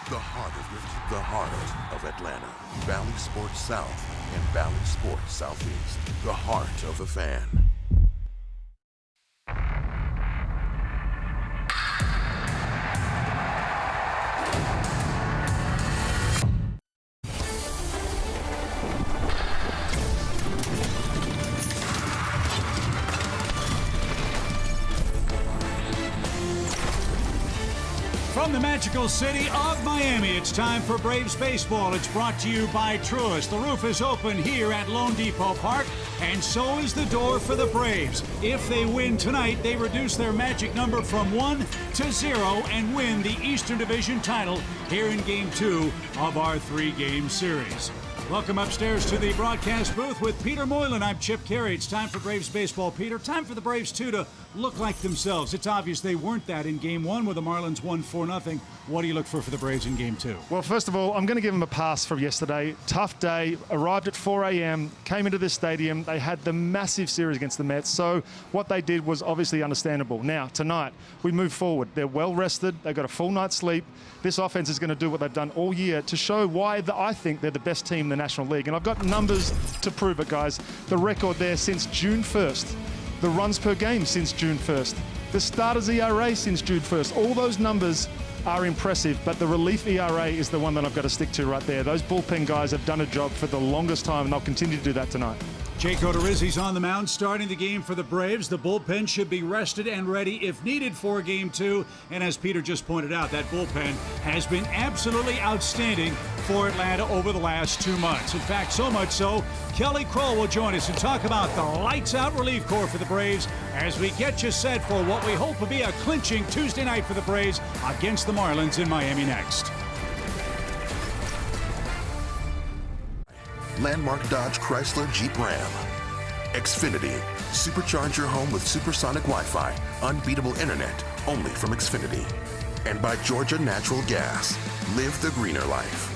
The heart of Atlanta. Valley Sports South and Valley Sports Southeast. The heart of the fan. From the magical city of Miami, it's time for Braves baseball. It's brought to you by Truist. The roof is open here at Lone Depot Park, and so is the door for the Braves. If they win tonight, they reduce their magic number from 1 to 0 and win the Eastern Division title here in Game 2 of our 3-game series. Welcome upstairs to the broadcast booth with Peter Moylan. I'm Chip Carey. It's time for Braves baseball, Peter. Time for the Braves, too, to look like themselves. It's obvious they weren't that in Game 1 where the Marlins won 4-0. What do you look for the Braves in Game 2? Well, first of all, I'm going to give them a pass from yesterday. Tough day. Arrived at 4 a.m., came into this stadium. They had the massive series against the Mets, so what they did was obviously understandable. Now, tonight, we move forward. They're well rested. They got a full night's sleep. This offense is going to do what they've done all year to show why I think they're the best team in the National League. And I've got numbers to prove it, guys. The record there since June 1st. The runs per game since June 1st. The starters ERA since June 1st. All those numbers are impressive, but the relief ERA is the one that I've got to stick to right there. Those bullpen guys have done a job for the longest time, and they'll continue to do that tonight. Jake Odorizzi's on the mound starting the game for the Braves. The bullpen should be rested and ready if needed for Game 2. And as Peter just pointed out, that bullpen has been absolutely outstanding for Atlanta over the last 2 months. In fact, so much so, Kelly Kroll will join us and talk about the lights-out relief corps for the Braves as we get you set for what we hope will be a clinching Tuesday night for the Braves against the Marlins in Miami next. Landmark Dodge Chrysler Jeep Ram. Xfinity. Supercharge your home with supersonic Wi-Fi. Unbeatable internet. Only from Xfinity. And by Georgia Natural Gas. Live the greener life.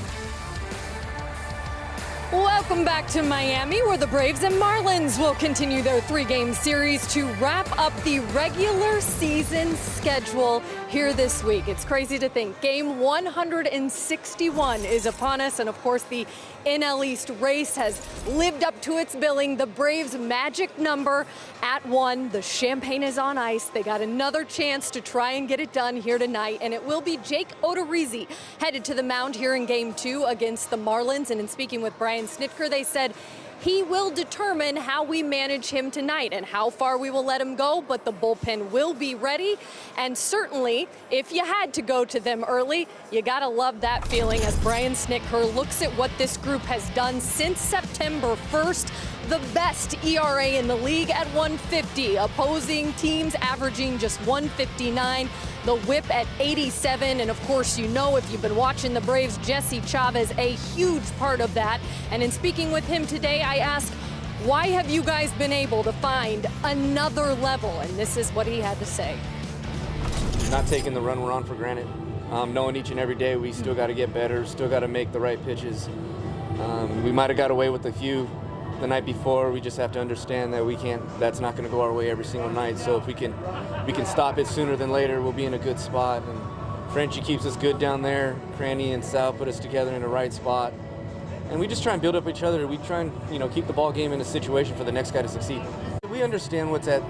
Welcome back to Miami, where the Braves and Marlins will continue their 3-game series to wrap up the regular season schedule here this week. It's crazy to think. Game 161 is upon us, and of course the NL East race has lived up to its billing. The Braves' magic number at 1. The champagne is on ice. They got another chance to try and get it done here tonight, and it will be Jake Odorizzi headed to the mound here in Game 2 against the Marlins. And in speaking with Brian Snitker, they said he will determine how we manage him tonight and how far we will let him go, but the bullpen will be ready. And certainly, if you had to go to them early, you gotta love that feeling as Brian Snitker looks at what this group has done since September 1st. The best ERA in the league at 150, opposing teams averaging just 159, the whip at 87, and of course, you know, if you've been watching the Braves, Jesse Chavez, a huge part of that. And in speaking with him today, I asked, why have you guys been able to find another level? And this is what he had to say. Not taking the run we're on for granted. Knowing each and every day we still got to get better, still got to make the right pitches. We might have got away with a few the night before. We just have to understand that that's not going to go our way every single night. So if we can stop it sooner than later, we'll be in a good spot. And Frenchie keeps us good down there. Cranny and Sal put us together in the right spot. And we just try and build up each other. We try and, keep the ball game in a situation for the next guy to succeed. We understand what's at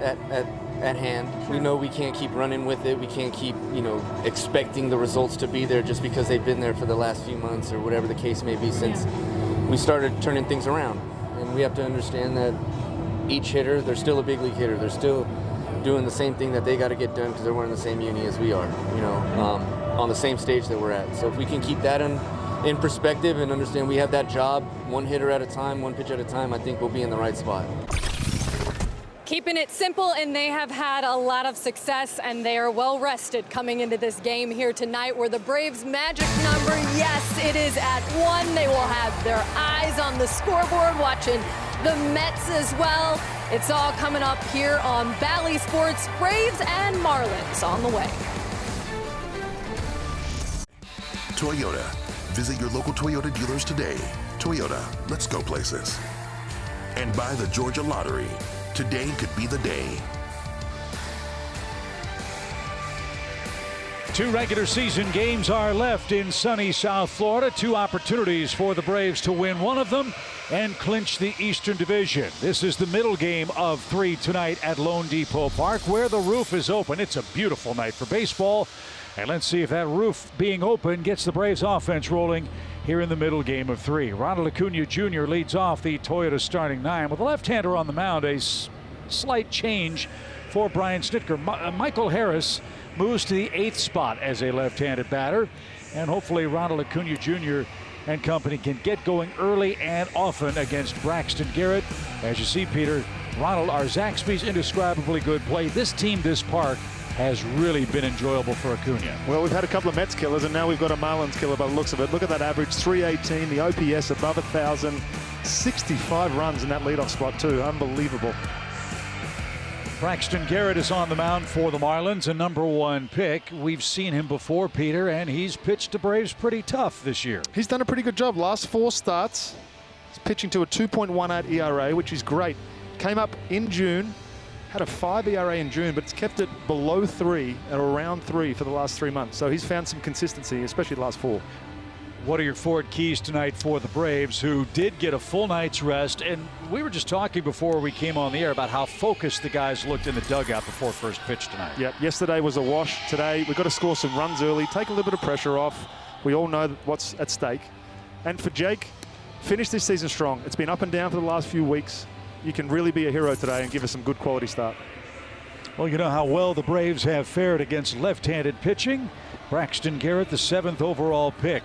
hand. We know we can't keep running with it. We can't keep, expecting the results to be there just because they've been there for the last few months or whatever the case may be since we started turning things around. And we have to understand that each hitter, they're still a big league hitter. They're still doing the same thing that they got to get done because they're wearing the same uni as we are, on the same stage that we're at. So if we can keep that in perspective and understand we have that job, one hitter at a time, one pitch at a time, I think we'll be in the right spot. Keeping it simple, and they have had a lot of success, and they are well rested coming into this game here tonight, where the Braves' magic number, yes, it is at 1. They will have their eyes on the scoreboard, watching the Mets as well. It's all coming up here on Valley Sports. Braves and Marlins on the way. Toyota. Visit your local Toyota dealers today. Toyota, let's go places. And by the Georgia Lottery. Today could be the day. 2 regular season games are left in sunny South Florida. 2 opportunities for the Braves to win one of them and clinch the Eastern Division. This is the middle game of 3 tonight at Lone Depot Park, where the roof is open. It's a beautiful night for baseball. And let's see if that roof being open gets the Braves offense rolling here in the middle game of 3. Ronald Acuna Jr. leads off the Toyota starting 9 with a left-hander on the mound. A slight change for Brian Snitker. Michael Harris moves to the 8th spot as a left-handed batter, and hopefully Ronald Acuna Jr. and company can get going early and often against Braxton Garrett. As you see, Peter, Ronald, our Zaxby's indescribably good play. This team, this park, has really been enjoyable for Acuna. Well, we've had a couple of Mets killers, and now we've got a Marlins killer by the looks of it. Look at that average, 318, the OPS above 1,000, 65 runs in that leadoff spot too. Unbelievable. Braxton Garrett is on the mound for the Marlins, a #1 pick. We've seen him before, Peter, and he's pitched the Braves pretty tough this year. He's done a pretty good job. Last 4 starts, he's pitching to a 2.18 ERA, which is great. Came up in June, had a 5 ERA in June, but it's kept it below 3 at around 3 for the last 3 months. So he's found some consistency, especially the last 4. What are your forward keys tonight for the Braves, who did get a full night's rest? And we were just talking before we came on the air about how focused the guys looked in the dugout before first pitch tonight. Yeah, yesterday was a wash. Today we've got to score some runs early, take a little bit of pressure off. We all know what's at stake. And for Jake, finish this season strong. It's been up and down for the last few weeks. You can really be a hero today and give us some good quality start. Well, you know how well the Braves have fared against left-handed pitching. Braxton Garrett, the 7th overall pick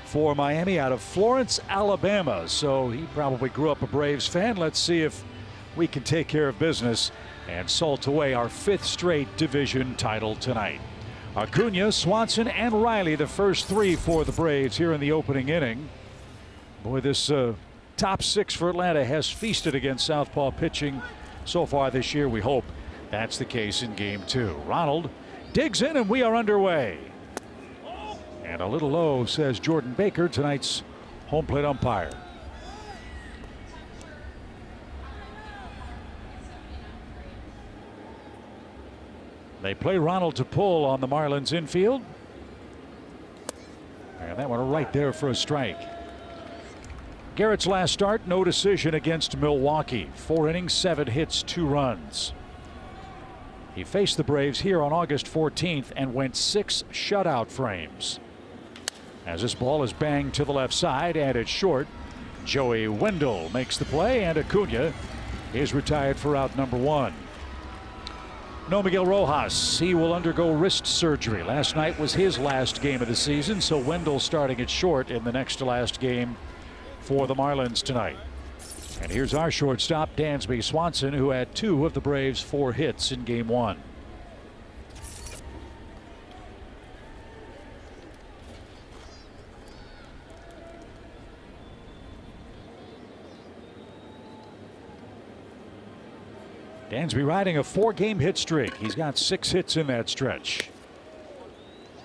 for Miami out of Florence, Alabama. So he probably grew up a Braves fan. Let's see if we can take care of business and salt away our 5th straight division title tonight. Acuna, Swanson, and Riley, the first 3 for the Braves here in the opening inning. Boy, this top 6 for Atlanta has feasted against southpaw pitching so far this year. We hope that's the case in game 2. Ronald digs in, and we are underway. And a little low, says Jordan Baker, tonight's home plate umpire. They play Ronald to pull on the Marlins infield. And that one right there for a strike. Garrett's last start, no decision against Milwaukee. 4 innings, 7 hits, 2 runs. He faced the Braves here on August 14th and went 6 shutout frames. As this ball is banged to the left side and it's short, Joey Wendell makes the play, and Acuna is retired for out number 1. No Miguel Rojas. He will undergo wrist surgery. Last night was his last game of the season, so Wendell starting at short in the next to last game for the Marlins tonight. And here's our shortstop, Dansby Swanson, who had 2 of the Braves' 4 hits in game 1. Dansby riding a 4-game hit streak. He's got 6 hits in that stretch.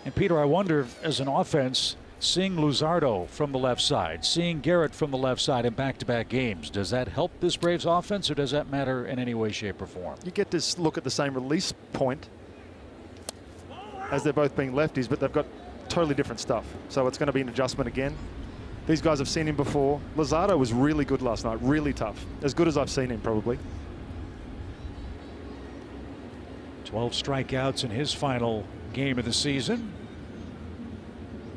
And Peter, I wonder, as an offense, seeing Luzardo from the left side, seeing Garrett from the left side in back-to-back games, does that help this Braves offense, or does that matter in any way, shape, or form? You get to look at the same release point as they're both being lefties, but they've got totally different stuff. So it's going to be an adjustment again. These guys have seen him before. Luzardo was really good last night, really tough. As good as I've seen him, probably. 12 strikeouts in his final game of the season.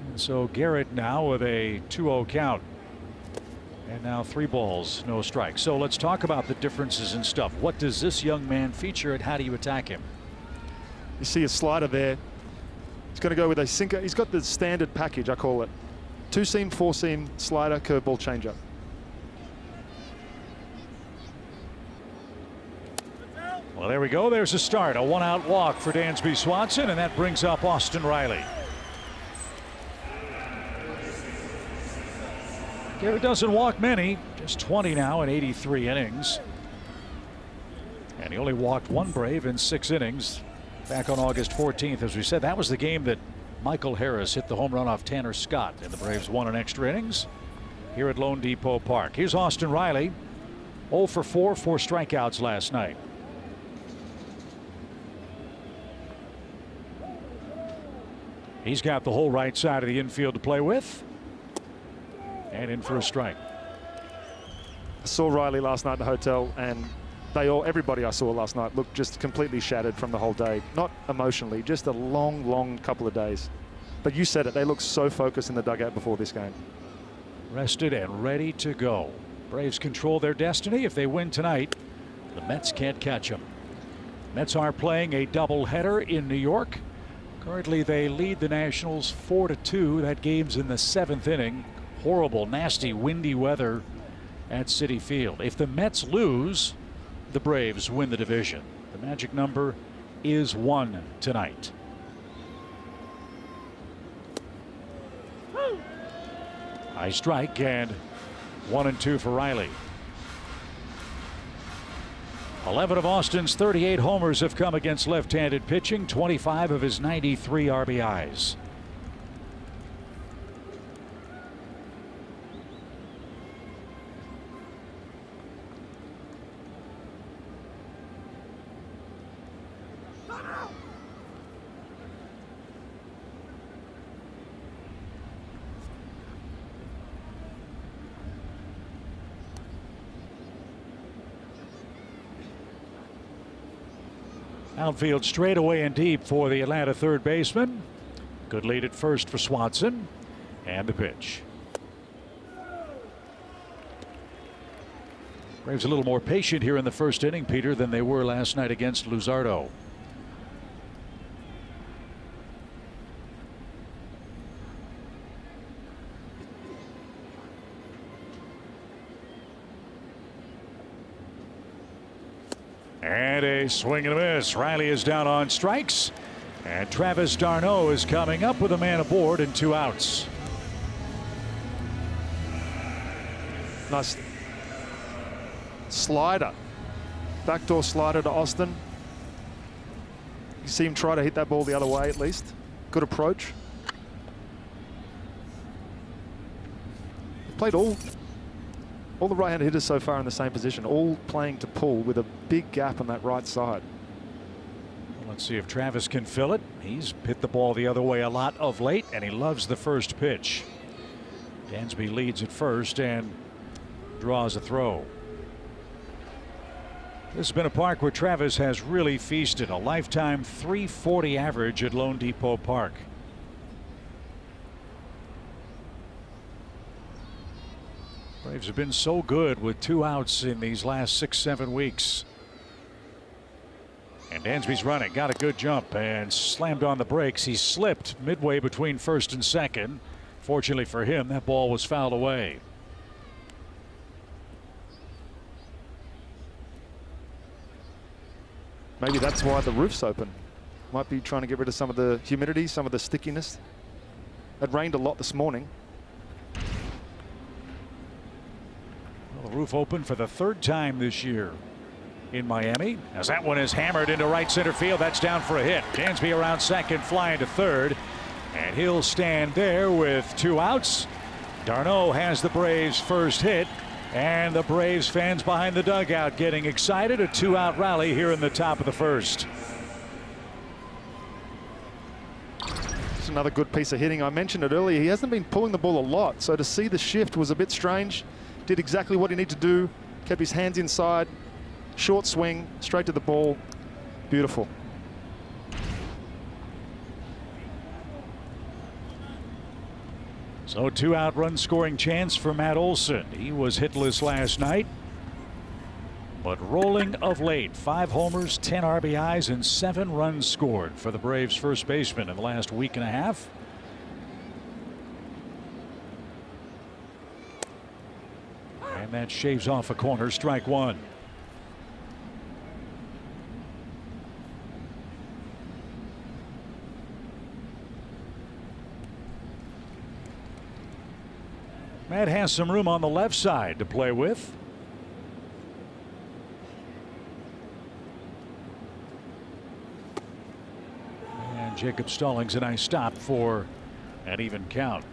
And so Garrett now with a 2-0 count. And now 3 balls, no strikes. So let's talk about the differences in stuff. What does this young man feature, and how do you attack him? You see a slider there. He's going to go with a sinker. He's got the standard package, I call it. 2-seam, 4-seam, slider, curveball, changeup. Well, there we go. There's a start. A 1-out walk for Dansby Swanson, and that brings up Austin Riley. Garrett doesn't walk many, just 20 now in 83 innings. And he only walked 1 Brave in 6 innings back on August 14th. As we said, that was the game that Michael Harris hit the home run off Tanner Scott, and the Braves won in extra innings here at Lone Depot Park. Here's Austin Riley, 0 for 4 strikeouts last night. He's got the whole right side of the infield to play with. And in for a strike. I saw Riley last night in the hotel, and everybody I saw last night looked just completely shattered from the whole day. Not emotionally, just a long couple of days. But you said it, they looked so focused in the dugout before this game. Rested and ready to go. Braves control their destiny. If they win tonight, the Mets can't catch them. Mets are playing a doubleheader in New York. Currently, they lead the Nationals 4-2. That game's in the 7th inning. Horrible, nasty, windy weather at Citi Field. If the Mets lose, the Braves win the division. The magic number is 1 tonight. High strike, and 1-2 for Riley. 11 of Austin's 38 homers have come against left-handed pitching, 25 of his 93 RBIs. Outfield straight away and deep for the Atlanta third baseman. Good lead at first for Swanson. And the pitch. Braves a little more patient here in the first inning, Peter, than they were last night against Luzardo. And a swing and a miss. Riley is down on strikes. And Travis d'Arnaud is coming up with a man aboard and 2 outs. Nice slider. Backdoor slider to Austin. You see him try to hit that ball the other way at least. Good approach. Played all the right-handed hitters so far in the same position, all playing to pull with a big gap on that right side. Well, let's see if Travis can fill it. He's hit the ball the other way a lot of late, and he loves the first pitch. Dansby leads at first and draws a throw. This has been a park where Travis has really feasted. A lifetime .340 average at Lone Depot Park. Braves have been so good with 2 outs in these last 6-7 weeks. And Dansby's running, got a good jump and slammed on the brakes. He slipped midway between first and second. Fortunately for him, that ball was fouled away. Maybe that's why the roof's open. Might be trying to get rid of some of the humidity, some of the stickiness. It rained a lot this morning. Well, the roof open for the 3rd time this year in Miami, as that one is hammered into right center field. That's down for a hit. Dansby around second, flying to third, and he'll stand there with 2 outs. d'Arnaud has the Braves' first hit, and the Braves fans behind the dugout getting excited. A 2-out rally here in the top of the first. It's another good piece of hitting. I mentioned it earlier. He hasn't been pulling the ball a lot, so to see the shift was a bit strange. Did exactly what he needed to do. Kept his hands inside. Short swing, straight to the ball. Beautiful. So 2-out run scoring chance for Matt Olson. He was hitless last night, but rolling of late. 5 homers, 10 RBIs, and 7 runs scored for the Braves first baseman in the last week and a half. And that shaves off a corner, strike 1. Matt has some room on the left side to play with. And Jacob Stallings a nice stop for an even count.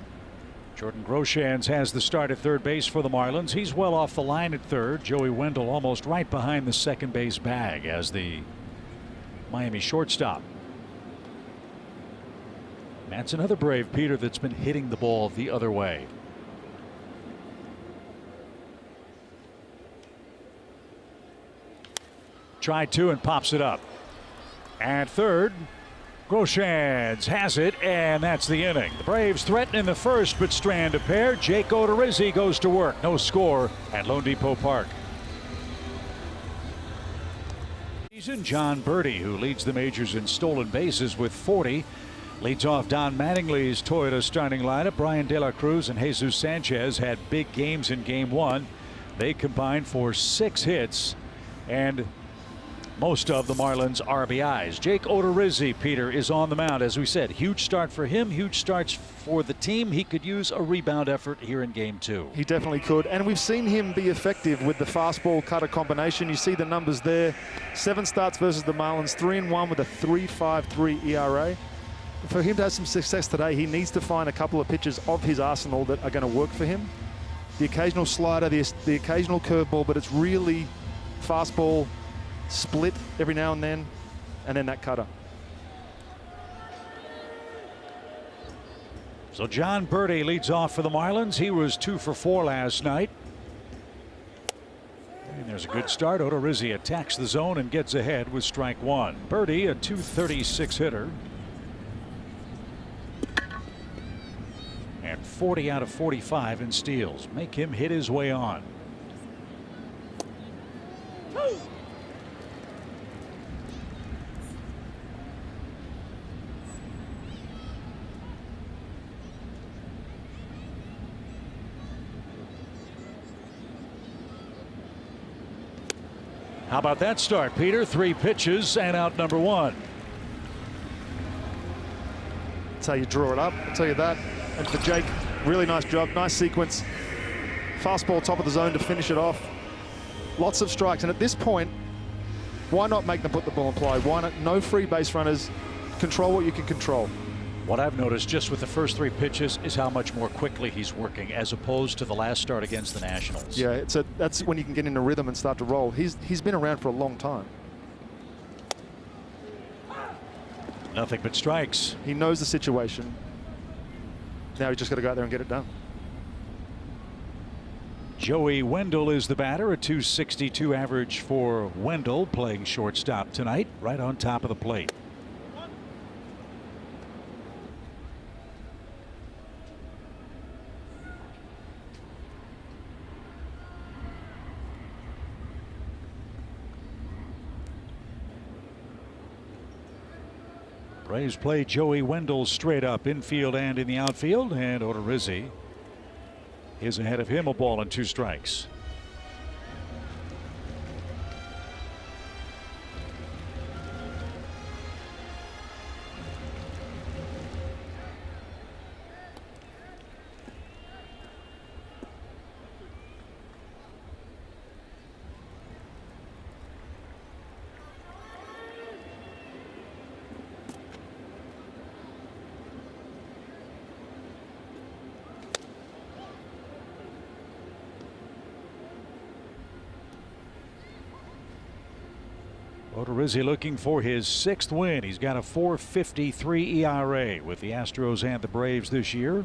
Jordan Groshans has the start at third base for the Marlins. He's well off the line at third. Joey Wendell almost right behind the second base bag as the Miami shortstop. That's another Brave, Peter, that's been hitting the ball the other way. Tried to and pops it up. At third, Groshans has it, and that's the inning. The Braves threaten in the first, but strand a pair. Jake Odorizzi goes to work. No score at Lone Depot Park. John Birdie, who leads the majors in stolen bases with 40, leads off Don Mattingly's Toyota starting lineup. Brian De La Cruz and Jesus Sanchez had big games in Game 1. They combined for 6 hits and most of the Marlins' RBIs. Jake Odorizzi, Peter, is on the mound. As we said, huge start for him, huge starts for the team. He could use a rebound effort here in Game 2. He definitely could, and we've seen him be effective with the fastball cutter combination. You see the numbers there. 7 starts versus the Marlins, 3-1 with a 3.53 ERA. For him to have some success today, he needs to find a couple of pitches of his arsenal that are going to work for him. The occasional slider, the occasional curveball, but it's really fastball, split every now and then that cutter. So John Birdie leads off for the Marlins. He was 2 for 4 last night. And there's a good start. Odorizzi attacks the zone and gets ahead with strike 1. Birdie, a .236 hitter. And 40 out of 45 in steals. Make him hit his way on. How about that start, Peter? 3 pitches and out number 1. That's how you draw it up, I'll tell you that. And for Jake, really nice job, nice sequence. Fastball top of the zone to finish it off. Lots of strikes, and at this point, why not make them put the ball in play? Why not? No free base runners. Control what you can control. What I've noticed just with the first 3 pitches is how much more quickly he's working as opposed to the last start against the Nationals. Yeah, that's when you can get in a rhythm and start to roll. He's been around for a long time. Nothing but strikes. He knows the situation. Now he's just got to go out there and get it done. Joey Wendell is the batter, a .262 average for Wendell, playing shortstop tonight, right on top of the plate. Braves play Joey Wendell straight up infield and in the outfield, and Odorizzi is ahead of him, a ball and 2 strikes. Odorizzi looking for his 6th win. He's got a 4.53 ERA with the Astros and the Braves this year.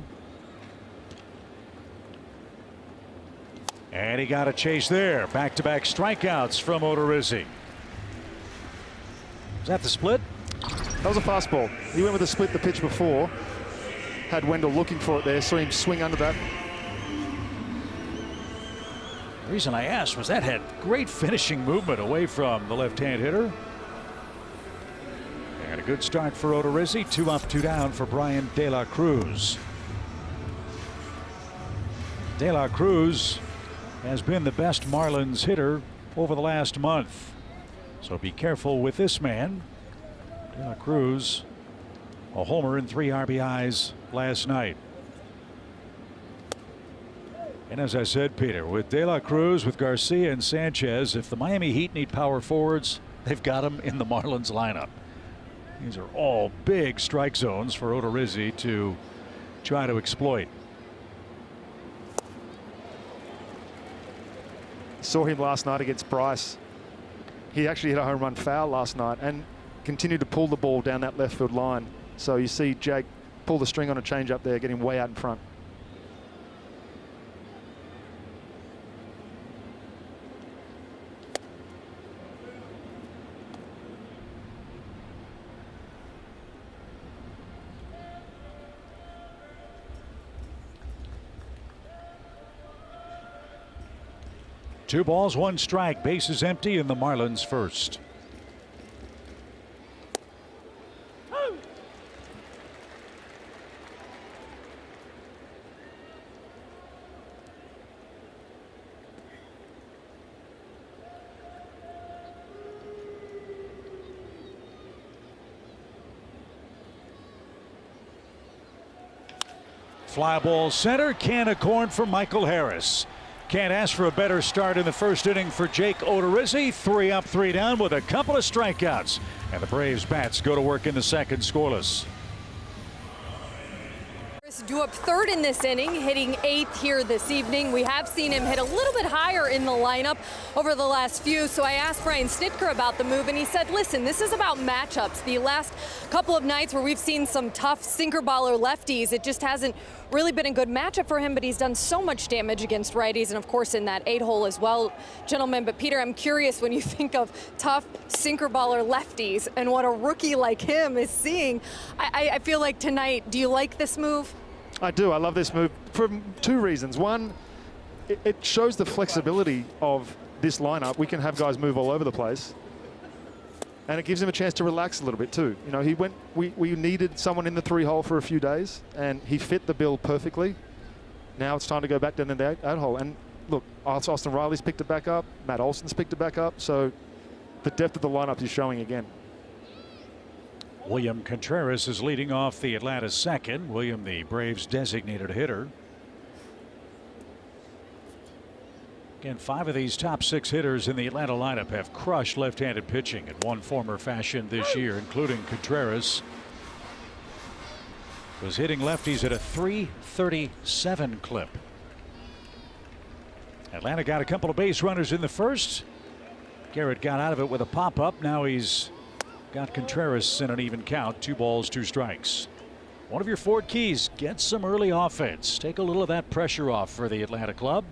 And he got a chase there. Back-to-back strikeouts from Odorizzi. Is that the split? That was a fastball. He went with a split the pitch before. Had Wendell looking for it there. Saw him swing under that. The reason I asked was that had great finishing movement away from the left-hand hitter. And a good start for Odorizzi. 2 up, 2 down for Brian De La Cruz. De La Cruz has been the best Marlins hitter over the last month. So be careful with this man. De La Cruz, a homer and 3 RBIs last night. And as I said, Peter, with De La Cruz, with Garcia and Sanchez, if the Miami Heat need power forwards, they've got them in the Marlins lineup. These are all big strike zones for Odorizzi to try to exploit. Saw him last night against Bryce. He actually hit a home run foul last night and continued to pull the ball down that left field line. So you see Jake pull the string on a change up there, get him way out in front. Two balls, one strike. Bases empty, and the Marlins first. Fly ball center, can of corn for Michael Harris. Can't ask for a better start in the first inning for Jake Odorizzi. 3 up, 3 down with a couple of strikeouts. And the Braves bats go to work in the second, scoreless. Due up third in this inning, hitting 8th here this evening. We have seen him hit a little bit higher in the lineup over the last few. So I asked Brian Snitker about the move, and he said, listen, this is about matchups. The last couple of nights where we've seen some tough sinker baller lefties, it just hasn't really been a good matchup for him, but he's done so much damage against righties, and of course in that 8-hole as well, gentlemen. But Peter, I'm curious, when you think of tough sinker baller lefties and what a rookie like him is seeing, I feel like tonight, do you like this move? I do. I love this move for 2 reasons. One, it shows the flexibility of this lineup. We can have guys move all over the place. And it gives him a chance to relax a little bit too. You know, we needed someone in the 3-hole for a few days, and he fit the bill perfectly. Now it's time to go back down in the 8-hole. And look, Austin Riley's picked it back up. Matt Olson's picked it back up. So the depth of the lineup is showing again. William Contreras is leading off the Atlanta second. William, the Braves' designated hitter. Again, 5 of these top 6 hitters in the Atlanta lineup have crushed left-handed pitching in one form or fashion this year, including Contreras. Was hitting lefties at a .337 clip. Atlanta got a couple of base runners in the first. Garrett got out of it with a pop-up. Now he's got Contreras in an even count. 2 balls, 2 strikes. One of your Ford keys, get some early offense. Take a little of that pressure off for the Atlanta club.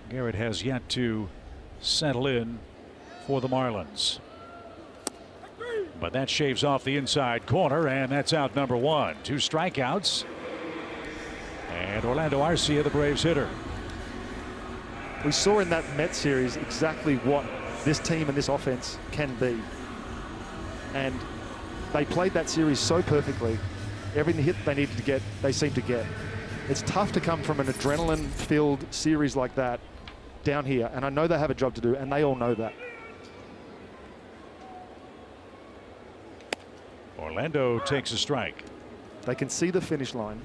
Garrett has yet to settle in for the Marlins. But that shaves off the inside corner, and that's out number 1. 2 strikeouts. And Orlando Arcia, the Braves hitter. We saw in that Mets series exactly what this team and this offense can be. And they played that series so perfectly. Every hit they needed to get, they seemed to get. It's tough to come from an adrenaline-filled series like that down here. And I know they have a job to do, and they all know that. Orlando takes a strike. They can see the finish line.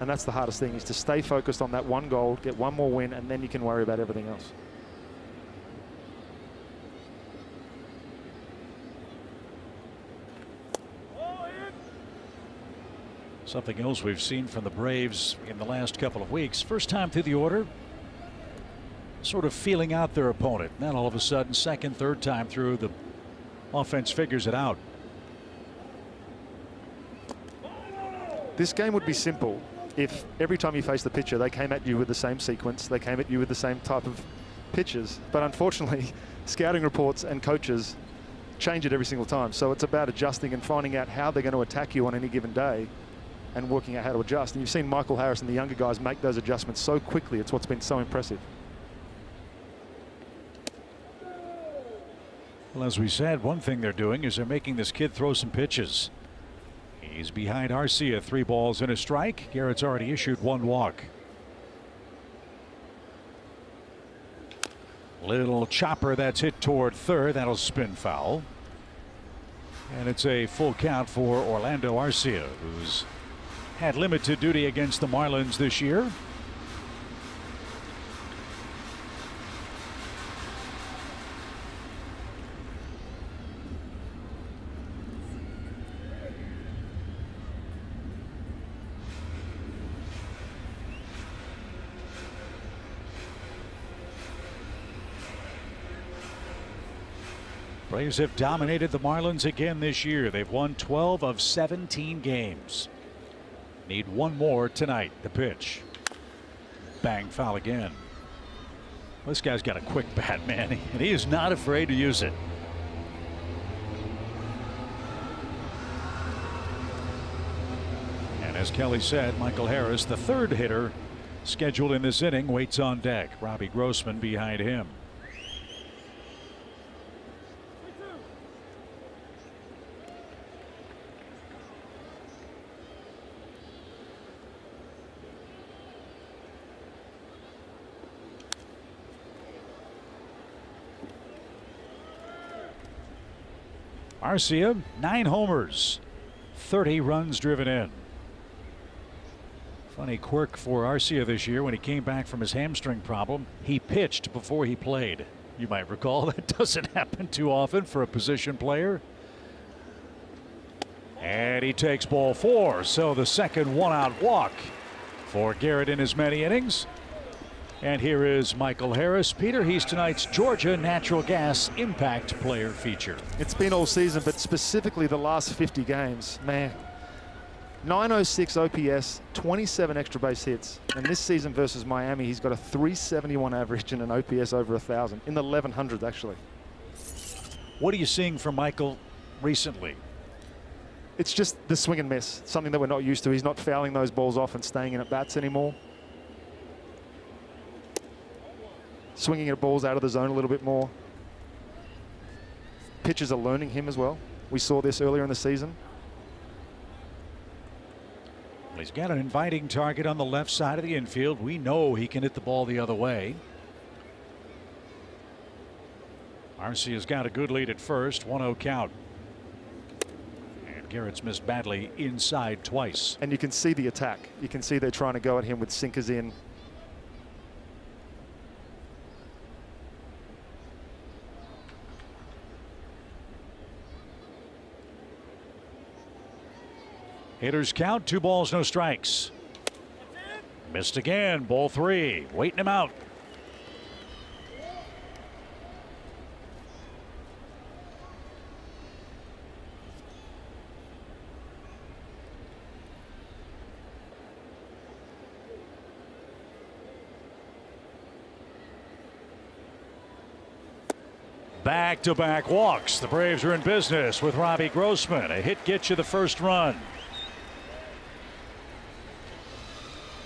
And that's the hardest thing, is to stay focused on that one goal, get one more win, and then you can worry about everything else. Something else we've seen from the Braves in the last couple of weeks. First time through the order, sort of feeling out their opponent. Then all of a sudden, second, third time through, the offense figures it out. This game would be simple if every time you face the pitcher, they came at you with the same sequence, they came at you with the same type of pitches. But unfortunately, scouting reports and coaches change it every single time. So it's about adjusting and finding out how they're going to attack you on any given day and working out how to adjust. And you've seen Michael Harris and the younger guys make those adjustments so quickly. It's what's been so impressive. Well, as we said, one thing they're doing is they're making this kid throw some pitches. He's behind Arcia, 3 balls and a strike. Garrett's already issued 1 walk. Little chopper that's hit toward third. That'll spin foul. And it's a full count for Orlando Arcia, who's had limited duty against the Marlins this year. Braves have dominated the Marlins again this year. They've won 12 of 17 games. Need one more tonight. The pitch. Bang, foul again. This guy's got a quick bat, man, and he is not afraid to use it. And as Kelly said, Michael Harris, the third hitter scheduled in this inning, waits on deck. Robbie Grossman behind him. Arcia, 9 homers, 30 runs driven in. Funny quirk for Arcia this year, when he came back from his hamstring problem, he pitched before he played. You might recall that doesn't happen too often for a position player. And he takes ball 4, so the second one-out walk for Garrett in as many innings. And here is Michael Harris. Peter, he's tonight's Georgia Natural Gas Impact Player feature. It's been all season, but specifically the last 50 games. Man, 906 OPS, 27 extra base hits. And this season versus Miami, he's got a 371 average and an OPS over 1,000, in the 1100s actually. What are you seeing from Michael recently? It's just the swing and miss, something that we're not used to. He's not fouling those balls off and staying in at bats anymore. Swinging at balls out of the zone a little bit more. Pitchers are learning him as well. We saw this earlier in the season. Well, he's got an inviting target on the left side of the infield. We know he can hit the ball the other way. Arcia's got a good lead at first. 1-0 count. And Garrett's missed badly inside twice. And you can see the attack. You can see they're trying to go at him with sinkers in. Hitters count, 2 balls, no strikes. Missed again, ball 3, waiting him out. Back-to-back walks. The Braves are in business with Robbie Grossman. A hit gets you the first run.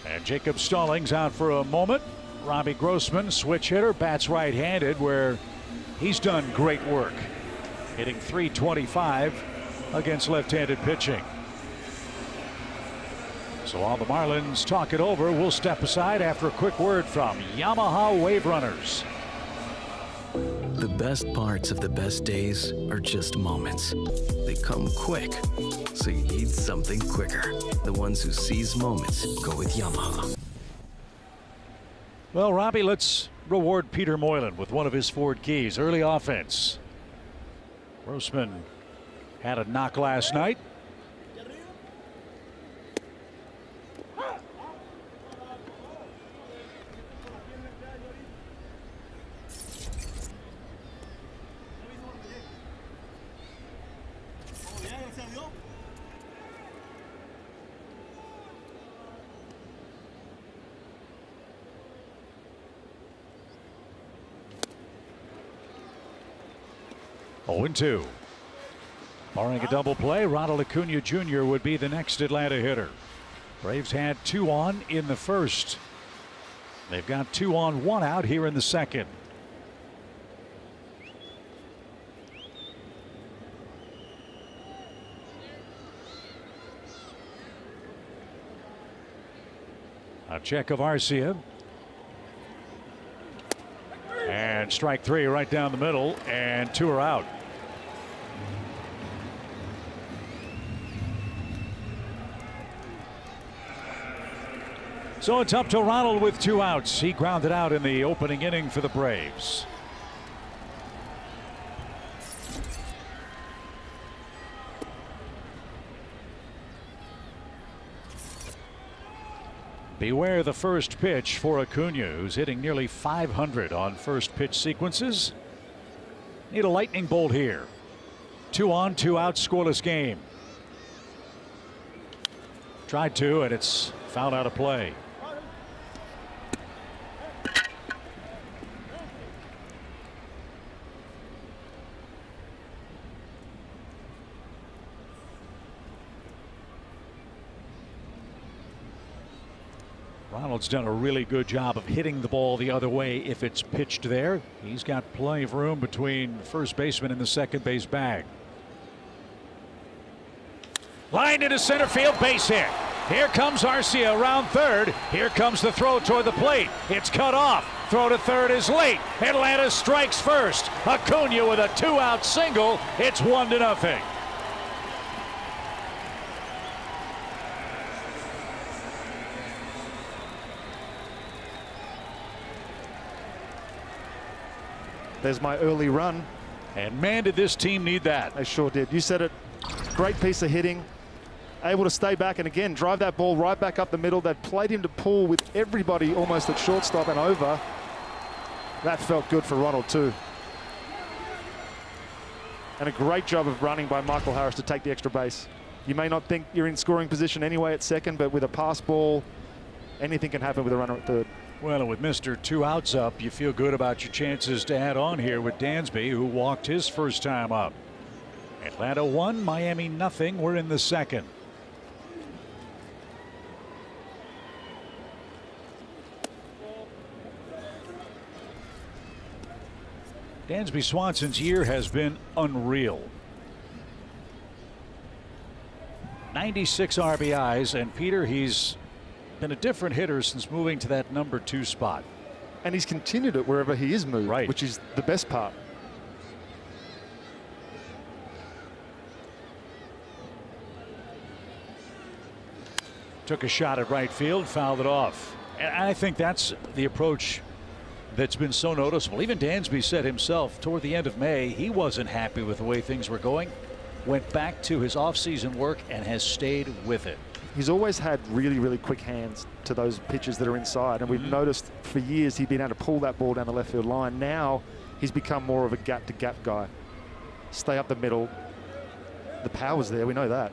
And Jacob Stallings out for a moment. Robbie Grossman, switch hitter, bats right-handed, where he's done great work, hitting .325 against left-handed pitching. So while the Marlins talk it over, we'll step aside after a quick word from Yamaha Wave Runners. The best parts of the best days are just moments. They come quick, so you need something quicker. The ones who seize moments go with Yamaha. Well, Robbie, let's reward Peter Moylan with one of his Ford keys. Early offense. Grossman had a knock last night. Oh, 0-2. Barring a double play, Ronald Acuna Jr. would be the next Atlanta hitter. Braves had 2 on in the first. They've got 2 on, 1 out here in the second. A check of Arcia. And strike 3 right down the middle, and 2 are out. So it's up to Ronald with 2 outs. He grounded out in the opening inning for the Braves. Beware the first pitch for Acuna, who's hitting nearly .500 on first pitch sequences. Need a lightning bolt here. 2 on, 2 out, scoreless game. Tried to, and it's fouled out of play. Ronald's done a really good job of hitting the ball the other way if it's pitched there. He's got plenty of room between first baseman and the second base bag. Lined into center field, base hit. Here comes Arcia around third. Here comes the throw toward the plate. It's cut off. Throw to third is late. Atlanta strikes first. Acuna with a 2-out single. It's 1-0. There's my early run. And man, did this team need that. They sure did. You said it. Great piece of hitting. Able to stay back and again drive that ball right back up the middle. They played him to pull with everybody almost at shortstop and over. That felt good for Ronald too. And a great job of running by Michael Harris to take the extra base. You may not think you're in scoring position anyway at second, but with a pass ball, anything can happen with a runner at third. Well, with Mr. 2 outs up, you feel good about your chances to add on here with Dansby, who walked his first time up. Atlanta 1, Miami nothing. We're in the second. Dansby Swanson's year has been unreal. 96 RBIs, and Peter, he's been a different hitter since moving to that number 2 spot. And he's continued it wherever he is moved, right, which is the best part. Took a shot at right field, fouled it off. And I think that's the approach that's been so noticeable. Even Dansby said himself toward the end of May he wasn't happy with the way things were going. Went back to his offseason work and has stayed with it. He's always had really, really quick hands to those pitches that are inside. And we've noticed for years he's been able to pull that ball down the left field line. Now he's become more of a gap-to-gap guy. Stay up the middle. The power's there, we know that.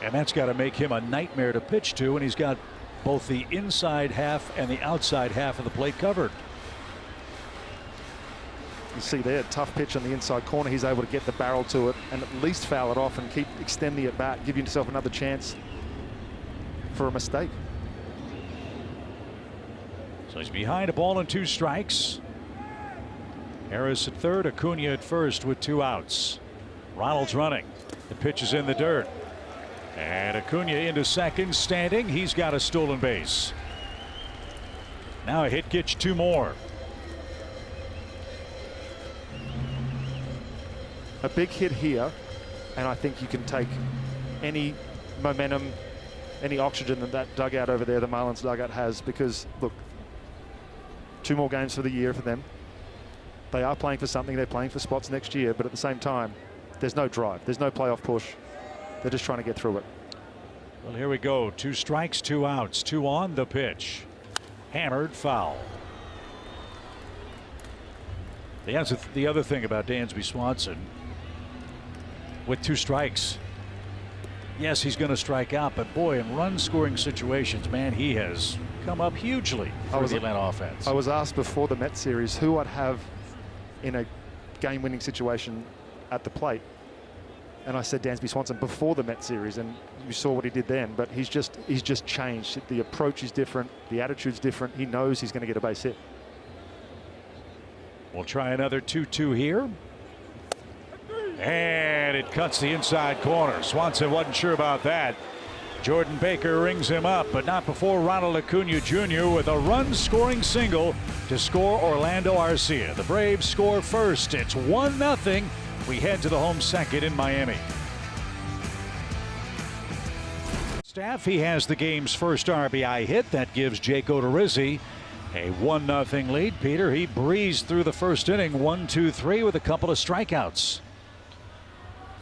And that's got to make him a nightmare to pitch to, and he's got both the inside half and the outside half of the plate covered. You see there, tough pitch on the inside corner. He's able to get the barrel to it and at least foul it off and extend the at bat, give yourself another chance for a mistake. So he's behind a ball and 2 strikes. Harris at third, Acuna at first with 2 outs. Ronald's running. The pitch is in the dirt. And Acuna into second, standing. He's got a stolen base. Now a hit gets 2 more. A big hit here, and I think you can take any momentum, any oxygen that dugout over there, the Marlins dugout has, because look, 2 more games for the year for them. They are playing for something. They're playing for spots next year, but at the same time, there's no drive. There's no playoff push. They're just trying to get through it. Well, here we go. 2 strikes, 2 outs, 2 on the pitch. Hammered, foul. The other thing about Dansby Swanson, with 2 strikes, yes, he's going to strike out, but boy, in run scoring situations, man, he has come up hugely for the Atlanta offense. I was asked before the Mets series who I'd have in a game-winning situation at the plate, and I said Dansby Swanson before the Mets series, and you saw what he did then. But he's just changed. The approach is different. The attitude's different. He knows he's going to get a base hit. We'll try another 2-2 here. And it cuts the inside corner. Swanson wasn't sure about that. Jordan Baker rings him up, but not before Ronald Acuna Jr. with a run-scoring single to score Orlando Arcia. The Braves score first. It's 1-0. We head to the home second in Miami. Staff, he has the game's first RBI hit. That gives Jake Odorizzi a 1-0 lead. Peter, he breezed through the first inning, 1-2-3 with a couple of strikeouts.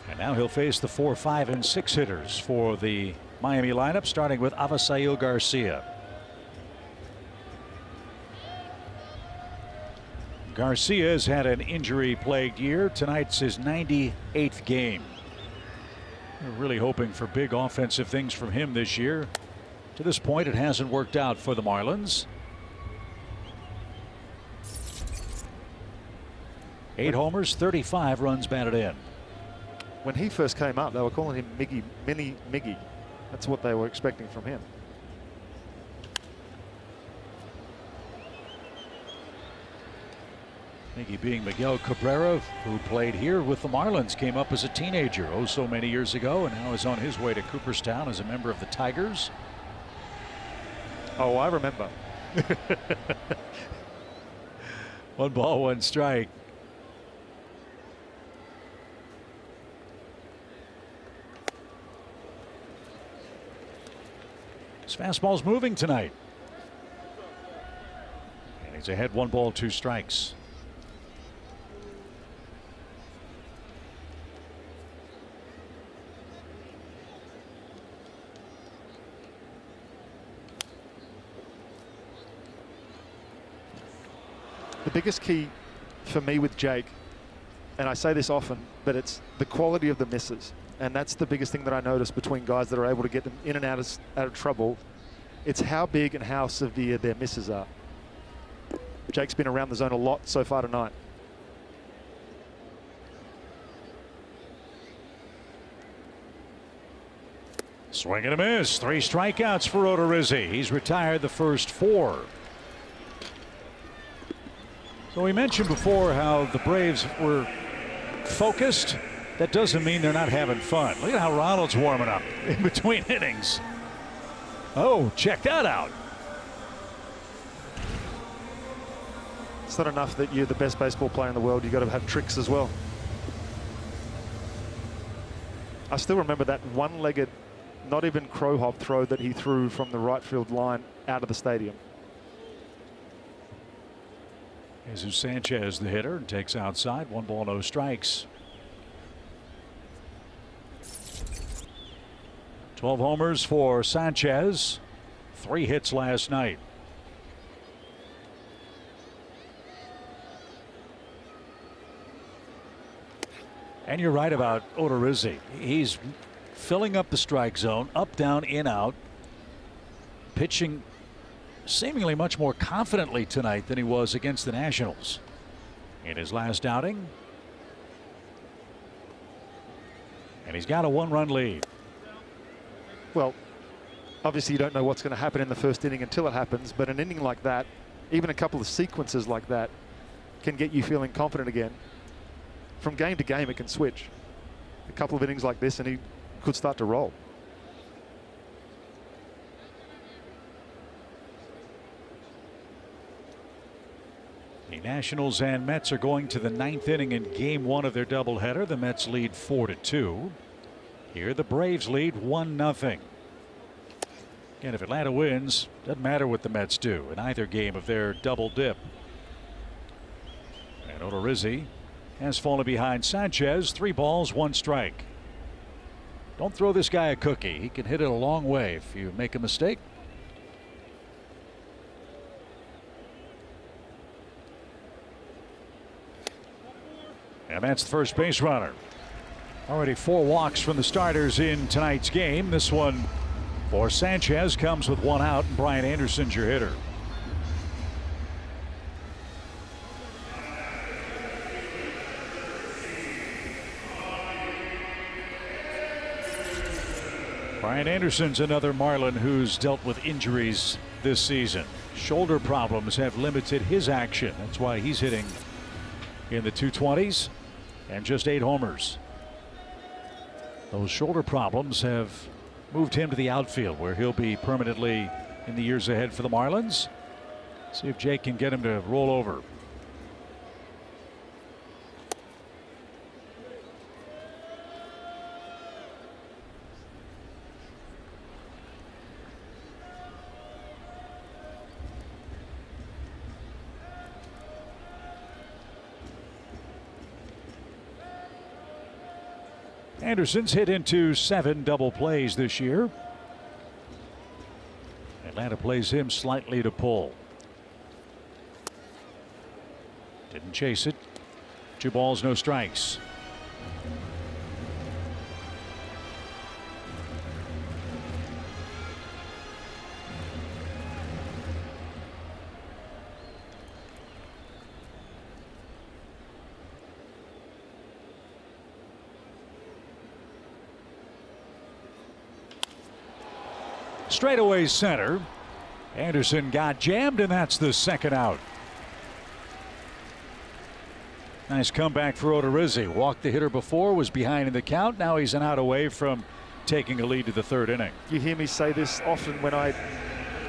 And now he'll face the 4, 5, and 6 hitters for the Miami lineup, starting with Avisail Garcia. Garcia has had an injury-plagued year. Tonight's his 98th game. We're really hoping for big offensive things from him this year. To this point, it hasn't worked out for the Marlins. 8 homers, 35 runs batted in. When he first came up, they were calling him Miggy, Mini Miggy. That's what they were expecting from him. Miggy being Miguel Cabrera, who played here with the Marlins, came up as a teenager oh so many years ago, and now is on his way to Cooperstown as a member of the Tigers. Oh, I remember. 1 ball, 1 strike. His fastball's moving tonight. And he's ahead 1 ball, 2 strikes. The biggest key for me with Jake, and I say this often, but it's the quality of the misses. And that's the biggest thing that I notice between guys that are able to get them in and out of trouble. It's how big and how severe their misses are. Jake's been around the zone a lot so far tonight. Swing and a miss. 3 strikeouts for Odorizzi. He's retired the first 4. So we mentioned before how the Braves were focused. That doesn't mean they're not having fun. Look at how Ronald's warming up in between innings. Oh, check that out. It's not enough that you're the best baseball player in the world. You've got to have tricks as well. I still remember that one-legged, not even crow hop throw that he threw from the right field line out of the stadium. Jesus Sanchez, the hitter, and takes outside. 1 ball, no strikes. 12 homers for Sanchez. 3 hits last night. And you're right about Odorizzi. He's filling up the strike zone, up, down, in, out. Pitching seemingly much more confidently tonight than he was against the Nationals in his last outing. And he's got a 1-run lead. Well, obviously you don't know what's going to happen in the first inning until it happens, but an inning like that, even a couple of sequences like that, can get you feeling confident again. From game to game it can switch. A couple of innings like this and he could start to roll. The Nationals and Mets are going to the 9th inning in game 1 of their doubleheader. The Mets lead 4-2. Here the Braves lead 1-0. Again, if Atlanta wins, doesn't matter what the Mets do in either game of their double dip. And Odorizzi has fallen behind Sanchez. 3 balls, 1 strike. Don't throw this guy a cookie. He can hit it a long way if you make a mistake. And that's the first base runner. Already 4 walks from the starters in tonight's game. This one for Sanchez comes with 1 out, and Brian Anderson's your hitter. Brian Anderson's another Marlin who's dealt with injuries this season. Shoulder problems have limited his action. That's why he's hitting in the 220s and just 8 homers. Those shoulder problems have moved him to the outfield, where he'll be permanently in the years ahead for the Marlins. See if Jake can get him to roll over. Anderson's hit into 7 double plays this year. Atlanta plays him slightly to pull. Didn't chase it. 2 balls, no strikes. Straightaway center. Anderson got jammed, and that's the second out. Nice comeback for Odorizzi. Walked the hitter before, was behind in the count. Now he's an out away from taking a lead to the 3rd inning. You hear me say this often when I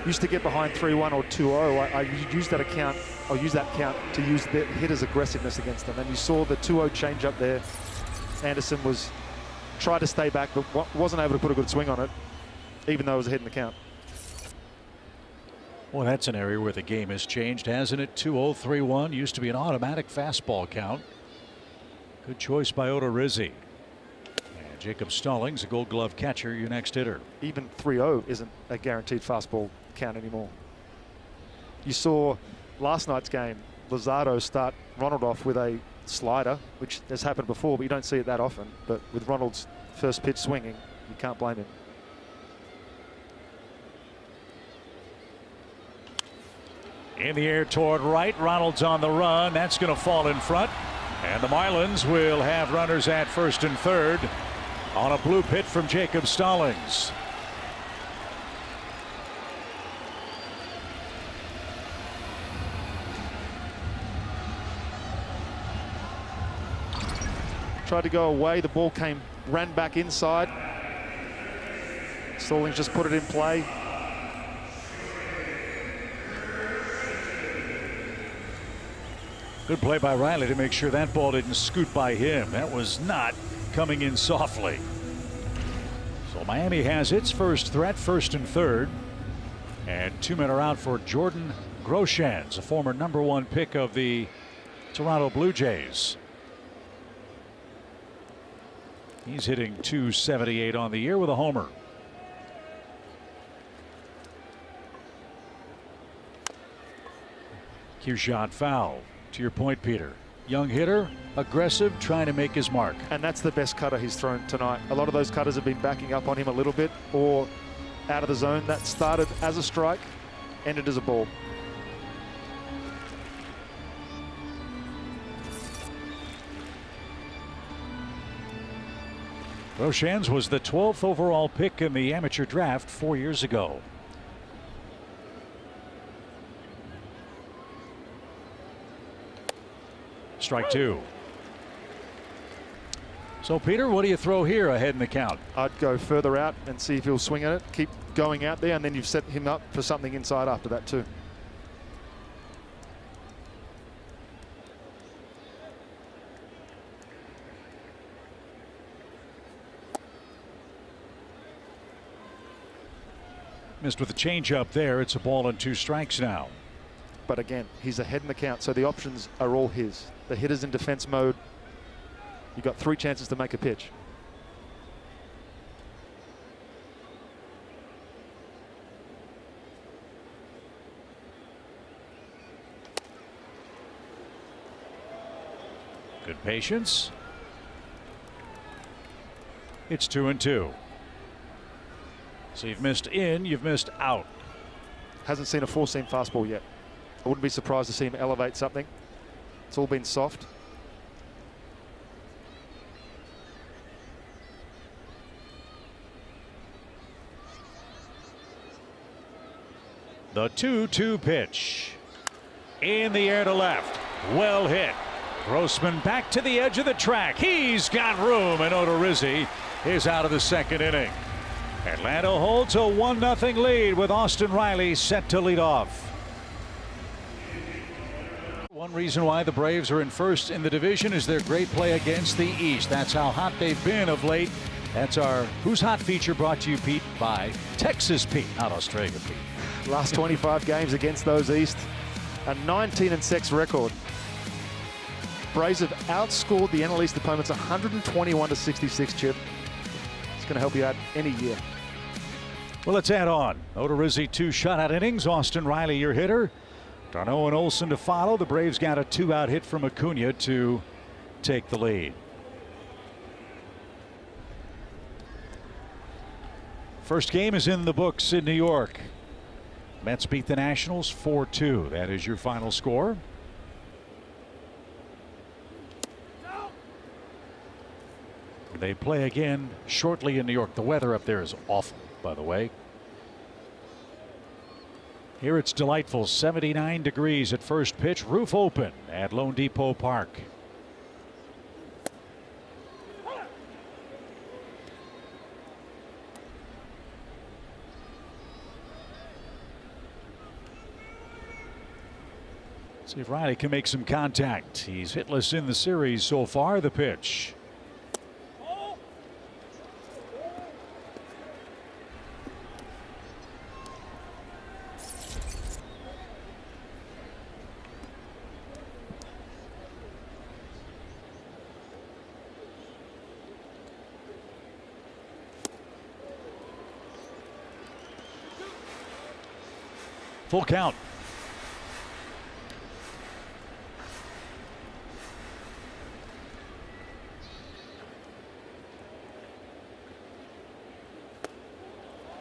used to get behind 3-1 or 2-0. I use that count to use the hitter's aggressiveness against them. And you saw the 2-0 change up there. Anderson tried to stay back, but wasn't able to put a good swing on it, even though it was ahead in the count. Well, that's an area where the game has changed, hasn't it? 2-0, 3-1. Used to be an automatic fastball count. Good choice by Odorizzi. And Jacob Stallings, a Gold Glove catcher, your next hitter. Even 3-0 isn't a guaranteed fastball count anymore. You saw last night's game, Luzardo start Ronald off with a slider, which has happened before, but you don't see it that often. But with Ronald's first pitch swinging, you can't blame him. In the air toward right. Ronald's on the run. That's going to fall in front. And the Marlins will have runners at 1st and 3rd on a blue pit from Jacob Stallings. Tried to go away. The ball ran back inside. Stallings just put it in play. Good play by Riley to make sure that ball didn't scoot by him. That was not coming in softly. So Miami has its first threat, 1st and 3rd. And 2 men are out for Jordan Groshans, a former #1 pick of the Toronto Blue Jays. He's hitting .278 on the year with a homer. Cue shot foul. To your point, Peter. Young hitter, aggressive, trying to make his mark. And that's the best cutter he's thrown tonight. A lot of those cutters have been backing up on him a little bit or out of the zone. That started as a strike, ended as a ball. Groshans was the 12th overall pick in the amateur draft 4 years ago. Strike 2. So, Peter, what do you throw here ahead in the count? I'd go further out and see if he'll swing at it. Keep going out there, and then you've set him up for something inside after that too. Missed with a changeup there. It's a ball and 2 strikes now. But again, he's ahead in the count, so the options are all his. The hitter's in defense mode. You've got 3 chances to make a pitch. Good patience. It's 2-2. So you've missed in, you've missed out. Hasn't seen a 4-seam fastball yet. I wouldn't be surprised to see him elevate something. It's all been soft. The 2-2 pitch. In the air to left. Well hit. Grossman back to the edge of the track. He's got room, and Odorizzi is out of the 2nd inning. Atlanta holds a 1-0 lead with Austin Riley set to lead off. One reason why the Braves are in first in the division is their great play against the East. That's how hot they've been of late. That's our Who's Hot feature, brought to you, Pete, by Texas Pete, not Australia Pete. Last 25 games against those East, a 19-6 record. Braves have outscored the NL East opponents 121-66, Chip. It's going to help you out any year. Well, let's add on. Odorizzi 2 shutout innings. Austin Riley, your hitter. Darno and Olson to follow. The Braves got a 2-out hit from Acuna to take the lead. First game is in the books in New York. Mets beat the Nationals 4-2. That is your final score. They play again shortly in New York. The weather up there is awful, by the way. Here it's delightful, 79 degrees at first pitch, roof open at Lone Depot Park. See if Riley can make some contact. He's hitless in the series so far. The pitch. Full count.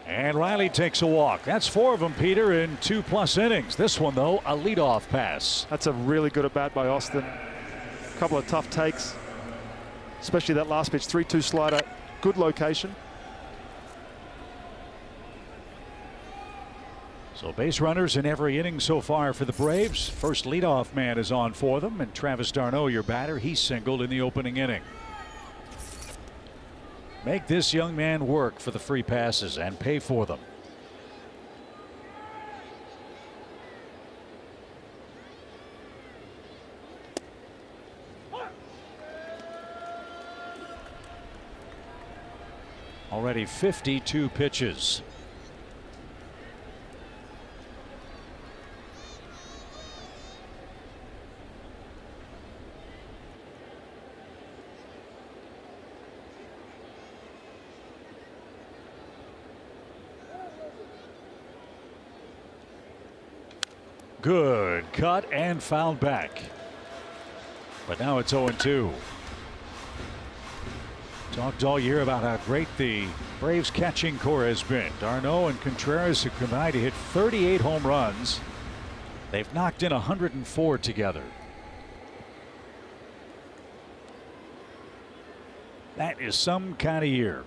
And Riley takes a walk. That's 4 of them, Peter, in 2+ innings. This one, though, a leadoff pass. That's a really good at bat by Austin. A couple of tough takes, especially that last pitch, 3-2 slider. Good location. So base runners in every inning so far for the Braves. First leadoff man is on for them, and Travis d'Arnaud, your batter, he singled in the opening inning. Make this young man work for the free passes and pay for them. Already 52 pitches. Good cut and fouled back. But now it's 0-2. Talked all year about how great the Braves catching core has been. d'Arnaud and Contreras have combined to hit 38 home runs. They've knocked in 104 together. That is some kind of year.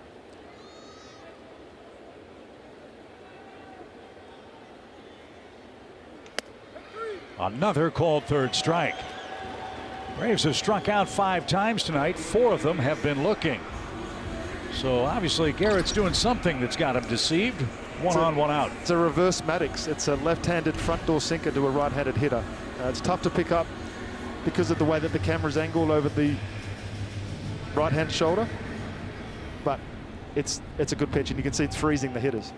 Another called third strike. Braves have struck out 5 times tonight. 4 of them have been looking. So obviously Garrett's doing something that's got him deceived. One on, one out. It's a reverse Maddox. It's a left-handed front door sinker to a right-handed hitter. It's tough to pick up because of the way that the camera's angled over the right-hand shoulder. But it's a good pitch, and you can see it's freezing the hitters.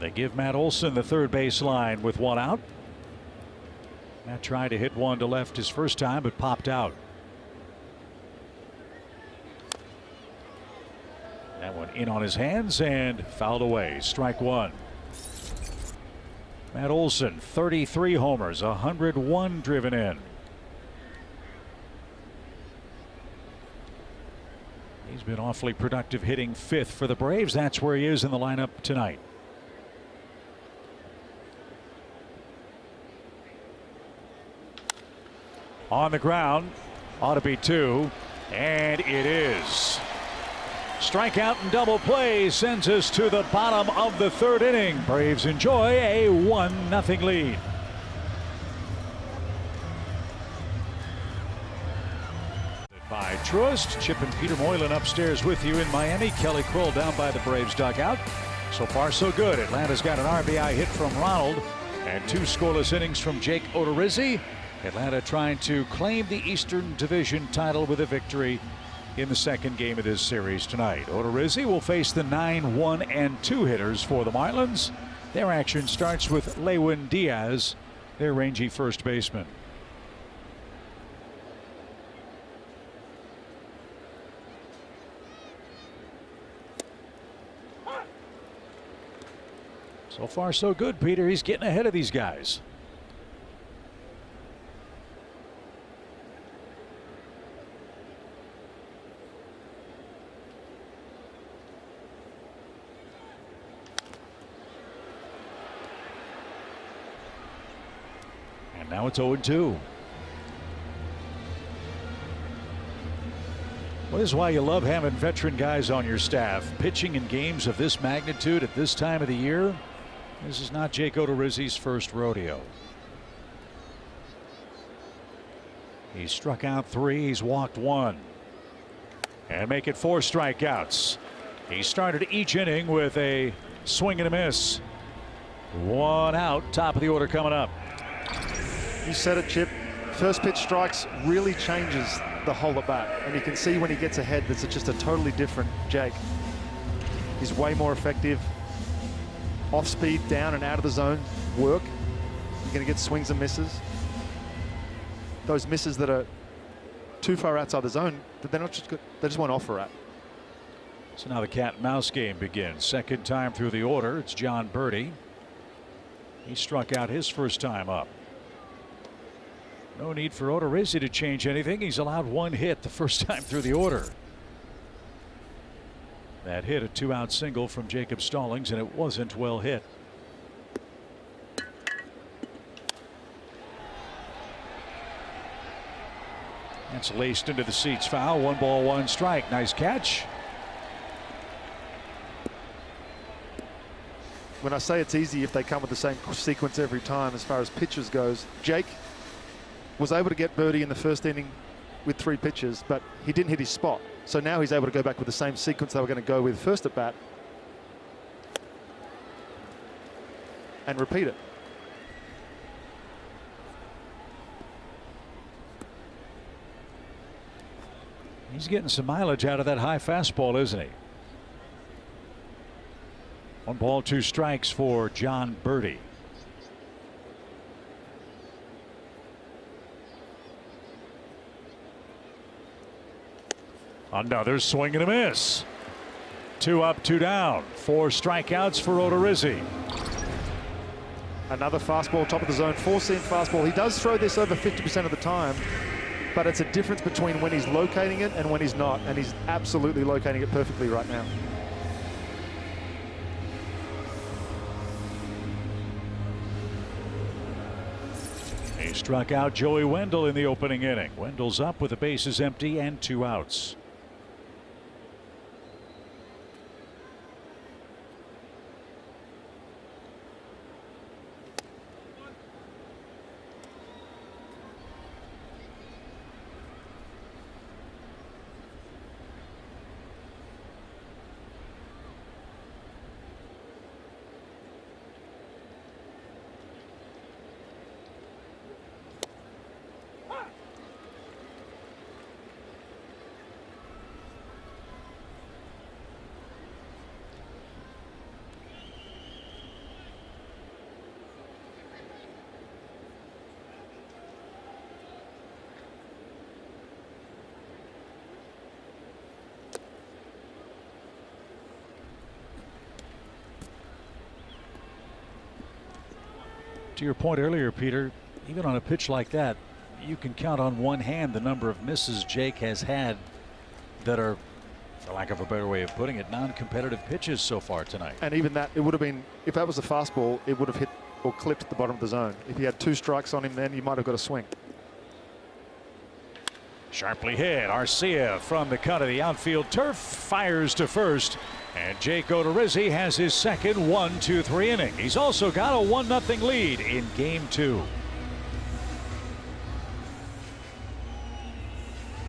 They give Matt Olson the third base line with 1 out. Matt tried to hit one to left his first time, but popped out. That one in on his hands and fouled away. Strike 1. Matt Olson, 33 homers, 101 driven in. He's been awfully productive, hitting 5th for the Braves. That's where he is in the lineup tonight. On the ground, ought to be 2, and it is. Strikeout and double play sends us to the bottom of the 3rd inning. Braves enjoy a 1-0 lead. By Trust, Chip and Peter Moylan upstairs with you in Miami. Kelly Kroll down by the Braves dugout. So far so good. Atlanta's got an RBI hit from Ronald and 2 scoreless innings from Jake Odorizzi. Atlanta trying to claim the Eastern Division title with a victory in the 2nd game of this series tonight. Odorizzi will face the 9, 1, and 2 hitters for the Marlins. Their action starts with Lewin Diaz, their rangy first baseman. So far, so good, Peter. He's getting ahead of these guys. And now it's 0-2. Well, this is why you love having veteran guys on your staff. Pitching in games of this magnitude at this time of the year. This is not Jake Odorizzi's first rodeo. He struck out 3. He's walked 1. And make it 4 strikeouts. He started each inning with a swing and a miss. 1 out. Top of the order coming up. You said it, Chip. First pitch strikes really changes the whole at bat. And you can see when he gets ahead, that's just a totally different Jake. He's way more effective. Off speed, down and out of the zone work. You're going to get swings and misses. Those misses that are too far outside the zone, they're not just good. They just won't offer at. So now the cat and mouse game begins. Second time through the order. It's John Birdie. He struck out his first time up. No need for Odorizzi to change anything. He's allowed 1 hit the first time through the order. That hit a 2-out single from Jacob Stallings, and it wasn't well hit. That's laced into the seats. Foul. 1 ball, 1 strike. Nice catch. When I say it's easy if they come with the same sequence every time as far as pitches goes, Jake was able to get Birdie in the first inning with 3 pitches, but he didn't hit his spot. So now he's able to go back with the same sequence they were going to go with first at bat and repeat it. He's getting some mileage out of that high fastball, isn't he? 1 ball, 2 strikes for John Birdie. Another swing and a miss. 2 up, 2 down. 4 strikeouts for Odorizzi. Another fastball, top of the zone, 4-seam fastball. He does throw this over 50% of the time, but it's a difference between when he's locating it and when he's not, and he's absolutely locating it perfectly right now. He struck out Joey Wendell in the opening inning. Wendell's up with the bases empty and 2 outs. To your point earlier, Peter, even on a pitch like that, you can count on one hand the number of misses Jake has had that are, for lack of a better way of putting it, non-competitive pitches so far tonight. And even that, it would have been, if that was a fastball, it would have hit or clipped the bottom of the zone. If he had 2 strikes on him, then you might have got a swing. Sharply hit. Arcia from the cut of the outfield turf fires to first. And Jake Odorizzi has his second 1-2-3 inning. He's also got a 1-0 lead in game 2.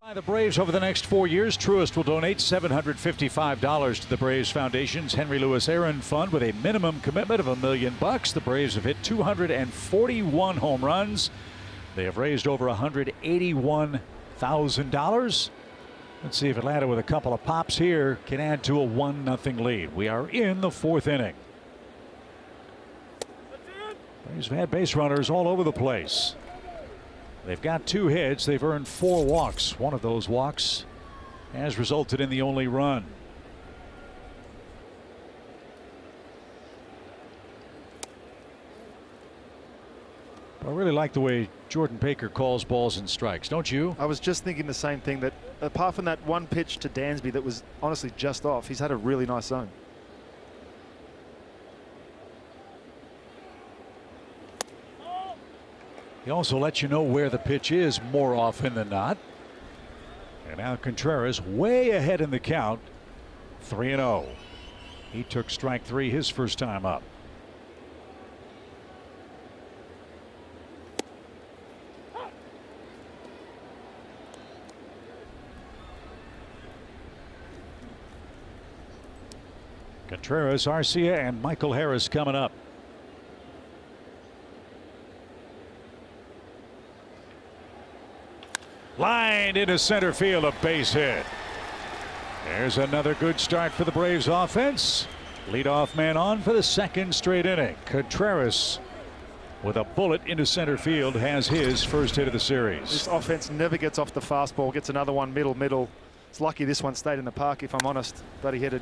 By the Braves over the next 4 years, Truist will donate $755 to the Braves Foundation's Henry Louis Aaron Fund with a minimum commitment of $1 million. The Braves have hit 241 home runs. They have raised over $181,000. Let's see if Atlanta, with a couple of pops here, can add to a 1-0 lead. We are in the 4th inning. Braves have had base runners all over the place. They've got 2 hits. They've earned 4 walks. One of those walks has resulted in the only run. I really like the way Jordan Baker calls balls and strikes, don't you? I was just thinking the same thing, that apart from that one pitch to Dansby that was honestly just off, he's had a really nice zone. He also lets you know where the pitch is more often than not. And now Contreras way ahead in the count, 3-0. He took strike 3 his first time up. Contreras, Arcia, and Michael Harris coming up. Lined into center field, a base hit. There's another good start for the Braves offense. Leadoff man on for the second straight inning. Contreras with a bullet into center field has his first hit of the series. This offense never gets off the fastball, gets another one middle. It's lucky this one stayed in the park, if I'm honest, but he hit a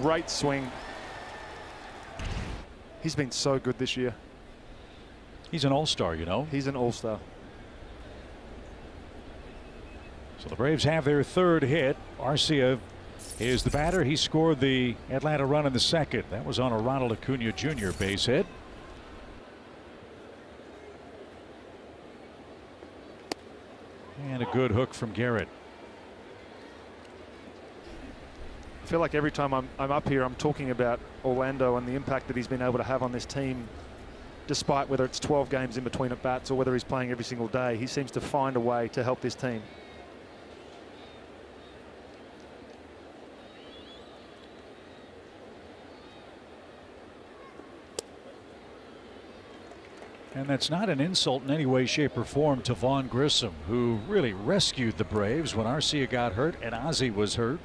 great swing. He's been so good this year. He's an all-star, you know. He's an all-star. So the Braves have their third hit. Arcia is the batter. He scored the Atlanta run in the second. That was on a Ronald Acuna Jr. base hit. And a good hook from Garrett. I feel like every time I'm up here, I'm talking about Orlando and the impact that he's been able to have on this team, despite whether it's 12 games in between at bats or whether he's playing every single day. He seems to find a way to help this team. And that's not an insult in any way, shape, or form to Vaughn Grissom, who really rescued the Braves when Arcia got hurt and Ozzie was hurt.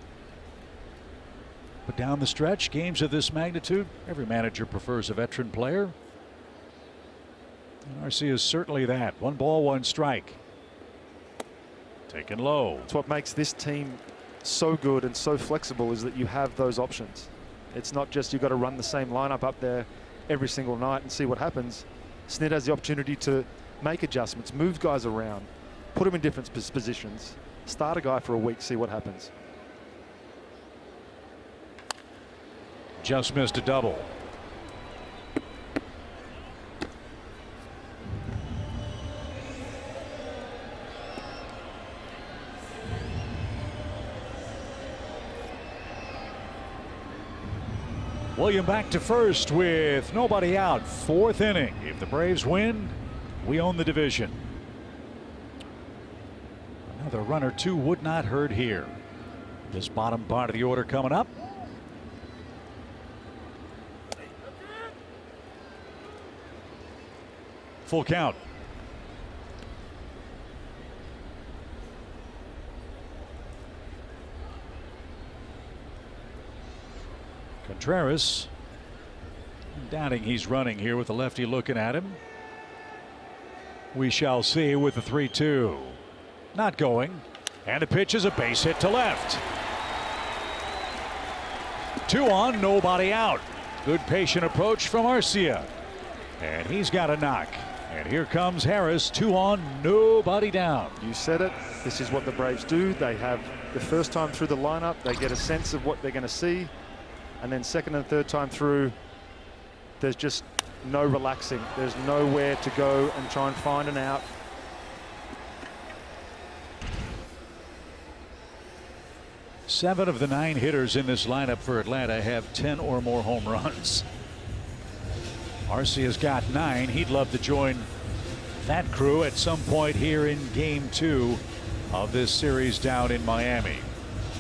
But down the stretch, games of this magnitude, every manager prefers a veteran player. And Arcia is certainly that. 1 ball, 1 strike. Taken low. It's what makes this team so good and so flexible, is that you have those options. It's not just you've got to run the same lineup up there every single night and see what happens. Snit has the opportunity to make adjustments, move guys around, put them in different positions, start a guy for a week, see what happens. Just missed a double. William back to first with nobody out. 4th inning. If the Braves win, we own the division. Another run or two would not hurt here. This bottom part of the order coming up. Full count. Contreras, doubting he's running here with the lefty looking at him. We shall see with the 3-2. Not going. And the pitch is a base hit to left. 2 on, nobody out. Good patient approach from Arcia. And he's got a knock. And here comes Harris. 2 on, nobody down. You said it. This is what the Braves do. They have the first time through the lineup, they get a sense of what they're going to see. And then second and third time through, there's just no relaxing. There's nowhere to go and try and find an out. Seven of the 9 hitters in this lineup for Atlanta have 10 or more home runs. Arcia's got 9. He'd love to join that crew at some point here in Game 2 of this series down in Miami.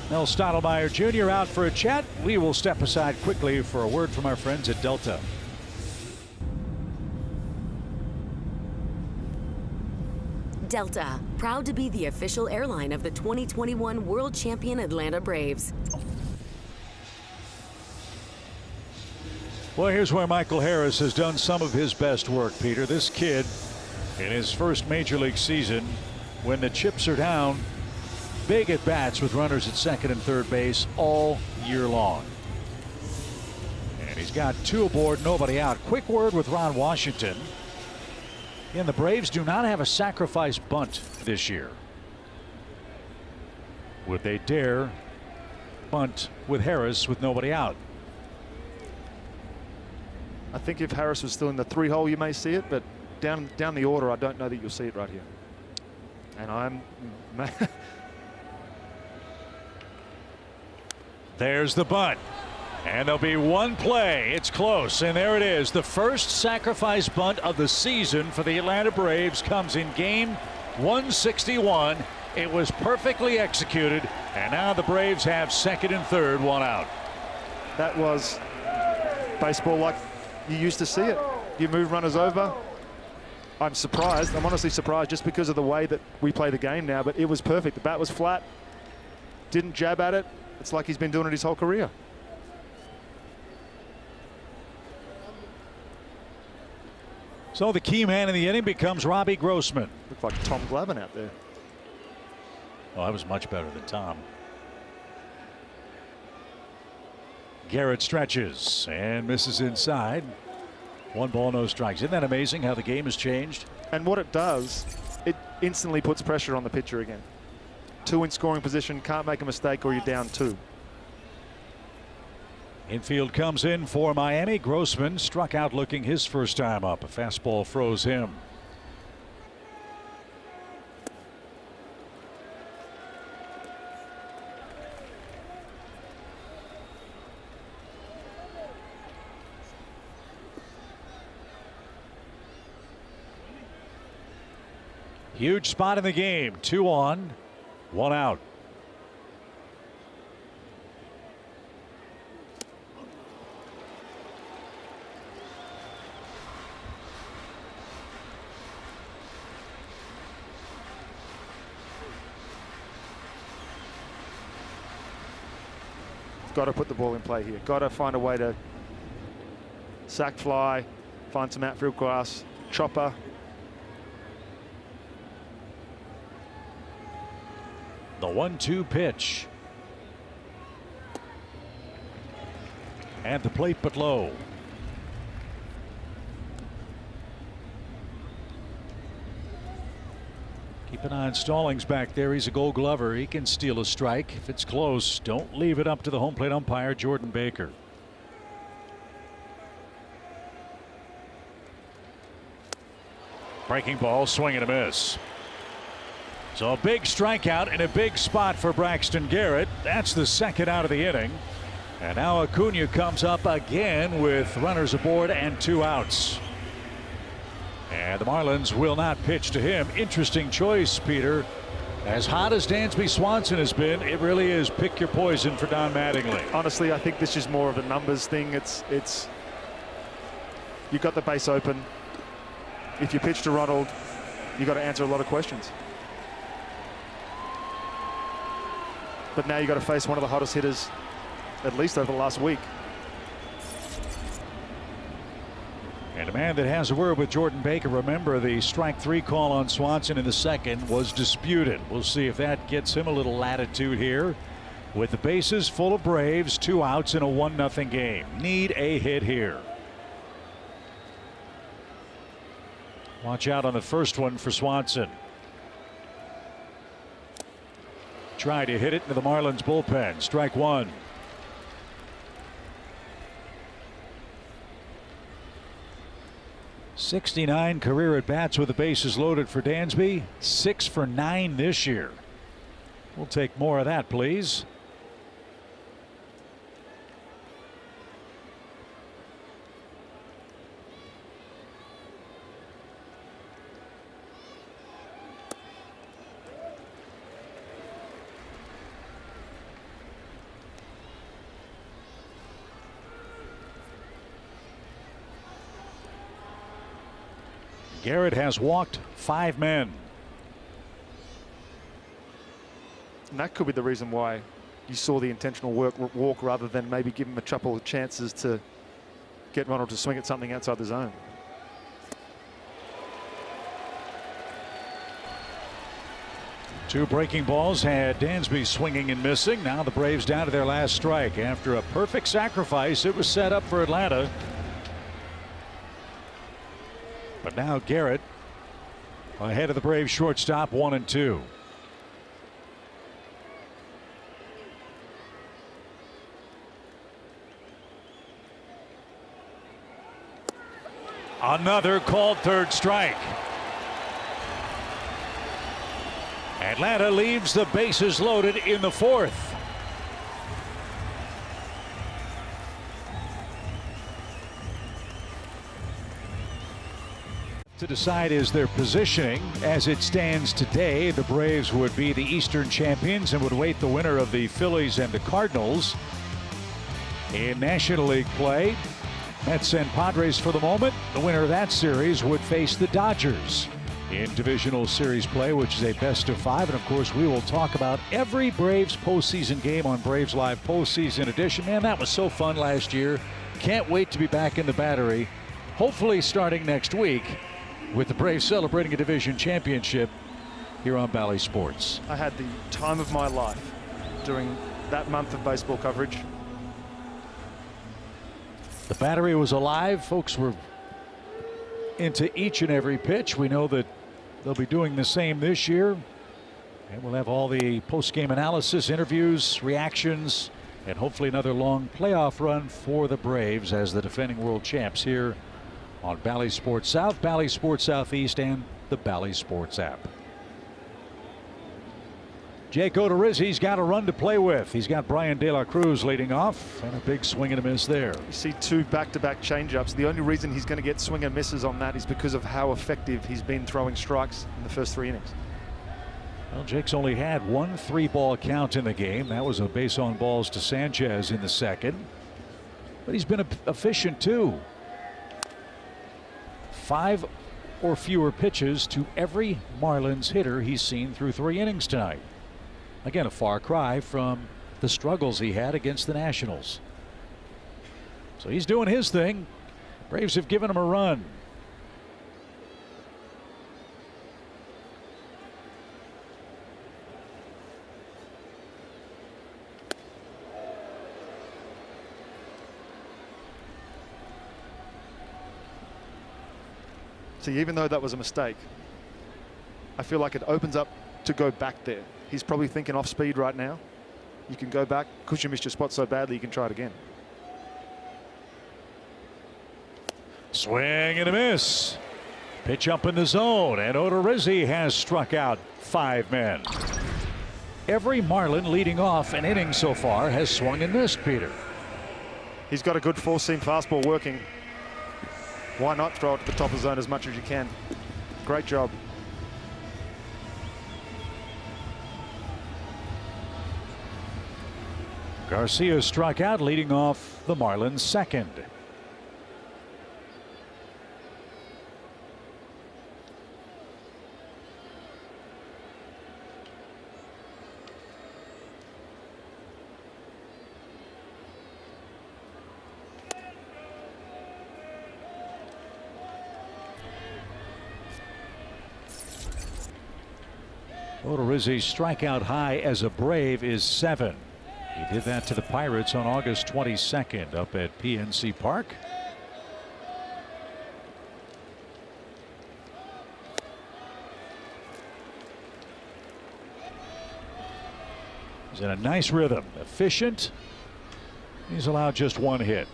Mel Stottlemyre Jr. out for a chat. We will step aside quickly for a word from our friends at Delta. Delta, proud to be the official airline of the 2021 World Champion Atlanta Braves. Well, here's where Michael Harris has done some of his best work, Peter. This kid, in his first major league season, when the chips are down, big at bats with runners at second and third base all year long. And he's got 2 aboard, nobody out. Quick word with Ron Washington. And the Braves do not have a sacrifice bunt this year. Would they dare bunt with Harris with nobody out? I think if Harris was still in the 3-hole, you may see it, but down the order, I don't know that you'll see it right here. And There's the bunt. And there'll be one play. It's close. And there it is. The first sacrifice bunt of the season for the Atlanta Braves comes in game 161. It was perfectly executed. And now the Braves have second and third, one out. That was baseball like you used to see it. You move runners over. I'm surprised. I'm honestly surprised just because of the way that we play the game now. But it was perfect. The bat was flat. Didn't jab at it. It's like he's been doing it his whole career. So the key man in the inning becomes Robbie Grossman. Looked like Tom Glavine out there. Oh, that was much better than Tom. Garrett stretches and misses inside. 1 ball, no strikes. Isn't that amazing how the game has changed? And what it does, it instantly puts pressure on the pitcher again. 2 in scoring position, can't make a mistake or you're down 2. Infield comes in for Miami. Grossman struck out looking his first time up. A fastball froze him. Huge spot in the game. 2 on, 1 out. Got to put the ball in play here. Got to find a way to sack fly, find some outfield grass, chopper. The 1-2 pitch. At the plate but low. Keep an eye on Stallings back there. He's a Gold Glover. He can steal a strike if it's close. Don't leave it up to the home plate umpire, Jordan Baker. Breaking ball, swing and a miss. So a big strikeout in a big spot for Braxton Garrett. That's the second out of the inning. And now Acuna comes up again with runners aboard and 2 outs. And the Marlins will not pitch to him. Interesting choice, Peter. As hot as Dansby Swanson has been, it really is pick your poison for Don Mattingly. Honestly, I think this is more of a numbers thing. You've got the base open. If you pitch to Ronald, you've got to answer a lot of questions. But now you've got to face one of the hottest hitters, at least over the last week. And a man that has a word with Jordan Baker. Remember, the strike 3 call on Swanson in the second was disputed. We'll see if that gets him a little latitude here. With the bases full of Braves, 2 outs in a 1-0 game. Need a hit here. Watch out on the first one for Swanson. Try to hit it into the Marlins bullpen. Strike 1. '69 career at bats with the bases loaded for Dansby. 6 for 9 this year. We'll take more of that, please. Garrett has walked 5 men. And that could be the reason why you saw the intentional walk rather than maybe give him a couple of chances to get Ronald to swing at something outside the zone. Two breaking balls had Dansby swinging and missing. Now the Braves down to their last strike. After a perfect sacrifice, it was set up for Atlanta. But now Garrett Ahead of the Braves shortstop, 1-2. Another called third strike. Atlanta leaves the bases loaded in the fourth. To decide is their positioning. As it stands today, the Braves would be the Eastern champions and would await the winner of the Phillies and the Cardinals. In National League play, Mets and Padres for the moment. The winner of that series would face the Dodgers. In divisional series play, which is a best of 5. And of course, we will talk about every Braves postseason game on Braves Live Postseason Edition. Man, that was so fun last year. Can't wait to be back in the Battery, hopefully starting next week, with the Braves celebrating a division championship here on Bally Sports. I had the time of my life during that month of baseball coverage. The Battery was alive. Folks were into each and every pitch. We know that they'll be doing the same this year. And we'll have all the post-game analysis, interviews, reactions, and hopefully another long playoff run for the Braves as the defending world champs here on Bally Sports South, Bally Sports Southeast, and the Bally Sports app. Jake Odorizzi's got a run to play with. He's got Brian De La Cruz leading off, and a big swing and a miss there. You see 2 back-to-back changeups. The only reason he's going to get swing and misses on that is because of how effective he's been throwing strikes in the first 3 innings. Well, Jake's only had 1 3-ball count in the game. That was a base on balls to Sanchez in the second. But he's been efficient too. 5 or fewer pitches to every Marlins hitter he's seen through 3 innings tonight. Again, a far cry from the struggles he had against the Nationals. So he's doing his thing. Braves have given him a run. See, even though that was a mistake, I feel like it opens up to go back there. He's probably thinking off speed right now. You can go back because you missed your spot so badly, you can try it again. Swing and a miss. Pitch up in the zone, and Odorizzi has struck out 5 men. Every Marlin leading off an inning so far has swung and missed, Peter. He's got a good 4-seam fastball working. Why not throw it to the top of the zone as much as you can? Great job. Garcia struck out, leading off the Marlins' second. Odorizzi's strikeout high as a Brave is 7. He did that to the Pirates on August 22nd up at PNC Park. He's in a nice rhythm, efficient. He's allowed just 1 hit.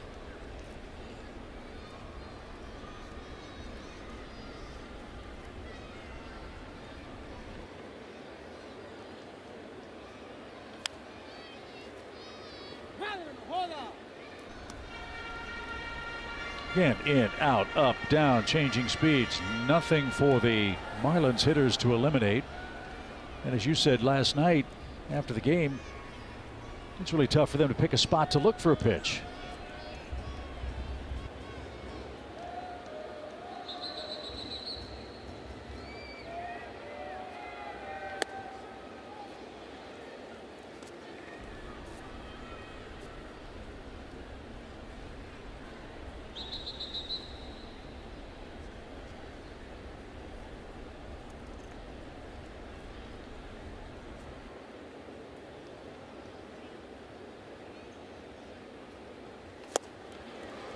Again, in, out, up, down, changing speeds. Nothing for the Marlins hitters to eliminate. And as you said last night after the game, it's really tough for them to pick a spot to look for a pitch.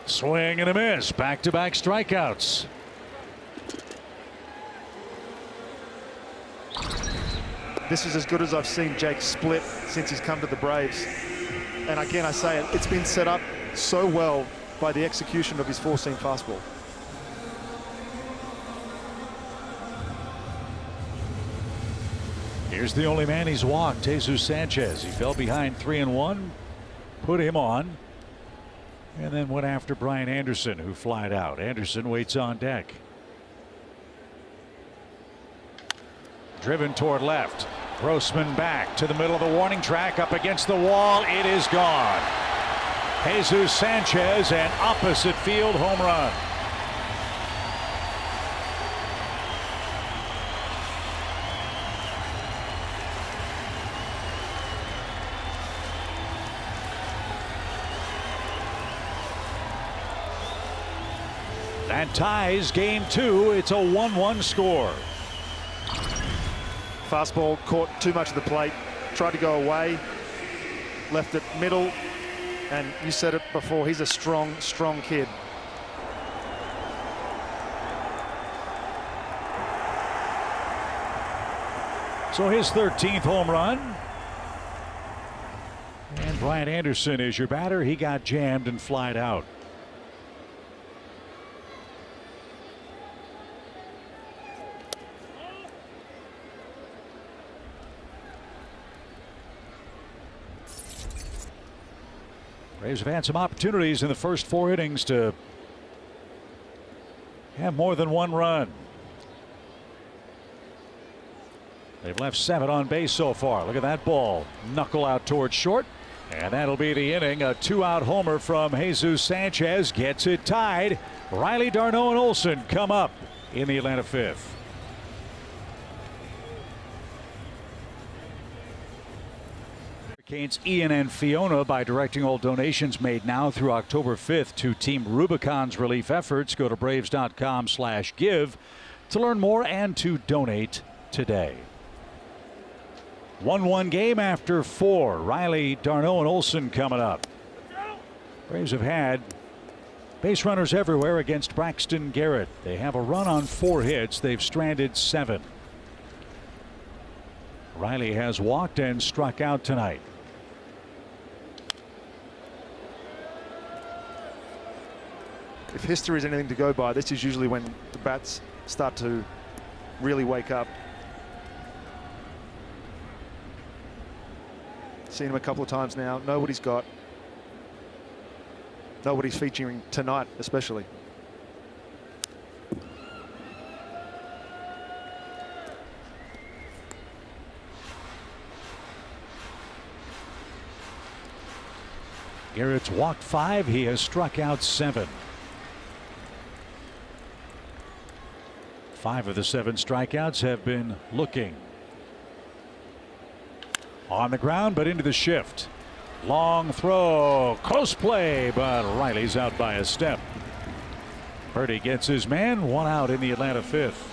Swing and a miss. Back-to-back strikeouts. This is as good as I've seen Jake split since he's come to the Braves. And again, I say it, it's been set up so well by the execution of his four-seam fastball. Here's the only man he's walked, Jesus Sanchez. He fell behind 3-1, put him on, and then went after Brian Anderson, who flied out. Anderson waits on deck. Driven toward left. Grossman back to the middle of the warning track, up against the wall. It is gone. Jesus Sanchez, an opposite field home run. That ties game 2. It's a 1-1 score. Fastball caught too much of the plate, tried to go away, left it middle, and you said it before, he's a strong kid. So his 13th home run. And Brian Anderson is your batter. He got jammed and flied out. Braves have had some opportunities in the first 4 innings to have more than one run. They've left 7 on base so far. Look at that ball. Knuckle out towards short. And that'll be the inning. A 2-out homer from Jesus Sanchez gets it tied. Riley, d'Arnaud, and Olsen come up in the Atlanta 5th. Hurricanes Ian and Fiona by directing all donations made now through October 5th to Team Rubicon's relief efforts. Go to Braves.com/give to learn more and to donate today. 1-1 game after 4. Riley, d'Arnaud, and Olsen coming up. Braves have had base runners everywhere against Braxton Garrett. They have a run on 4 hits. They've stranded 7. Riley has walked and struck out tonight. If history is anything to go by, this is usually when the bats start to really wake up. Seen him a couple of times now. Know what he's got. Know what he's featuring tonight, especially. Garrett's walked 5. He has struck out 7. 5 of the 7 strikeouts have been looking. On the ground, but into the shift. Long throw. Close play, but Riley's out by a step. Purdy gets his man. 1 out in the Atlanta 5th.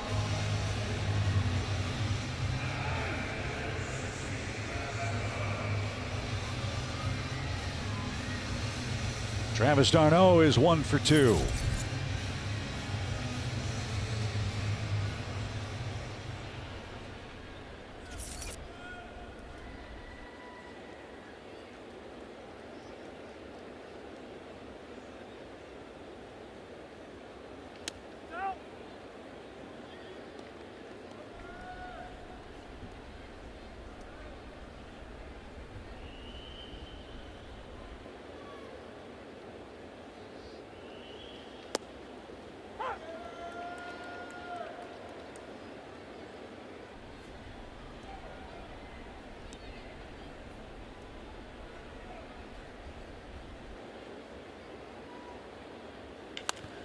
Travis d'Arnaud is 1 for 2.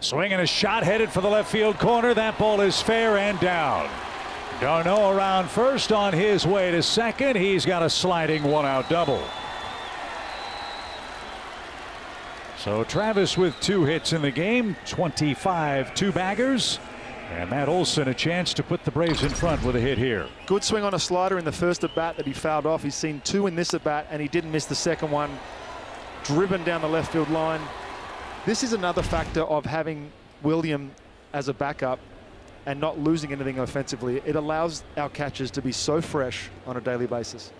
Swinging a shot headed for the left field corner. That ball is fair and down. d'Arnaud around first on his way to second. He's got a sliding 1-out double. So Travis with 2 hits in the game, 25 2-baggers. And Matt Olson a chance to put the Braves in front with a hit here. Good swing on a slider in the first at bat that he fouled off. He's seen 2 in this at bat, and he didn't miss the second one. Driven down the left field line. This is another factor of having William as a backup. and not losing anything offensively. It allows our catchers to be so fresh on a daily basis.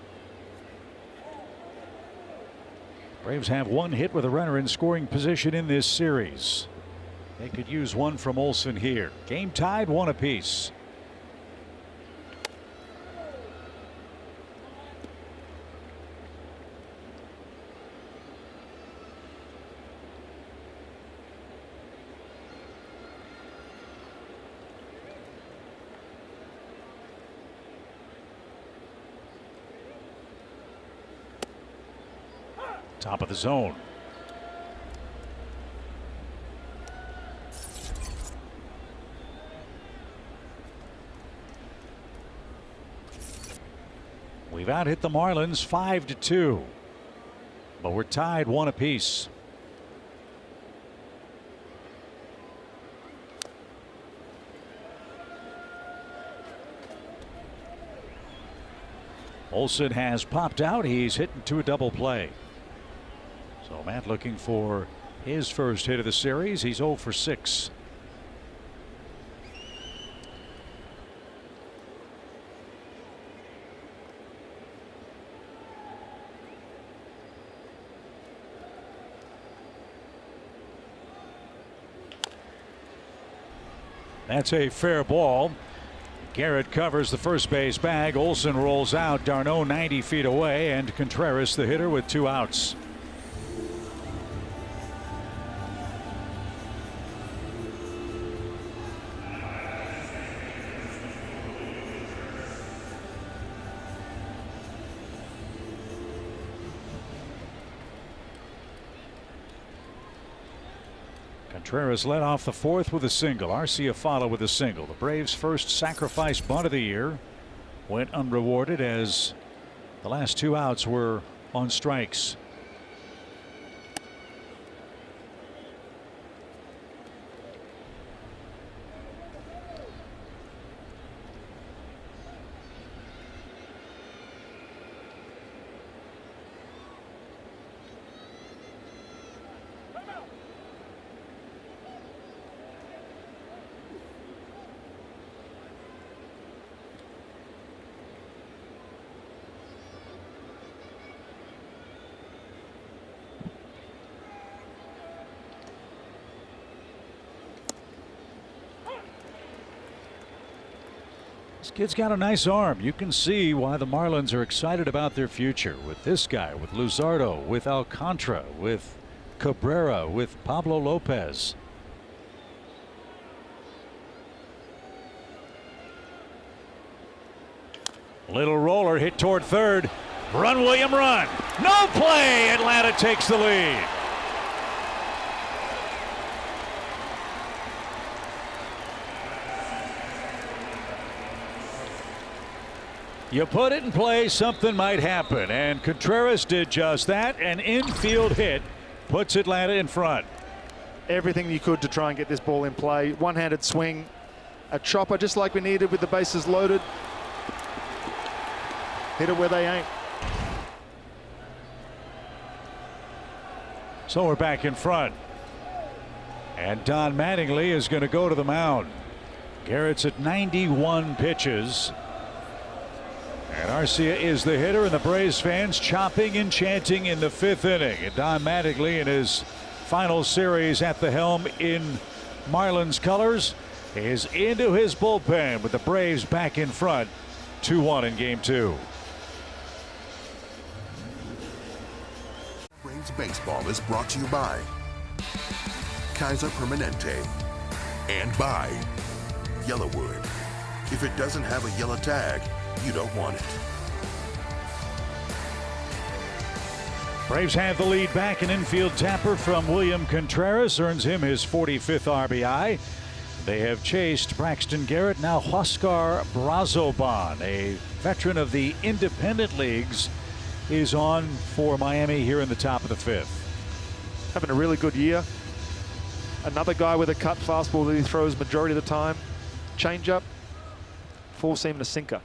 Braves have one hit with a runner in scoring position in this series. They could use one from Olsen here. Game tied, 1 apiece. Top of the zone. We've out-hit the Marlins 5-2, but we're tied 1 apiece. Olsen has popped out. He's hitting to a double play. So Matt looking for his first hit of the series. He's 0 for 6. That's a fair ball. Garrett covers the first base bag. Olsen rolls out. Darno 90 feet away, and Contreras the hitter with 2 outs. Contreras led off the 4th with a single. Arcia followed with a single. The Braves' first sacrifice bunt of the year went unrewarded as the last 2 outs were on strikes. This kid's got a nice arm. You can see why the Marlins are excited about their future with this guy, with Luzardo, with Alcantara, with Cabrera, with Pablo Lopez. Little roller hit toward third. Run, William, run. No play. Atlanta takes the lead. You put it in play, something might happen, and Contreras did just that. An infield hit puts Atlanta in front. Everything you could to try and get this ball in play. One-handed swing, a chopper just like we needed with the bases loaded. Hit it where they ain't. So we're back in front, and Don Mattingly is going to go to the mound. Garrett's at 91 pitches. And Arcia is the hitter, and the Braves fans chopping and chanting in the 5th inning. And Don Mattingly in his final series at the helm in Marlins colors is into his bullpen with the Braves back in front 2-1 in game 2. Braves baseball is brought to you by Kaiser Permanente and by Yellowwood. If it doesn't have a yellow tag, you don't want it. Braves have the lead back. An infield tapper from William Contreras earns him his 45th RBI. They have chased Braxton Garrett. Now Huascar Brazoban, a veteran of the independent leagues, is on for Miami here in the top of the 5th. Having a really good year. Another guy with a cut fastball that he throws majority of the time. Changeup, 4-seam and a sinker.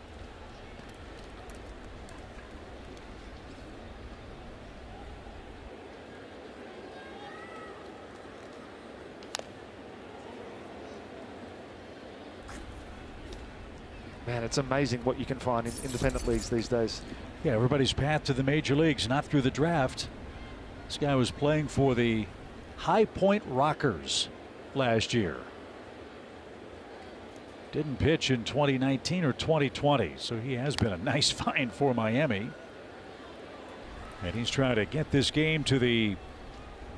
Man, it's amazing what you can find in independent leagues these days. Yeah, everybody's path to the major leagues, not through the draft. This guy was playing for the High Point Rockers last year. Didn't pitch in 2019 or 2020, so he has been a nice find for Miami. And he's trying to get this game to the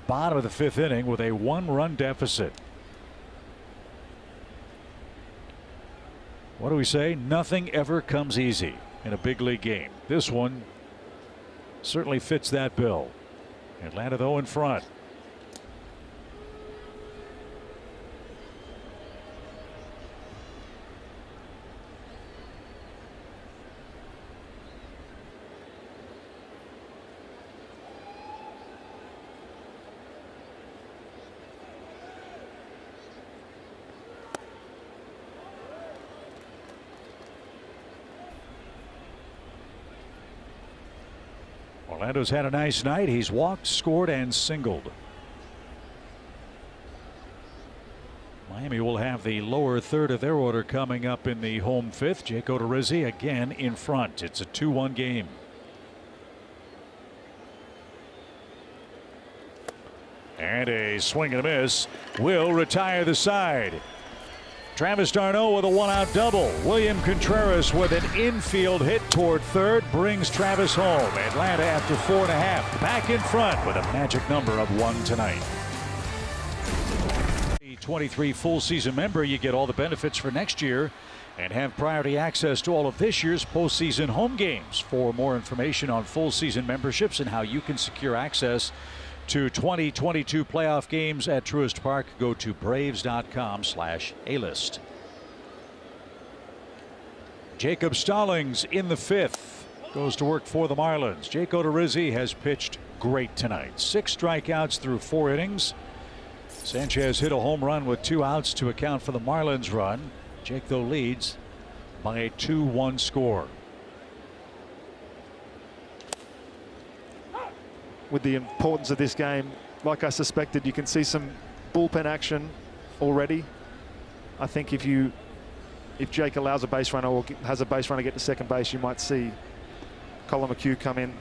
bottom of the 5th inning with a 1-run deficit. What do we say? Nothing ever comes easy in a big league game. This one certainly fits that bill. Atlanta, though, in front. Orlando's had a nice night. He's walked, scored, and singled. Miami will have the lower third of their order coming up in the home 5th. Jake Odorizzi again in front. It's a 2-1 game. And a swing and a miss will retire the side. Travis d'Arnaud with a 1-out double. William Contreras with an infield hit toward third brings Travis home. Atlanta after 4.5 back in front with a magic number of 1 tonight. A 23 full season member, you get all the benefits for next year and have priority access to all of this year's postseason home games. For more information on full season memberships and how you can secure access to 2022 playoff games at Truist Park, go to braves.com/A-list. Jacob Stallings in the 5th goes to work for the Marlins. Jake Odorizzi has pitched great tonight. 6 strikeouts through 4 innings. Sanchez hit a home run with 2 outs to account for the Marlins run. Jake, though, leads by a 2-1 score. With the importance of this game, like I suspected, you can see some bullpen action already. I think if Jake allows a base runner or has a base runner get to second base, you might see Colin McHugh come in.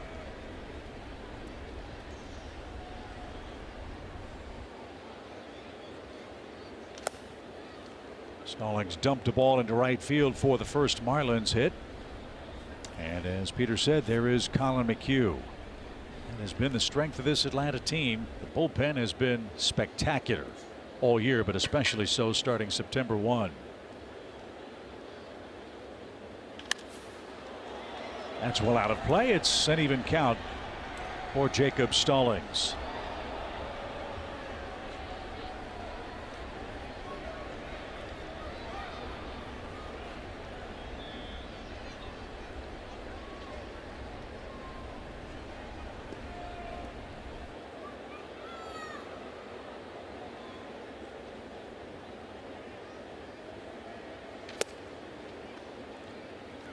Stallings dumped a ball into right field for the first Marlins hit. And as Peter said, there is Colin McHugh. That has been the strength of this Atlanta team. The bullpen has been spectacular all year, but especially so starting September 1. That's well out of play. It's an even count for Jacob Stallings.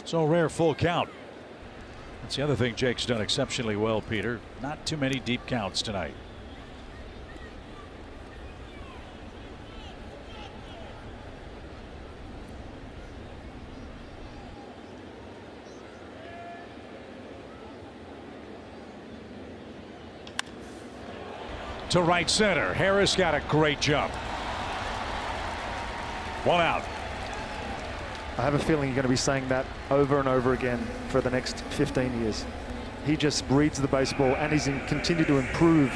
So rare full count. That's the other thing Jake's done exceptionally well, Peter. Not too many deep counts tonight. To right center. Harris got a great jump. 1 out. I have a feeling you're going to be saying that over and over again for the next 15 years. He just reads the baseball and he's continued to improve.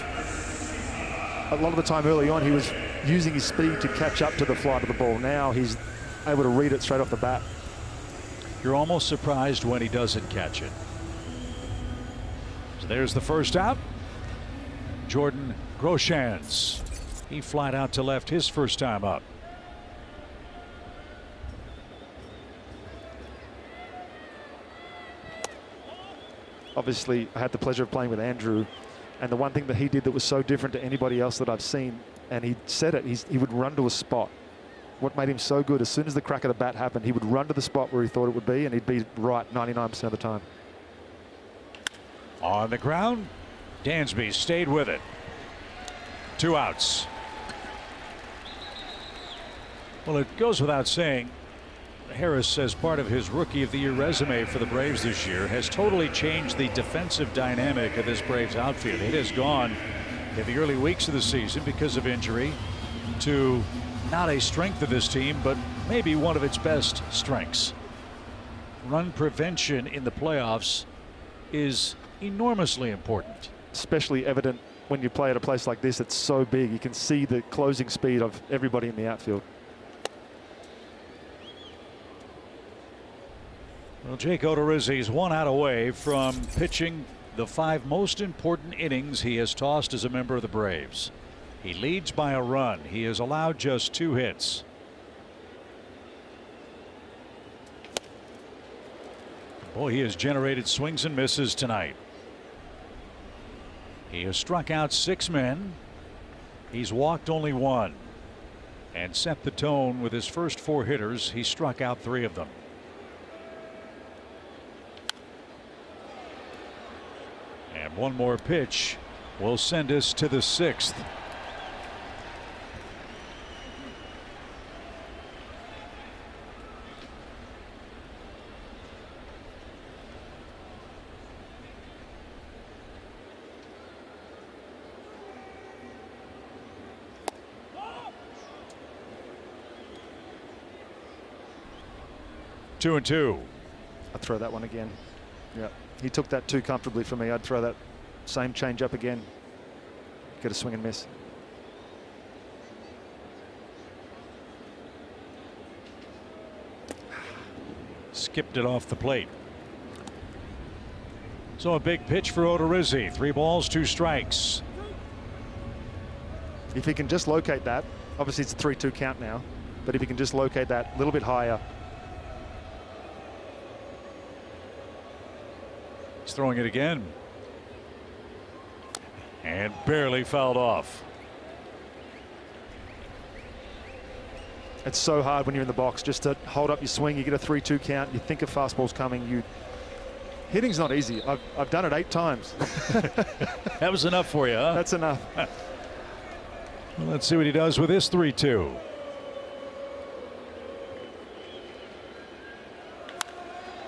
A lot of the time early on, he was using his speed to catch up to the flight of the ball. Now he's able to read it straight off the bat. You're almost surprised when he doesn't catch it. So there's the first out. Jordan Groshans. He flied out to left his first time up. Obviously, I had the pleasure of playing with Andrew, and the one thing that he did that was so different to anybody else that I've seen, and he said it, he would run to a spot. What made him so good, as soon as the crack of the bat happened, he would run to the spot where he thought it would be, and he'd be right 99% of the time. On the ground, Dansby stayed with it. 2 outs. Well, it goes without saying, Harris, as part of his Rookie of the Year resume for the Braves this year, has totally changed the defensive dynamic of this Braves outfield. It has gone in the early weeks of the season because of injury to not a strength of this team, but maybe one of its best strengths. Run prevention in the playoffs is enormously important. Especially evident when you play at a place like this. It's so big. You can see the closing speed of everybody in the outfield. Well, Jake Odorizzi's 1 out away from pitching the 5 most important innings he has tossed as a member of the Braves. He leads by a run. He has allowed just 2 hits. Boy, he has generated swings and misses tonight. He has struck out 6 men. He's walked only 1 and set the tone with his first 4 hitters. He struck out 3 of them. And one more pitch will send us to the 6th. Two and two. I'd throw that one again. Yeah, he took that too comfortably for me. I'd throw that same change up again. Get a swing and miss. Skipped it off the plate. So a big pitch for Odorizzi. 3 balls, 2 strikes. If he can just locate that, obviously it's a 3-2 count now, but if he can just locate that a little bit higher. He's throwing it again. And barely fouled off. It's so hard when you're in the box just to hold up your swing. You get a 3-2 count. You think a fastball's coming. Hitting's not easy. I've done it 8 times. That was enough for you, huh? That's enough. Well, let's see what he does with this 3-2.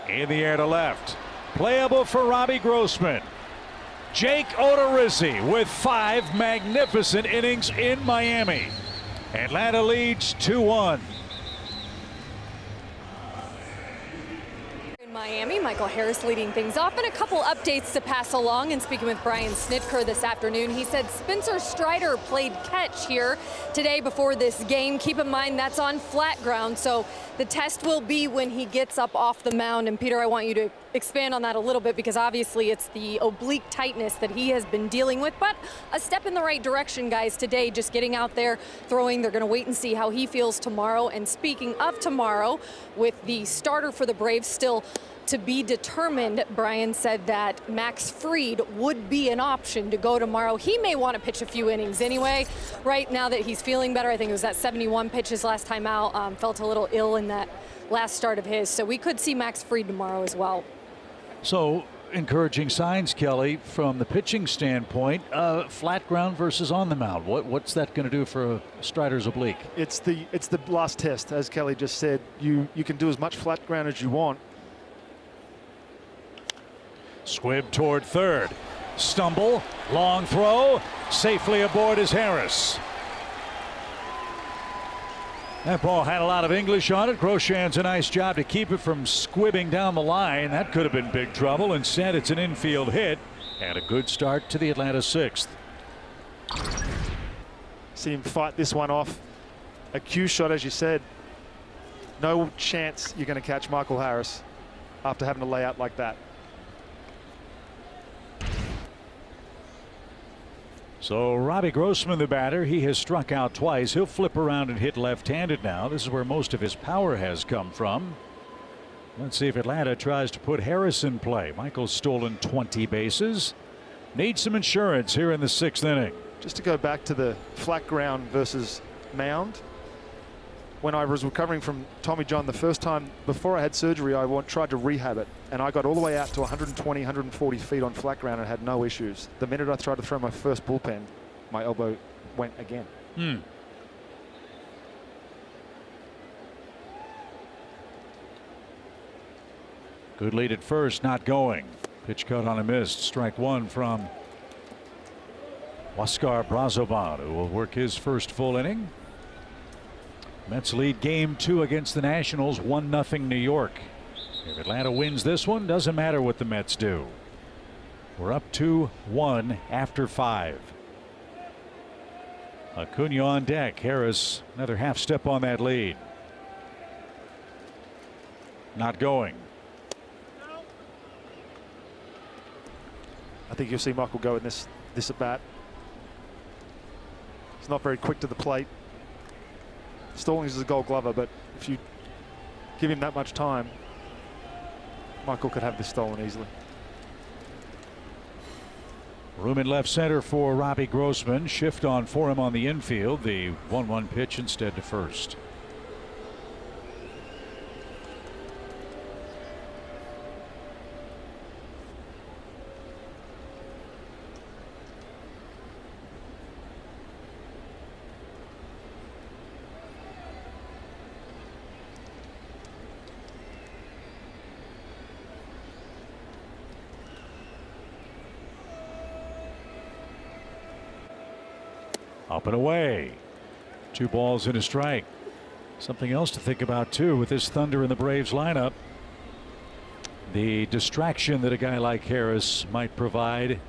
In the air to left. Playable for Robbie Grossman. Jake Odorizzi with 5 magnificent innings in Miami. Atlanta leads 2-1. In Miami, Michael Harris leading things off, and a couple updates to pass along. And speaking with Brian Snitker this afternoon, he said Spencer Strider played catch here today before this game. Keep in mind that's on flat ground, so the test will be when he gets up off the mound. And Peter, I want you to expand on that a little bit, because obviously it's the oblique tightness that he has been dealing with, but a step in the right direction, guys, today, just getting out there throwing. They're going to wait and see how he feels tomorrow. And speaking of tomorrow, with the starter for the Braves still to be determined, Brian said that Max Fried would be an option to go tomorrow. He may want to pitch a few innings anyway, right now that he's feeling better. I think it was that 71 pitches last time out. Felt a little ill in that last start of his, so we could see Max Fried tomorrow as well. So encouraging signs, Kelly, from the pitching standpoint. Flat ground versus on the mound. What's that going to do for Strider's oblique? It's the last test, as Kelly just said. You can do as much flat ground as you want. Squibb toward third. Stumble. Long throw. Safely aboard is Harris. That ball had a lot of English on it. Grosjean's a nice job to keep it from squibbing down the line. That could have been big trouble. Instead, it's an infield hit and a good start to the Atlanta 6th. See him fight this one off. A cue shot, as you said. No chance you're going to catch Michael Harris after having to lay out like that. So Robbie Grossman, the batter, he has struck out twice. He'll flip around and hit left-handed now. This is where most of his power has come from. Let's see if Atlanta tries to put Harris in play. Michael's stolen 20 bases. Needs some insurance here in the 6th inning. Just to go back to the flat ground versus mound. When I was recovering from Tommy John the first time before I had surgery, I tried to rehab it, and I got all the way out to 120, 140 feet on flat ground and had no issues. The minute I tried to throw my first bullpen, my elbow went again. Good lead at first, not going. Pitch cut on a miss. Strike one from Oscar Brazoban, who will work his first full inning. Mets lead game 2 against the Nationals, 1-0 New York. If Atlanta wins this one, doesn't matter what the Mets do. We're up 2-1 after 5. Acuna on deck. Harris another half step on that lead. Not going. I think you'll see Michael go in this at bat. He's not very quick to the plate. Stallings is a Gold Glover, but if you give him that much time, Michael could have this stolen easily. Room in left center for Robbie Grossman. Shift on for him on the infield. The 1-1 pitch instead to first. Up and away. 2 balls and a strike. Something else to think about too with this Thunder and the Braves lineup. The distraction that a guy like Harris might provide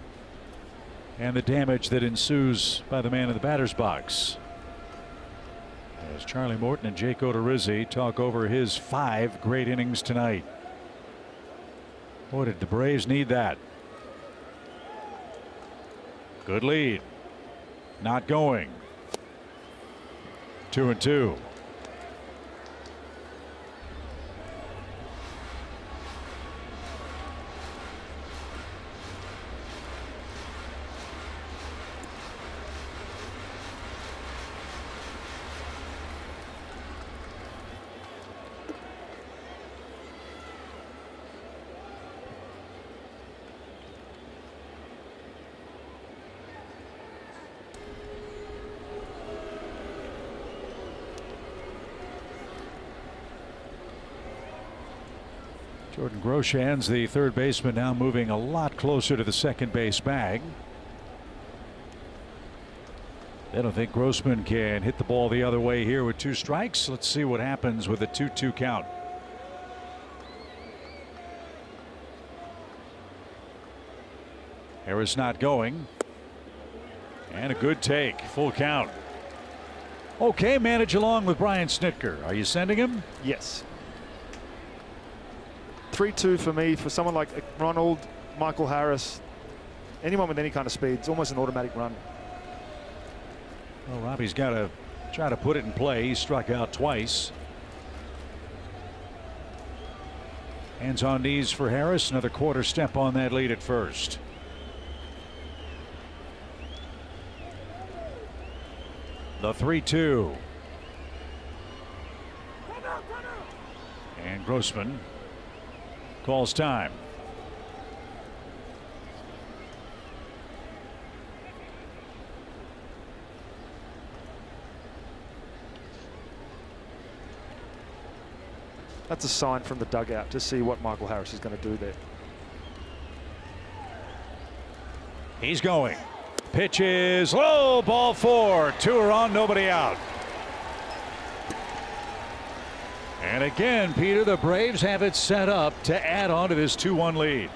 and the damage that ensues by the man in the batter's box. As Charlie Morton and Jake Odorizzi talk over his 5 great innings tonight. Boy, did the Braves need that. Good lead. Not going. 2-2. Jordan Groshans, the third baseman, now moving a lot closer to the second base bag. They don't think Grossman can hit the ball the other way here with 2 strikes. Let's see what happens with a 2-2 count. Harris not going. And a good take. Full count. Okay, manage along with Brian Snitker. Are you sending him? Yes. 3-2 for me. For someone like Ronald, Michael Harris, anyone with any kind of speed, it's almost an automatic run. Well, Robbie's got to try to put it in play. He struck out twice. Hands on knees for Harris. Another quarter step on that lead at first. The 3-2. And Grossman calls time. That's a sign from the dugout to see what Michael Harris is going to do there. He's going. Pitch is low. Ball 4. 2 are on, nobody out. And again, Peter, the Braves have it set up to add on to this 2-1 lead.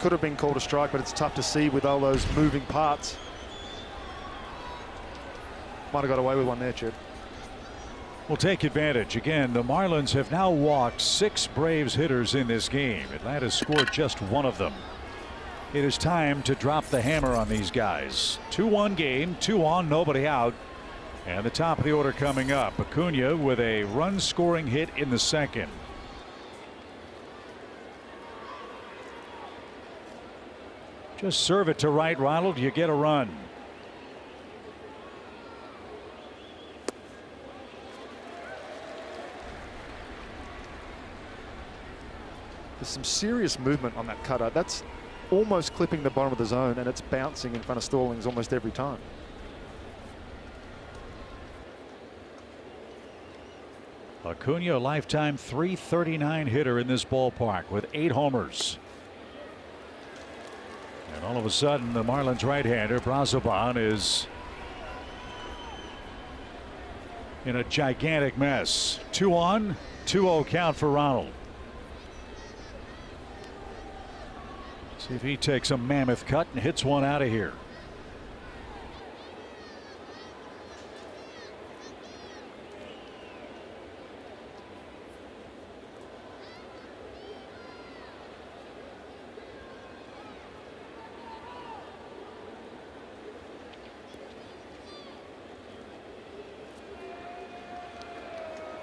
Could have been called a strike, but it's tough to see with all those moving parts. Might have got away with one there, Chad. Will take advantage. Again, the Marlins have now walked 6 Braves hitters in this game. Atlanta scored just 1 of them. It is time to drop the hammer on these guys. 2-1 game, 2 on, nobody out. And the top of the order coming up. Acuna with a run scoring hit in the second. Just serve it to right, Ronald. You get a run. There's some serious movement on that cutter. That's almost clipping the bottom of the zone, and it's bouncing in front of Stallings almost every time. Acuna, a lifetime .339 hitter in this ballpark with 8 homers. And all of a sudden, the Marlins right-hander Brazoban is in a gigantic mess. 2 on, 2-0 count for Ronald. See if he takes a mammoth cut and hits one out of here.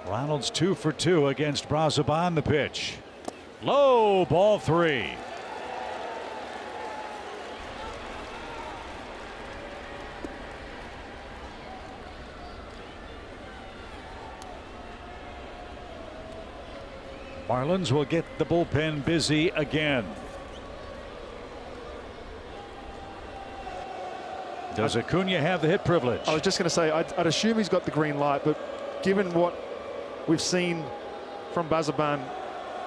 Ronald's 2 for 2 against Brazoban. The pitch. Low, ball 3. Marlins will get the bullpen busy again. Does Acuna have the hit privilege? I was just going to say, I'd assume he's got the green light, but given what we've seen from Brazoban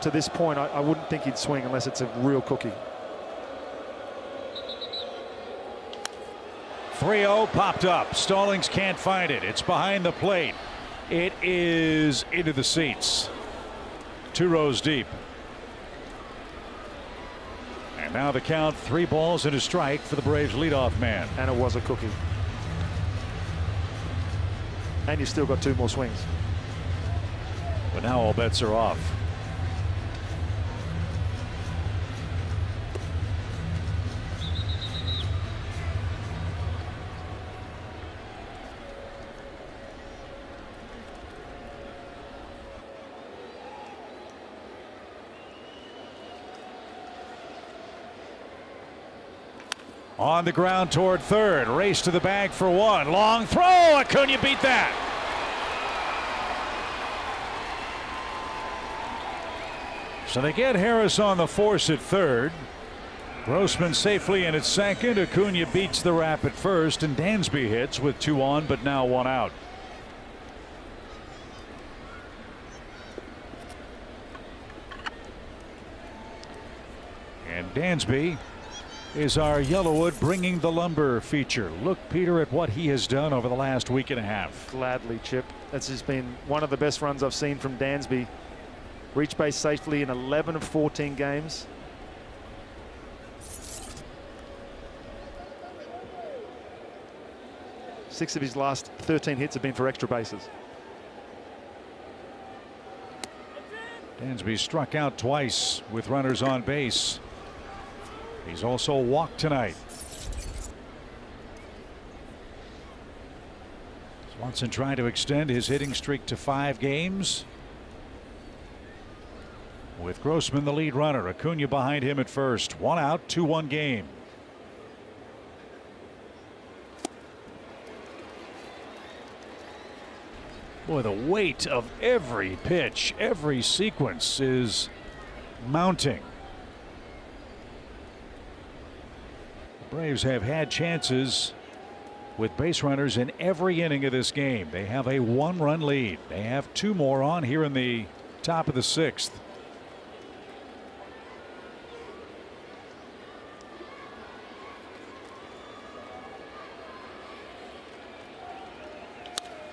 to this point, I wouldn't think he'd swing unless it's a real cookie. 3-0 popped up. Stallings can't find it. It's behind the plate. It is into the seats. 2 rows deep. And now the count, 3 balls and a strike for the Braves leadoff man. And it was a cookie. And you've still got 2 more swings. But now all bets are off. On the ground toward third. Race to the bag for 1. Long throw. Acuna beat that. So they get Harris on the force at third. Grossman safely in at second. Acuna beats the rap at first, and Dansby hits with 2 on, but now 1 out. And Dansby is our Yellowwood Bringing the Lumber feature. Look, Peter, at what he has done over the last week and a half. Gladly, Chip. That's just been one of the best runs I've seen from Dansby. Reached base safely in 11 of 14 games. Six of his last 13 hits have been for extra bases. Dansby struck out twice with runners on base. He's also walked tonight. Swanson trying to extend his hitting streak to 5 games. With Grossman the lead runner. Acuna behind him at first. 1 out, 2-1 game. Boy, the weight of every pitch, every sequence is mounting. The Braves have had chances with base runners in every inning of this game. They have a 1-run lead. They have 2 more on here in the top of the 6th.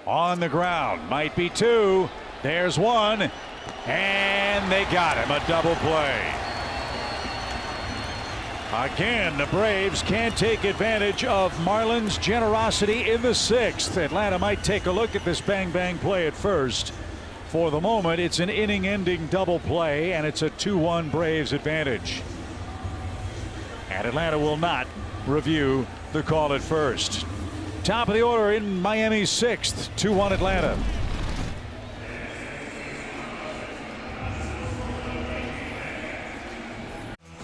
On the ground, might be 2. There's 1, and they got him. A double play. Again, the Braves can't take advantage of Marlins' generosity in the 6th. Atlanta might take a look at this bang-bang play at first. For the moment, it's an inning-ending double play, and it's a 2-1 Braves advantage. And Atlanta will not review the call at first. Top of the order in Miami's 6th, 2-1 Atlanta.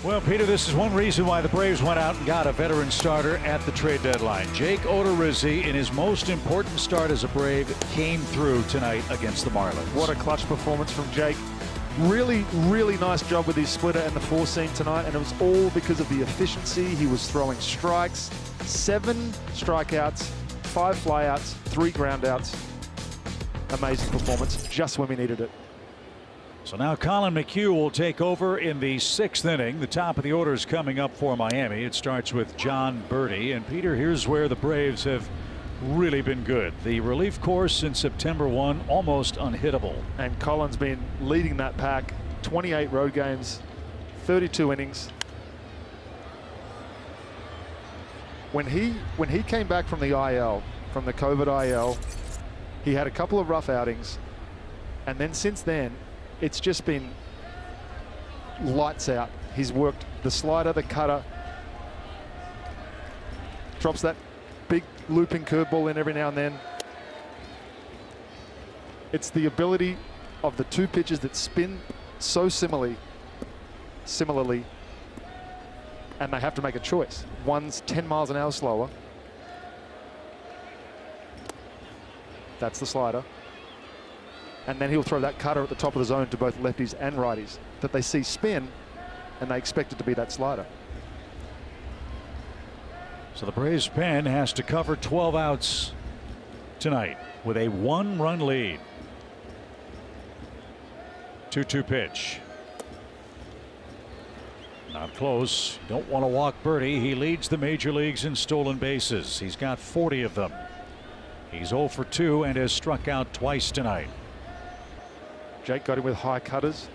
Well, Peter, this is one reason why the Braves went out and got a veteran starter at the trade deadline. Jake Odorizzi, in his most important start as a Brave, came through tonight against the Marlins. What a clutch performance from Jake. Really, really nice job with his splitter and the 4-seam tonight, and it was all because of the efficiency. He was throwing strikes. 7 strikeouts, 5 flyouts, 3 groundouts. amazing performance just when we needed it. So now Colin McHugh will take over in the 6th inning. The top of the order is coming up for Miami. It starts with John Birdie. And Peter, here's where the Braves have really been good. The relief corps since September 1, almost unhittable. And Colin's been leading that pack. 28 road games, 32 innings. When he came back from the IL, from the COVID IL, he had a couple of rough outings. And then since then, it's just been lights out. He's worked the slider, the cutter, drops that big looping curveball in every now and then. It's the ability of the two pitches that spin so similarly, and they have to make a choice. One's 10 miles an hour slower. That's the slider. And then he'll throw that cutter at the top of the zone to both lefties and righties that they see spin, and they expect it to be that slider. So the Braves pen has to cover 12 outs tonight with a 1-run lead. 2-2 pitch. Not close. Don't want to walk Birdie. He leads the major leagues in stolen bases. He's got 40 of them. He's 0 for 2 and has struck out twice tonight. Jake got him with high cutters.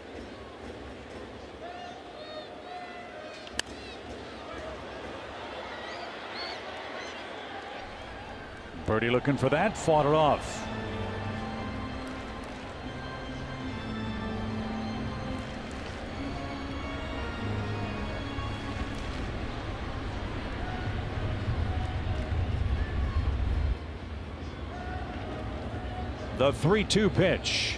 Birdie looking for that, fought it off. The 3-2 pitch.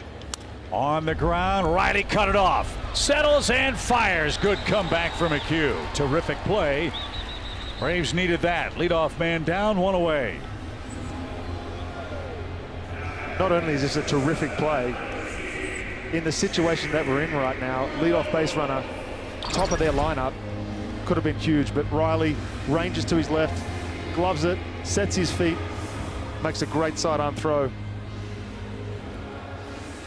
On the ground, Riley cut it off. Settles and fires. Good comeback from McHugh. Terrific play. Braves needed that. Leadoff man down, one away. Not only is this a terrific play, in the situation that we're in right now, leadoff base runner, top of their lineup, could have been huge, but Riley ranges to his left, gloves it, sets his feet, makes a great sidearm throw.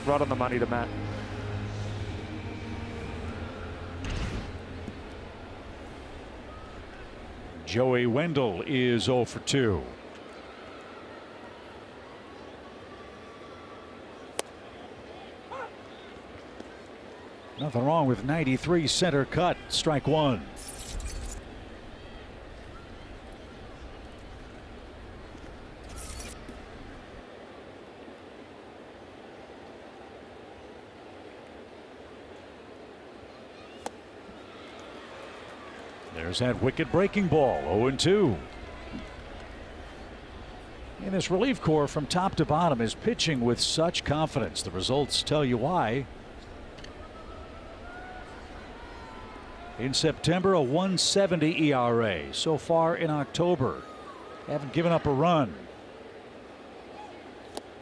Right on the money to Matt. Joey Wendell is 0 for 2. Nothing wrong with 93 center cut. Strike one. There's that wicked breaking ball. 0-2. And this relief corps from top to bottom is pitching with such confidence. The results tell you why. In September, a 1.70 ERA. So far in October, haven't given up a run.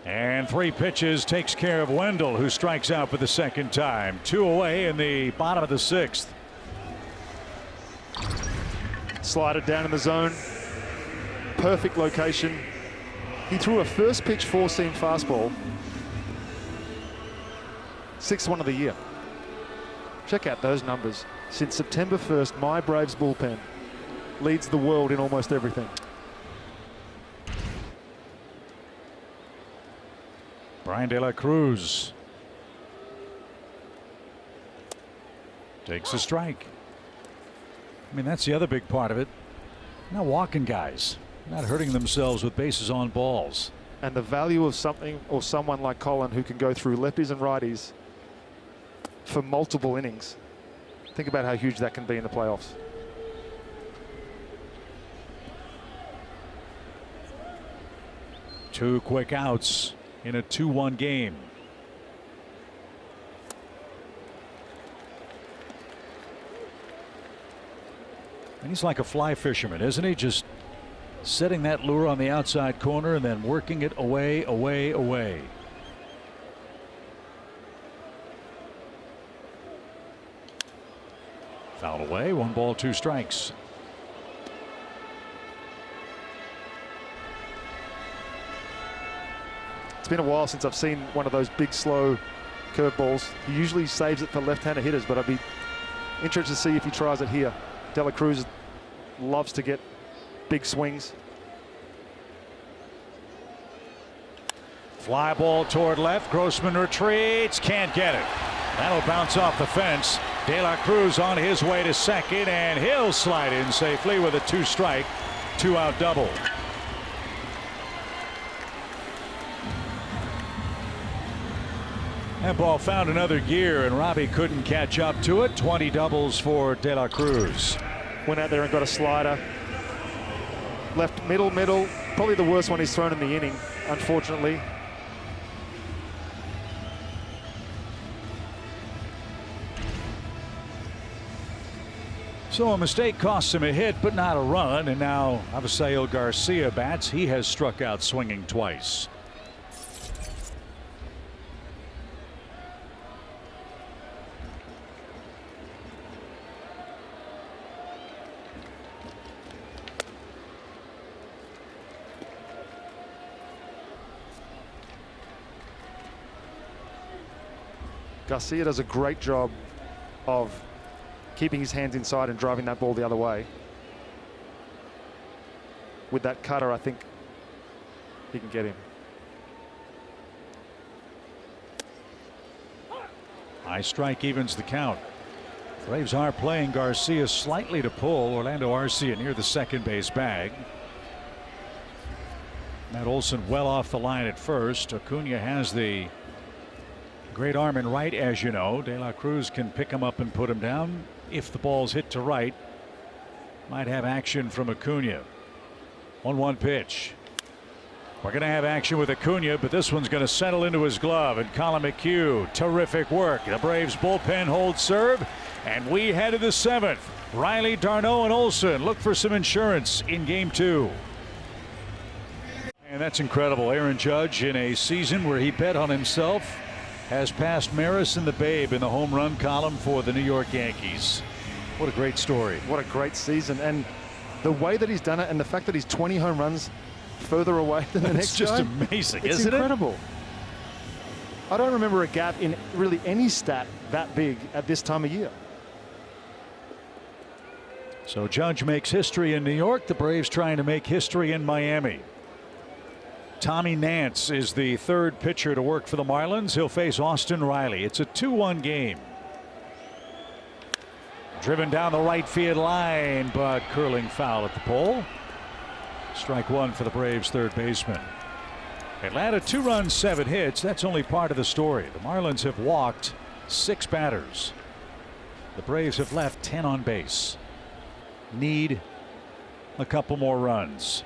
And 3 pitches takes care of Wendell, who strikes out for the second time. 2 away in the bottom of the 6th. Slider down in the zone. Perfect location. He threw a first pitch 4-seam fastball. 6th one of the year. Check out those numbers. Since September 1st, my Braves bullpen leads the world in almost everything. Brian De La Cruz takes a strike. I mean, that's the other big part of it. Not walking guys, not hurting themselves with bases on balls. And the value of something or someone like Colin who can go through lefties and righties for multiple innings. Think about how huge that can be in the playoffs. Two quick outs in a 2-1 game. And he's like a fly fisherman, isn't he? Just setting that lure on the outside corner and then working it away, away, away. Foul away. 1 ball, 2 strikes. It's been a while since I've seen one of those big, slow curveballs. He usually saves it for left-handed hitters, but I'd be interested to see if he tries it here. De La Cruz loves to get big swings. Fly ball toward left. Grossman retreats. Can't get it. That'll bounce off the fence. De La Cruz on his way to second, and he'll slide in safely with a 2-strike, 2-out double. That ball found another gear, and Robbie couldn't catch up to it. 20 doubles for De La Cruz. Went out there and got a slider. Left middle. Probably the worst one he's thrown in the inning, unfortunately. So a mistake costs him a hit, but not a run. And now Avisail Garcia bats. He has struck out swinging twice. Garcia does a great job of keeping his hands inside and driving that ball the other way. With that cutter, I think he can get him. High strike evens the count. Braves are playing Garcia slightly to pull. Orlando Arcia near the second base bag. Matt Olson well off the line at first. Acuna has the great arm in right, as you know. De La Cruz can pick him up and put him down. If the ball's hit to right, might have action from Acuna. 1-1 pitch. We're going to have action with Acuna, but this one's going to settle into his glove. And Colin McHugh, terrific work. The Braves bullpen holds serve, and we head to the 7th. Riley, d'Arnaud, and Olson look for some insurance in Game 2. And that's incredible. Aaron Judge, in a season where he bet on himself, has passed Maris and the Babe in the home run column for the New York Yankees. What a great story. What a great season. And the way that he's done it, and the fact that he's 20 home runs further away than the next guy. It's just guy, amazing, it's isn't incredible. it? I don't remember a gap in really any stat that big at this time of year. So Judge makes history in New York. The Braves trying to make history in Miami. Tommy Nance is the third pitcher to work for the Marlins. He'll face Austin Riley. It's a 2-1 game. Driven down the right field line, but curling foul at the pole. Strike one for the Braves third baseman. Atlanta 2 runs, 7 hits. That's only part of the story. The Marlins have walked 6 batters. The Braves have left 10 on base. Need a couple more runs.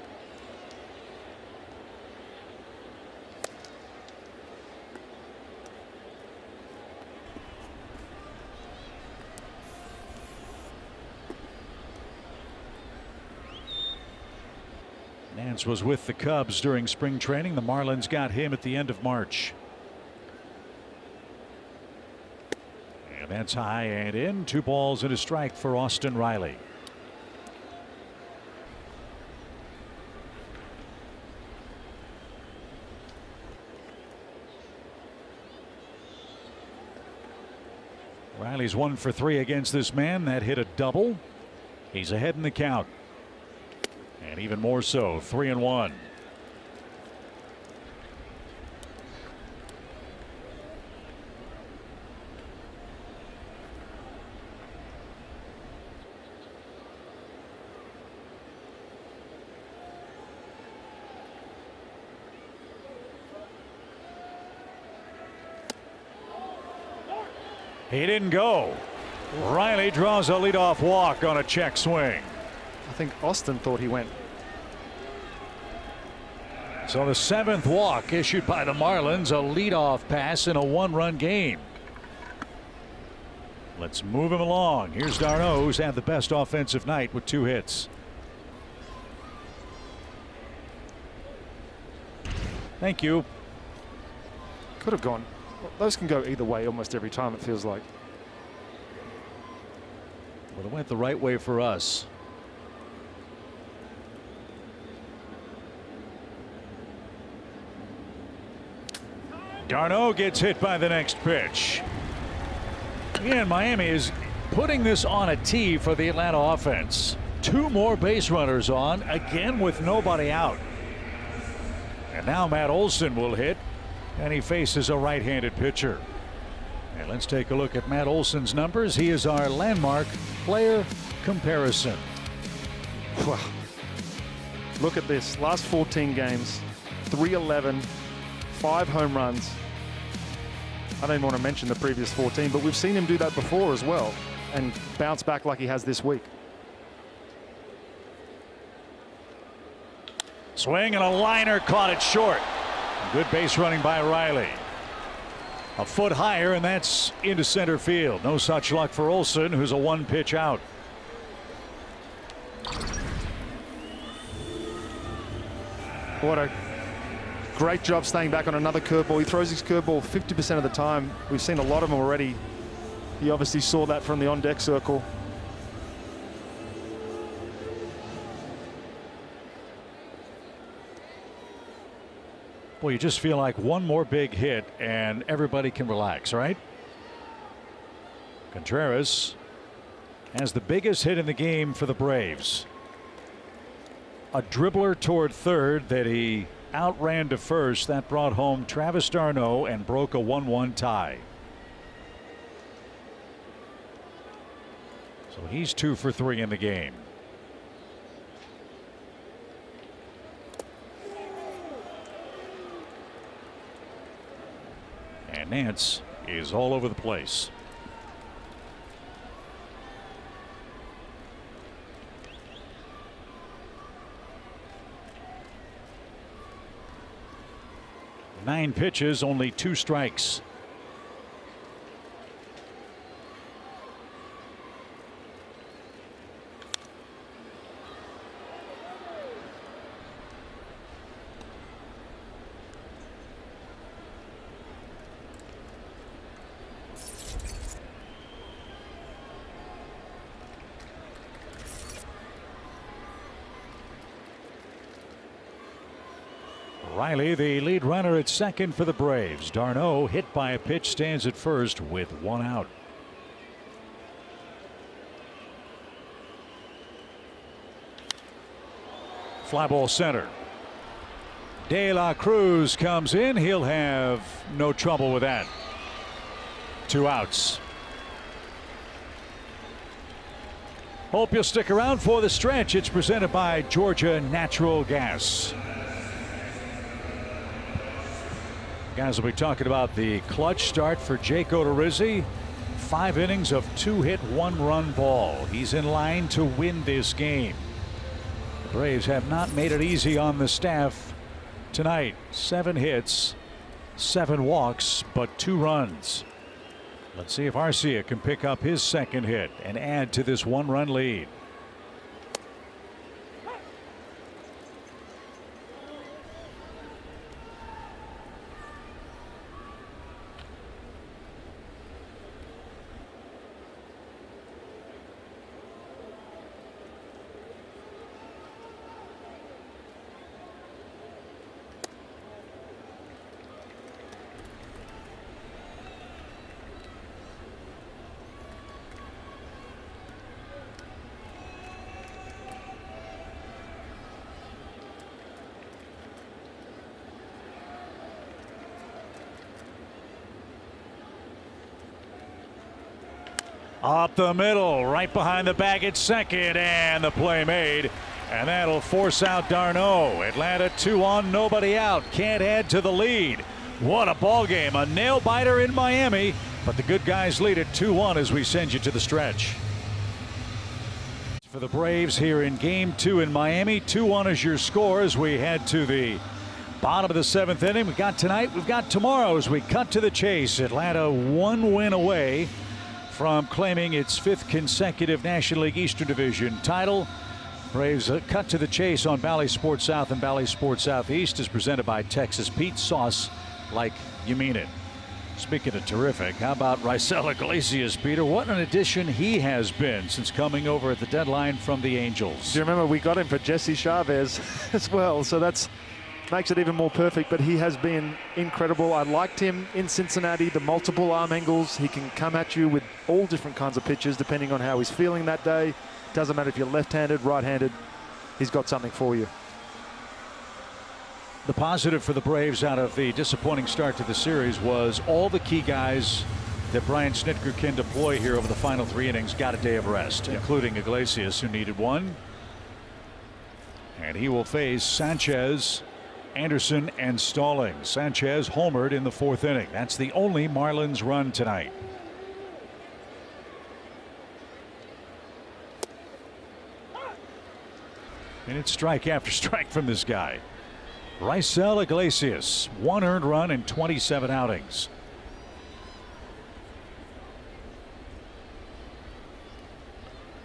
Nance was with the Cubs during spring training. The Marlins got him at the end of March. And that's high and in. 2 balls and a strike for Austin Riley. Riley's 1 for 3 against this man. That hit a double. He's ahead in the count. And even more so, 3-1. He didn't go. Riley draws a leadoff walk on a check swing. I think Austin thought he went. So the 7th walk issued by the Marlins, a leadoff pass in a 1-run game. Let's move him along. Here's d'Arnaud, who's had the best offensive night with 2 hits. Thank you. Could have gone. Those can go either way almost every time, it feels like. Well, it went the right way for us. d'Arnaud gets hit by the next pitch. Again, Miami is putting this on a tee for the Atlanta offense. 2 more base runners on, again with nobody out. And now Matt Olson will hit, and he faces a right-handed pitcher. And let's take a look at Matt Olson's numbers. He is our landmark player comparison. Wow. Look at this. Last 14 games, 311, 5 home runs. I don't even want to mention the previous 14, but we've seen him do that before as well and bounce back like he has this week. Swing and a liner, caught it short. Good base running by Riley. A foot higher, and that's into center field. No such luck for Olson, who's a 1-pitch out. What a great job staying back on another curveball. He throws his curveball 50% of the time. We've seen a lot of them already. He obviously saw that from the on-deck circle. Well, you just feel like one more big hit and everybody can relax, right? Contreras has the biggest hit in the game for the Braves. A dribbler toward third that he outran to first. That brought home Travis d'Arnaud and broke a 1-1 tie. So he's 2 for 3 in the game. And Nance is all over the place. Nine pitches, only 2 strikes. Riley, the lead runner at second for the Braves. d'Arnaud, hit by a pitch, stands at first with 1 out. Fly ball center. De La Cruz comes in. He'll have no trouble with that. 2 outs. Hope you'll stick around for the stretch. It's presented by Georgia Natural Gas. Guys, we'll be talking about the clutch start for Jake Odorizzi. 5 innings of 2-hit, 1-run ball. He's in line to win this game. The Braves have not made it easy on the staff tonight. 7 hits, 7 walks, but 2 runs. Let's see if Arcia can pick up his second hit and add to this 1-run lead. Up the middle, right behind the bag at second, and the play made. And that'll force out d'Arnaud. Atlanta 2 on, nobody out. Can't add to the lead. What a ball game. A nail biter in Miami, but the good guys lead it 2-1 as we send you to the stretch. For the Braves here in game 2 in Miami, 2-1 is your score as we head to the bottom of the 7th inning. We got tonight, we've got tomorrow as we cut to the chase. Atlanta 1 win away from claiming its 5th consecutive National League Eastern Division title. Braves cut to the chase on Bally Sports South and Bally Sports Southeast is presented by Texas Pete, sauce like you mean it. Speaking of terrific, how about Raisel Iglesias, Peter? What an addition he has been since coming over at the deadline from the Angels. Do you remember we got him for Jesse Chavez as well? So that's makes it even more perfect, but he has been incredible. I liked him in Cincinnati, the multiple arm angles. He can come at you with all different kinds of pitches depending on how he's feeling that day. Doesn't matter if you're left-handed, right-handed, he's got something for you. The positive for the Braves out of the disappointing start to the series was all the key guys that Brian Snitker can deploy here over the final 3 innings got a day of rest, including Iglesias, who needed one. And he will face Sanchez, Anderson, and Stalling. Sanchez homered in the 4th inning. That's the only Marlins run tonight. And it's strike after strike from this guy. Raisel Iglesias, 1 earned run in 27 outings.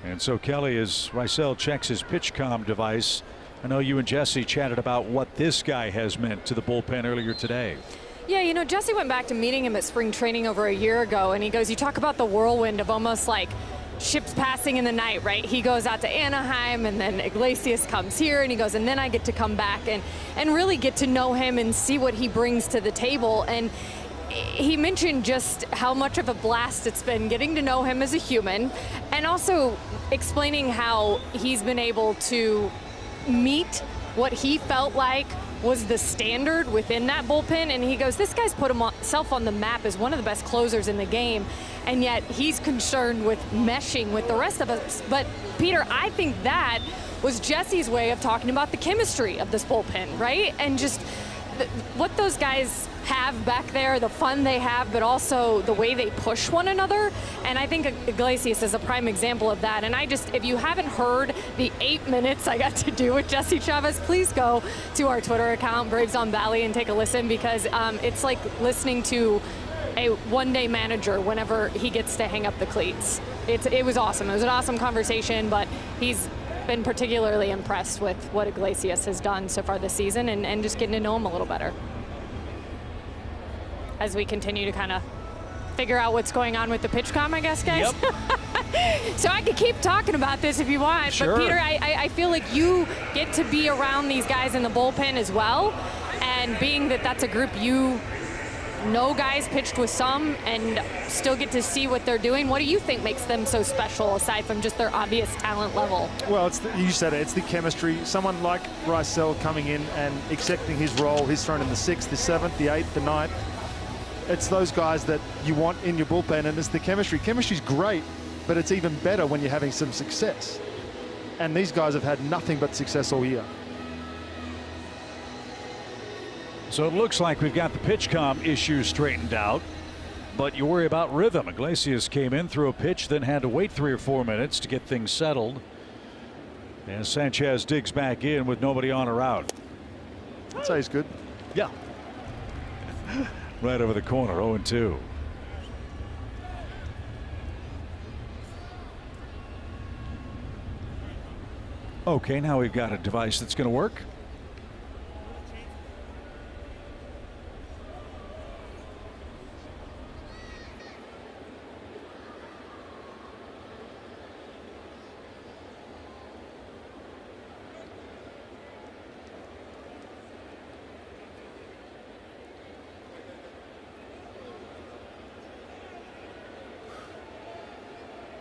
And so, Kelly, as Raisel checks his PitchCom device, I know you and Jesse chatted about what this guy has meant to the bullpen earlier today. Yeah, you know, Jesse went back to meeting him at spring training over a year ago, and he goes, you talk about the whirlwind of almost like ships passing in the night, right? He goes out to Anaheim, and then Iglesias comes here, and he goes, and then I get to come back and really get to know him and see what he brings to the table. And he mentioned just how much of a blast it's been getting to know him as a human, and also explaining how he's been able to meet what he felt like was the standard within that bullpen. And he goes, this guy's put himself on the map as one of the best closers in the game, and yet he's concerned with meshing with the rest of us. But Peter, I think that was Jesse's way of talking about the chemistry of this bullpen, right? And just what those guys have back there, the fun they have, but also the way they push one another. And I think Iglesias is a prime example of that. And I just, if you haven't heard the 8 minutes I got to do with Jesse Chavez, please go to our Twitter account, Braves on Valley, and take a listen, because it's like listening to a one-day manager whenever he gets to hang up the cleats. It was awesome. It was an awesome conversation, but he's been particularly impressed with what Iglesias has done so far this season, and just getting to know him a little better as we continue to kind of figure out what's going on with the PitchCom, I guess, guys. Yep. So I could keep talking about this if you want, sure. But Peter, I feel like you get to be around these guys in the bullpen as well, and being that that's a group you know, guys pitched with some and still get to see what they're doing. What do you think makes them so special, aside from just their obvious talent level? Well, you said it, it's the chemistry. Someone like Raisel coming in and accepting his role. He's thrown in the 6th, the 7th, the 8th, the 9th. It's those guys that you want in your bullpen, and it's the chemistry. Chemistry's great, but it's even better when you're having some success. And these guys have had nothing but success all year. So it looks like we've got the PitchCom issue straightened out, but you worry about rhythm. Iglesias came in, threw a pitch, then had to wait 3 or 4 minutes to get things settled. And Sanchez digs back in with nobody on or out. I'd say he's good. Yeah. Right over the corner, 0-2. Okay, now we've got a device that's going to work.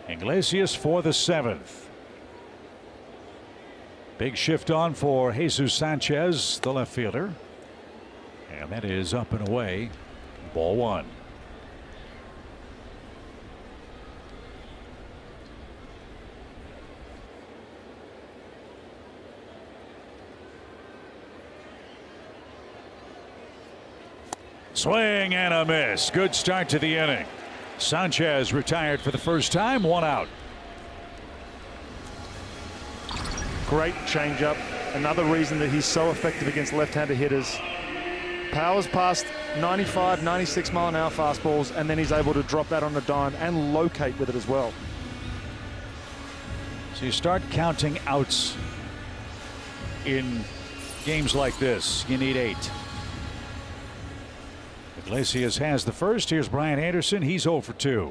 Iglesias for the 7th. Big shift on for Jesus Sanchez, the left fielder. And that is up and away. Ball 1. Swing and a miss. Good start to the inning. Sanchez retired for the first time, 1 out. Great changeup. Another reason that he's so effective against left-handed hitters. Powers past 95, 96 mile an hour fastballs, and then he's able to drop that on a dime and locate with it as well. So you start counting outs in games like this. You need 8. Iglesias has the first. Here's Brian Anderson. He's 0 for 2.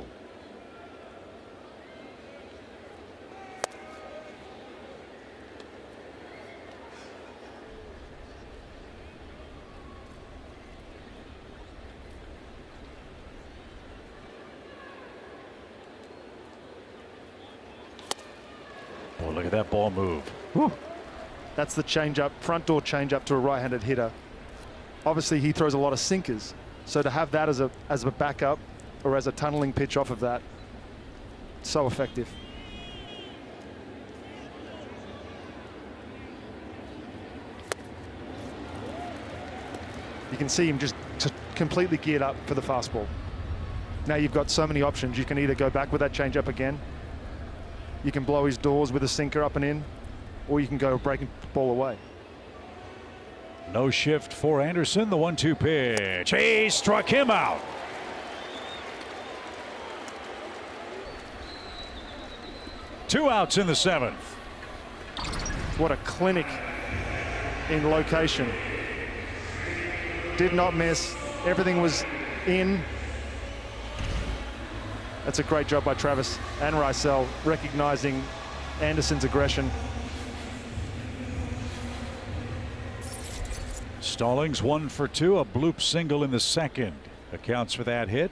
look at that ball move. Whew. That's the changeup, front door changeup to a right-handed hitter. Obviously, he throws a lot of sinkers. So to have that as a backup or as a tunneling pitch off of that, so effective. You can see him just completely geared up for the fastball. Now you've got so many options. You can either go back with that changeup again, you can blow his doors with a sinker up and in, or you can go breaking the ball away. No shift for Anderson. The 1-2 pitch. He struck him out. Two outs in the 7th. What a clinic in location. Did not miss. Everything was in. That's a great job by Travis and Rysel, recognizing Anderson's aggression. Stallings 1 for 2, a bloop single in the 2nd accounts for that hit.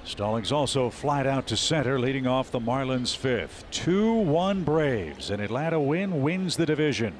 Stallings also flied out to center, leading off the Marlins 5th. 2-1 Braves. An Atlanta win wins the division.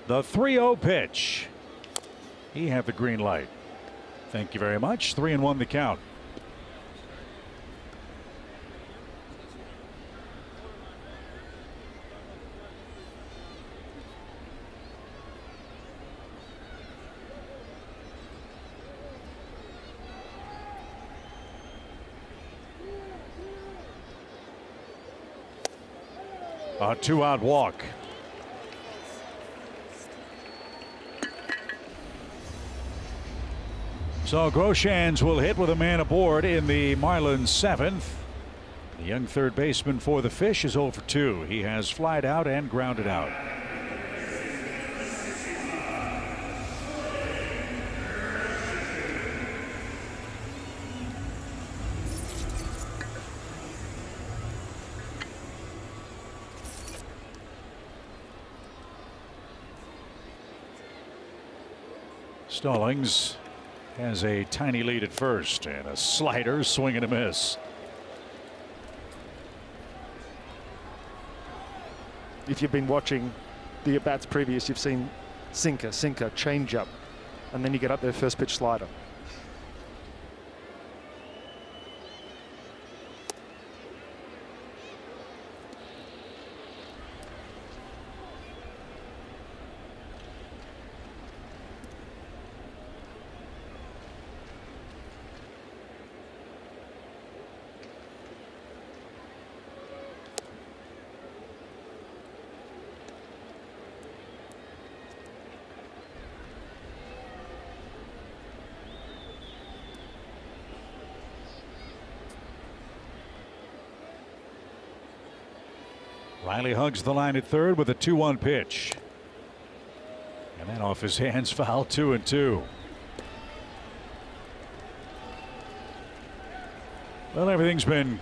The 3-0 pitch. He had the green light. Thank you very much. 3-1 the count. A 2-out walk. So Groshans will hit with a man aboard in the Marlins 7th. The young third baseman for the Fish is 0 for 2. He has flied out and grounded out. Stallings has a tiny lead at first, and a slider, swing and a miss. If you've been watching the at-bats previous, you've seen sinker, changeup, and then you get up there, first pitch slider. Riley hugs the line at third with a 2-1 pitch. And then off his hands, foul, 2-2. Well, everything's been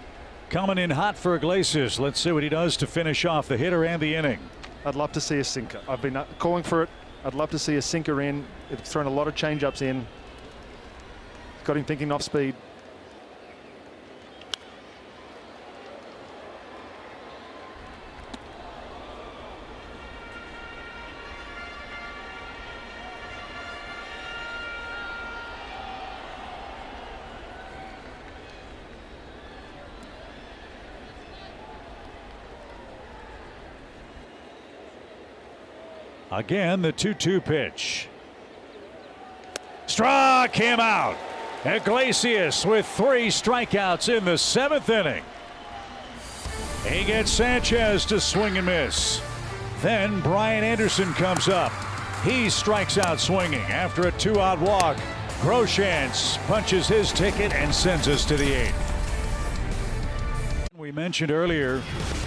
coming in hot for Iglesias. Let's see what he does to finish off the hitter and the inning. I'd love to see a sinker. I've been calling for it. I'd love to see a sinker in. It's thrown a lot of change-ups in. Got him thinking off speed. Again, the 2-2 pitch. Struck him out. Iglesias with 3 strikeouts in the 7th inning. He gets Sanchez to swing and miss. Then Brian Anderson comes up. He strikes out swinging after a 2-out walk. Groshans punches his ticket and sends us to the 8th. We mentioned earlier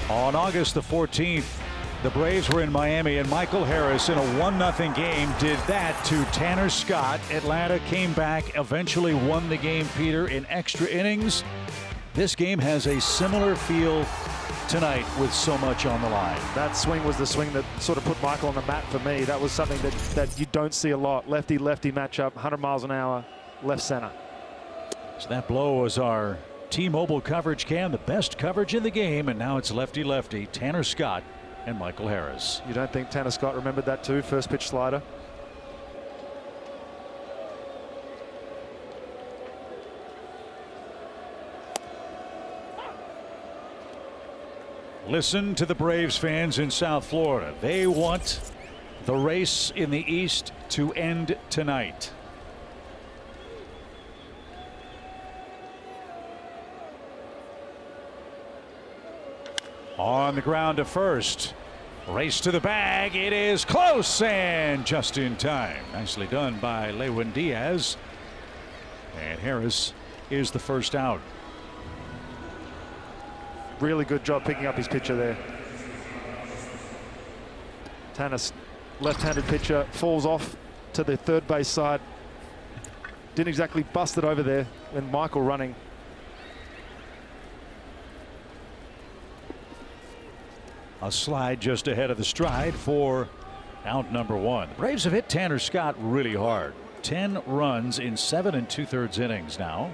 on August the 14th, the Braves were in Miami and Michael Harris in a 1-0 game did that to Tanner Scott. Atlanta came back, eventually won the game, Peter, in extra innings. This game has a similar feel tonight with so much on the line. That swing was the swing that sort of put Michael on the mat for me. That was something that you don't see a lot. Lefty-lefty matchup, 100 miles an hour, left center. So that blow was our T-Mobile coverage cam, the best coverage in the game, and now it's lefty-lefty, Tanner Scott and Michael Harris. You don't think Tanner Scott remembered that too? First pitch slider. Listen to the Braves fans in South Florida. They want the race in the East to end tonight. On the ground to first. Race to the bag. It is close and just in time. Nicely done by Lewin Diaz. And Harris is the first out. Really good job picking up his pitcher there. Tanner's left-handed pitcher falls off to the third base side. Didn't exactly bust it over there when Michael running. A slide just ahead of the stride for out number 1. The Braves have hit Tanner Scott really hard. 10 runs in 7 2/3 innings now.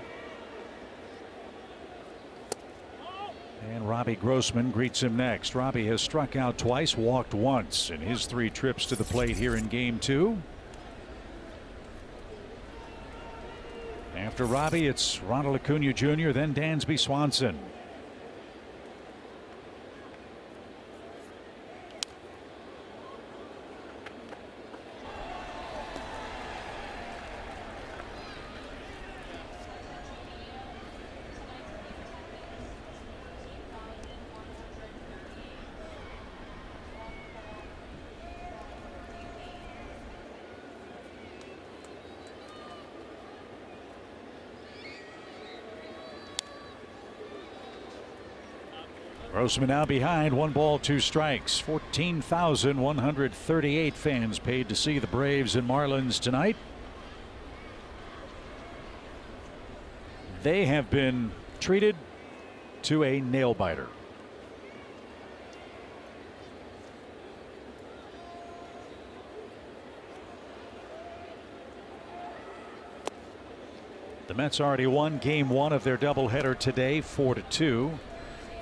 And Robbie Grossman greets him next. Robbie has struck out twice, walked once in his 3 trips to the plate here in game 2. After Robbie, it's Ronald Acuna Jr., then Dansby Swanson. Grossman now behind, 1 ball, 2 strikes. 14,138 fans paid to see the Braves and Marlins tonight. They have been treated to a nail biter. The Mets already won game 1 of their doubleheader today, 4-2.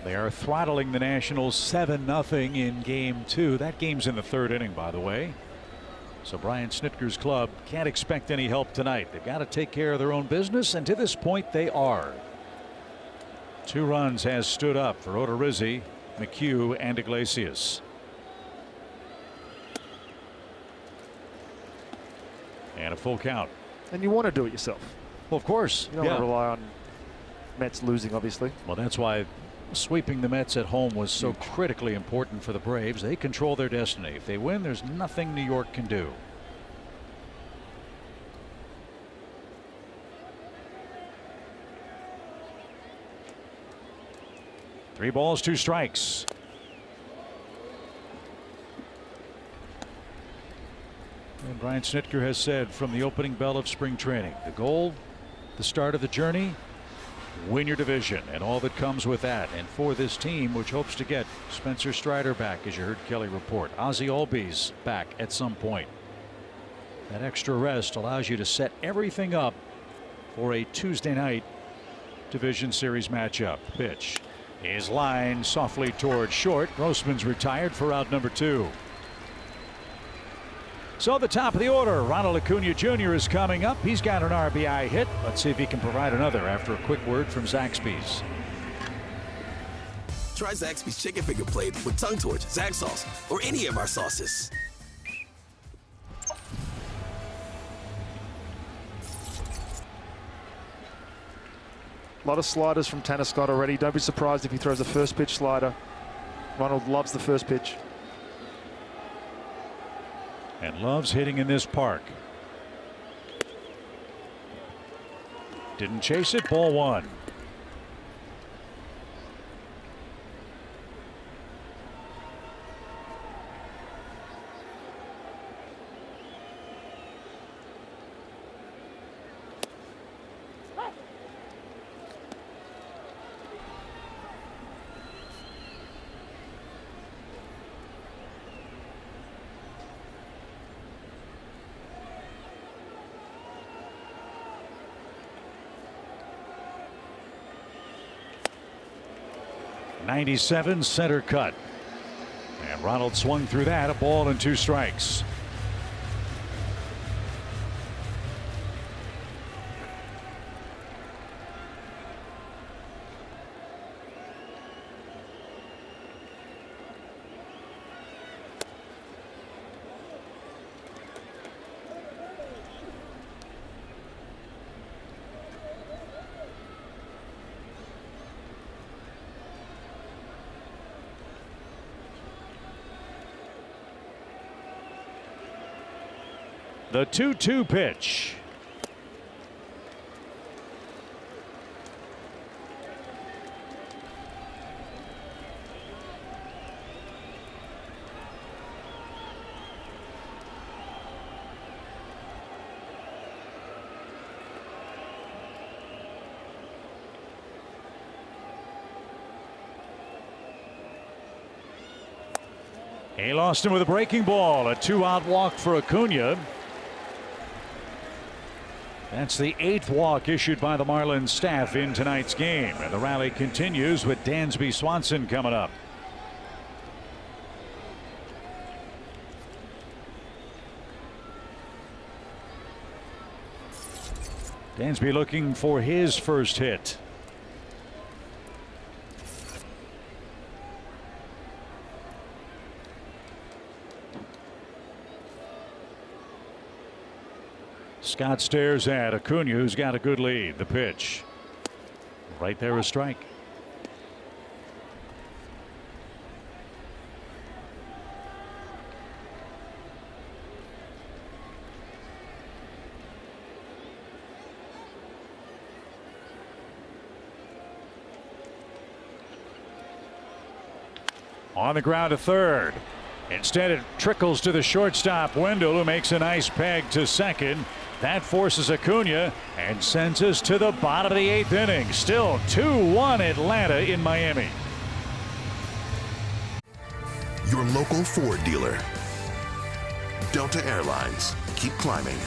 They are throttling the Nationals 7-0 in game 2. That game's in the 3rd inning, by the way. So Brian Snitker's club can't expect any help tonight. They've got to take care of their own business, and to this point they are. 2 runs has stood up for Odorizzi, McHugh, and Iglesias. And a full count. And you want to do it yourself. Well, of course. You don't want to rely on Mets losing, obviously. Well, that's why sweeping the Mets at home was so critically important for the Braves. They control their destiny. If they win, there's nothing New York can do. Three balls, 2 strikes. And Brian Snitker has said from the opening bell of spring training, the goal, the start of the journey, win your division and all that comes with that. And for this team, which hopes to get Spencer Strider back, as you heard Kelly report, Ozzie Albies back at some point, that extra rest allows you to set everything up for a Tuesday night division series matchup. Pitch is lined softly toward short. Grossman's retired for out number 2. So the top of the order, Ronald Acuna Jr. is coming up. He's got an RBI hit. Let's see if he can provide another after a quick word from Zaxby's. Try Zaxby's Chicken Finger Plate with Tongue Torch, Zax Sauce, or any of our sauces. A lot of sliders from Tanner Scott already. Don't be surprised if he throws the first pitch slider. Ronald loves the first pitch. And loves hitting in this park. Didn't chase it. Ball one. '97 center cut. And Ronald swung through that. A ball and 2 strikes. The 2-2 pitch. He lost him with a breaking ball. A 2-out walk for Acuna. That's the 8th walk issued by the Marlins staff in tonight's game. And the rally continues with Dansby Swanson coming up. Dansby looking for his first hit. Scott stares at Acuna, who's got a good lead. The pitch. Right there, a strike. On the ground to third. Instead, it trickles to the shortstop, Wendell, who makes a nice peg to second. That forces Acuna and sends us to the bottom of the 8th inning. Still 2-1 Atlanta in Miami. Your local Ford dealer. Delta Airlines. Keep climbing.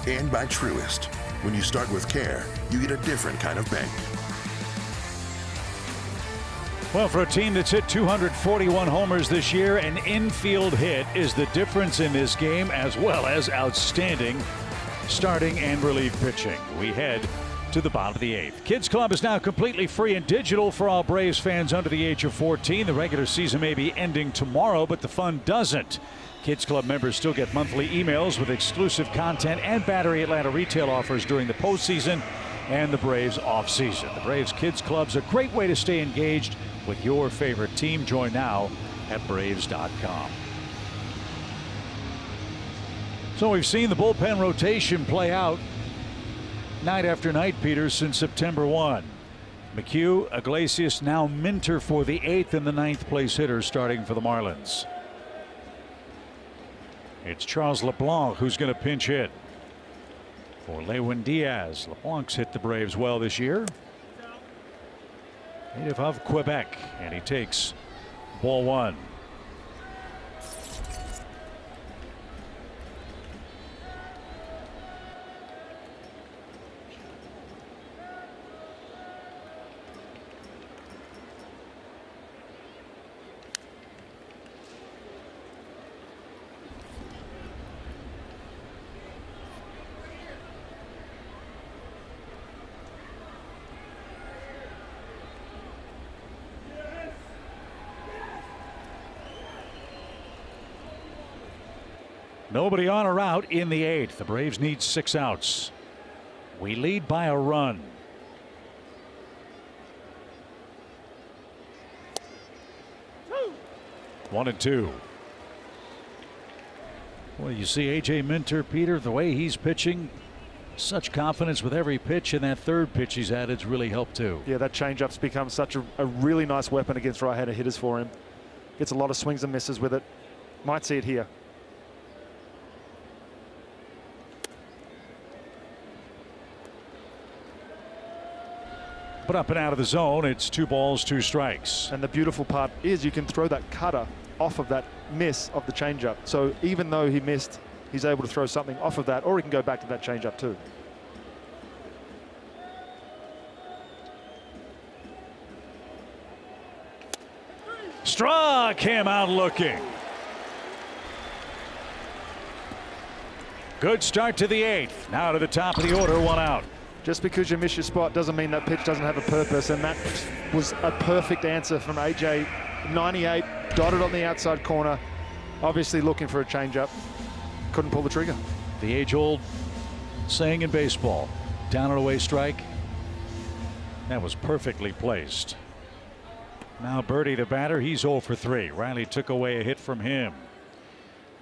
And by Truist. When you start with care, you get a different kind of bank. Well, for a team that's hit 241 homers this year, an infield hit is the difference in this game, as well as outstanding starting and relief pitching. We head to the bottom of the 8th. Kids Club is now completely free and digital for all Braves fans under the age of 14. The regular season may be ending tomorrow, but the fun doesn't. Kids Club members still get monthly emails with exclusive content and Battery Atlanta retail offers during the postseason and the Braves offseason. The Braves Kids Club's a great way to stay engaged with your favorite team. Join now at Braves.com. So we've seen the bullpen rotation play out night after night, Peter, since September 1. McHugh, Iglesias, now Minter for the 8th and the 9th place hitter starting for the Marlins. It's Charles LeBlanc who's going to pinch hit for Lewin Diaz. LeBlanc's hit the Braves well this year. Native of Quebec, and he takes ball 1. Nobody on or out in the 8th. The Braves need 6 outs. We lead by a run. 1-2. Well, you see A.J. Minter, Peter, the way he's pitching, such confidence with every pitch, and that third pitch he's added's really helped too. Yeah, that changeup's become such a really nice weapon against right-handed hitters for him. Gets a lot of swings and misses with it. Might see it here. But up and out of the zone, it's 2 balls, 2 strikes. And the beautiful part is you can throw that cutter off of that miss of the changeup. So even though he missed, he's able to throw something off of that, or he can go back to that changeup too. Struck him out looking. Good start to the 8th. Now to the top of the order, 1 out. Just because you miss your spot doesn't mean that pitch doesn't have a purpose, and that was a perfect answer from AJ. 98, dotted on the outside corner, obviously looking for a changeup. Couldn't pull the trigger. The age-old saying in baseball, down and away strike. That was perfectly placed. Now Birdie, the batter, he's 0 for 3. Riley took away a hit from him.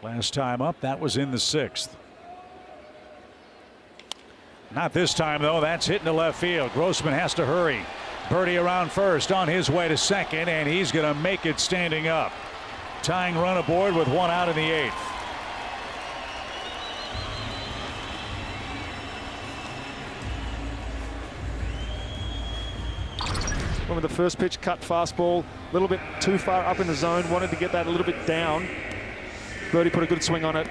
Last time up, that was in the 6th. Not this time, though. That's hitting to left field. Grossman has to hurry. Birdie around first, on his way to second, and he's going to make it standing up. Tying run aboard with 1 out in the 8th. Remember the first pitch, cut fastball, a little bit too far up in the zone. Wanted to get that a little bit down. Birdie put a good swing on it.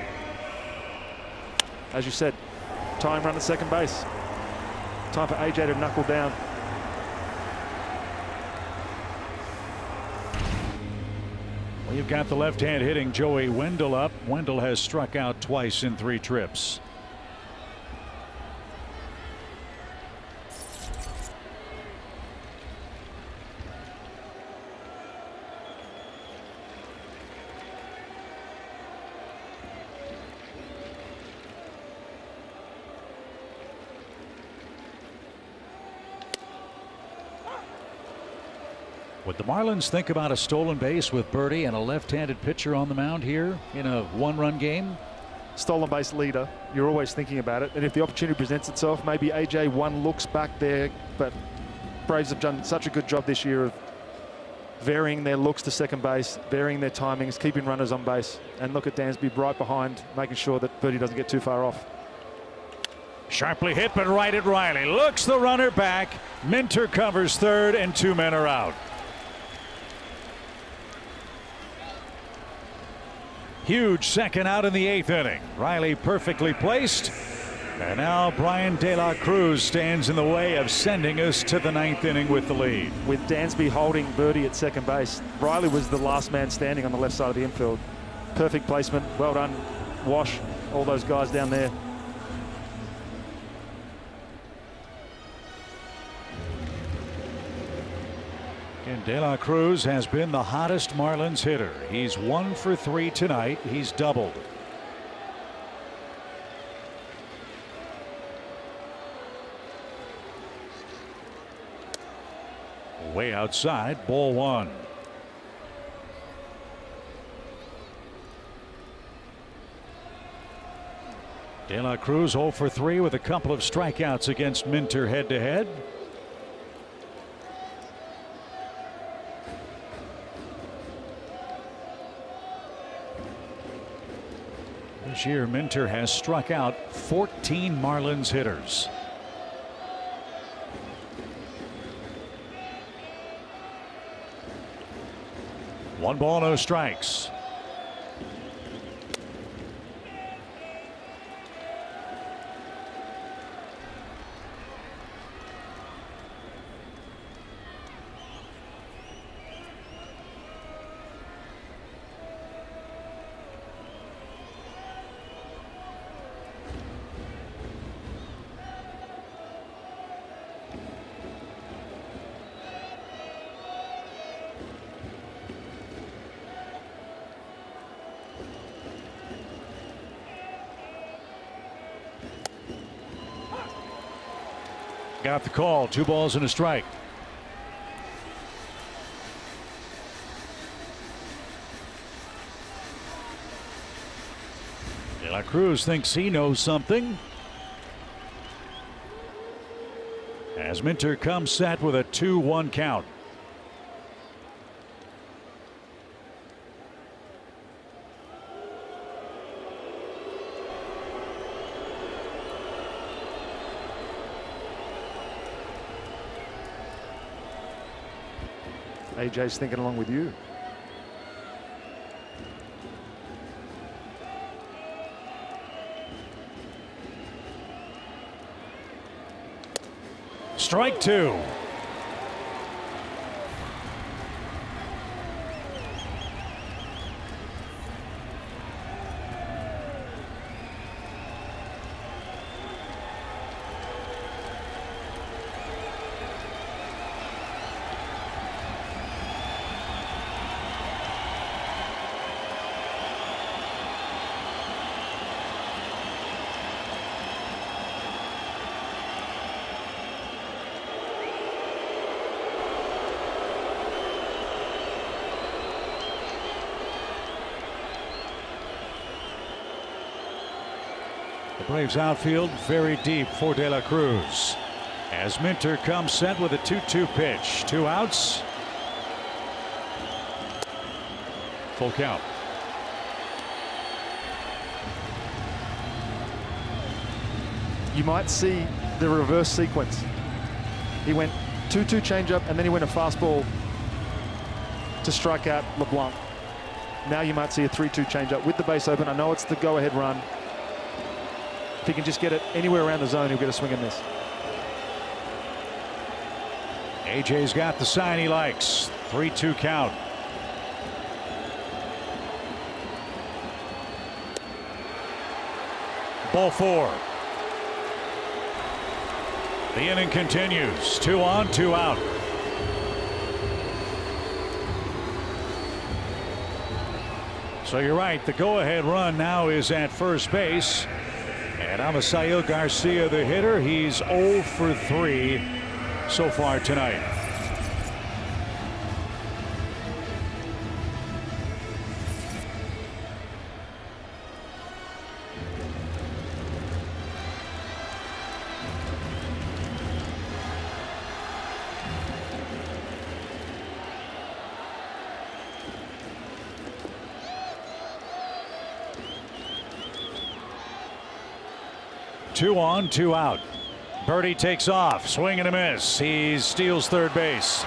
As you said, time run at second base. Time for AJ to knuckle down. Well, you've got the left-hand hitting Joey Wendell up. Wendell has struck out twice in 3 trips. Would the Marlins think about a stolen base with Birdie and a left-handed pitcher on the mound here in a 1-run game? Stolen base leader, you're always thinking about it, and if the opportunity presents itself, maybe AJ one looks back there, but Braves have done such a good job this year of varying their looks to second base, varying their timings, keeping runners on base, and look at Dansby right behind, making sure that Birdie doesn't get too far off. Sharply hit, but right at Riley. Looks the runner back. Minter covers third, and 2 men are out. Huge second out in the 8th inning. Riley perfectly placed. And now Brian De La Cruz stands in the way of sending us to the 9th inning with the lead. With Dansby holding Birdie at second base, Riley was the last man standing on the left side of the infield. Perfect placement. Well done, Wash, all those guys down there. And De La Cruz has been the hottest Marlins hitter. He's 1 for 3 tonight. He's doubled. Way outside, ball 1. De La Cruz 0 for 3 with a couple of strikeouts against Minter head-to-head. This year, Minter has struck out 14 Marlins hitters. One ball, no strikes. Got the call. 2 balls and a strike. Cruz thinks he knows something. As Minter comes set with a 2-1 count. AJ's thinking along with you. Strike two. The Braves outfield very deep for De La Cruz. As Minter comes set with a 2-2 pitch. 2 outs. Full count. You might see the reverse sequence. He went 2-2 changeup, and then he went a fastball to strike out LeBlanc. Now you might see a 3-2 changeup with the base open. I know it's the go-ahead run. If he can just get it anywhere around the zone, he'll get a swing and miss. AJ's got the sign he likes. 3-2 count. Ball 4. The inning continues. 2 on, 2 out. So you're right. The go-ahead run now is at first base. And Avisail Garcia, the hitter, he's 0 for 3 so far tonight. Two on, 2 out. Birdie takes off, swing and a miss. He steals third base.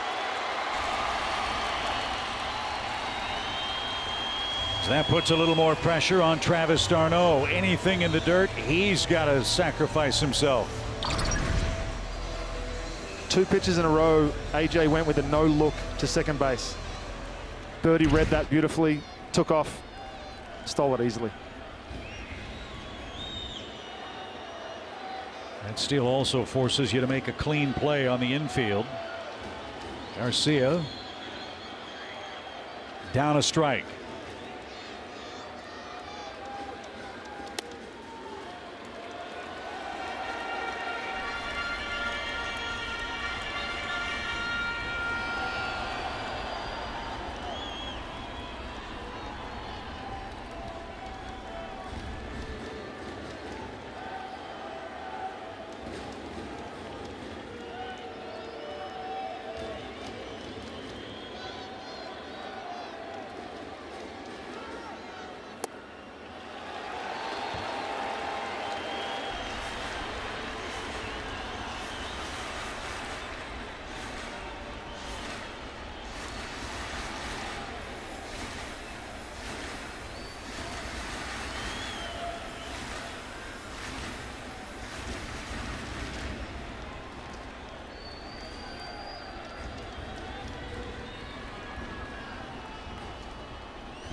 So that puts a little more pressure on Travis d'Arnaud. Anything in the dirt, he's got to sacrifice himself. 2 pitches in a row, AJ went with a no look to second base. Birdie read that beautifully, took off, stole it easily. That steal also forces you to make a clean play on the infield. Garcia down a strike.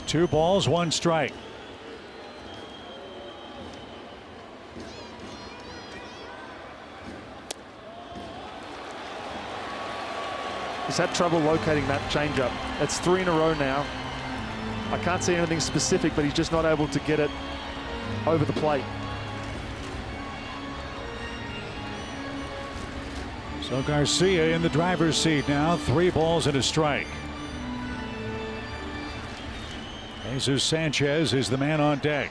Two balls, 1 strike. He's had trouble locating that changeup. It's 3 in a row now. I can't see anything specific, but he's just not able to get it over the plate. So Garcia in the driver's seat now. 3 balls and a strike. Jesus Sanchez is the man on deck.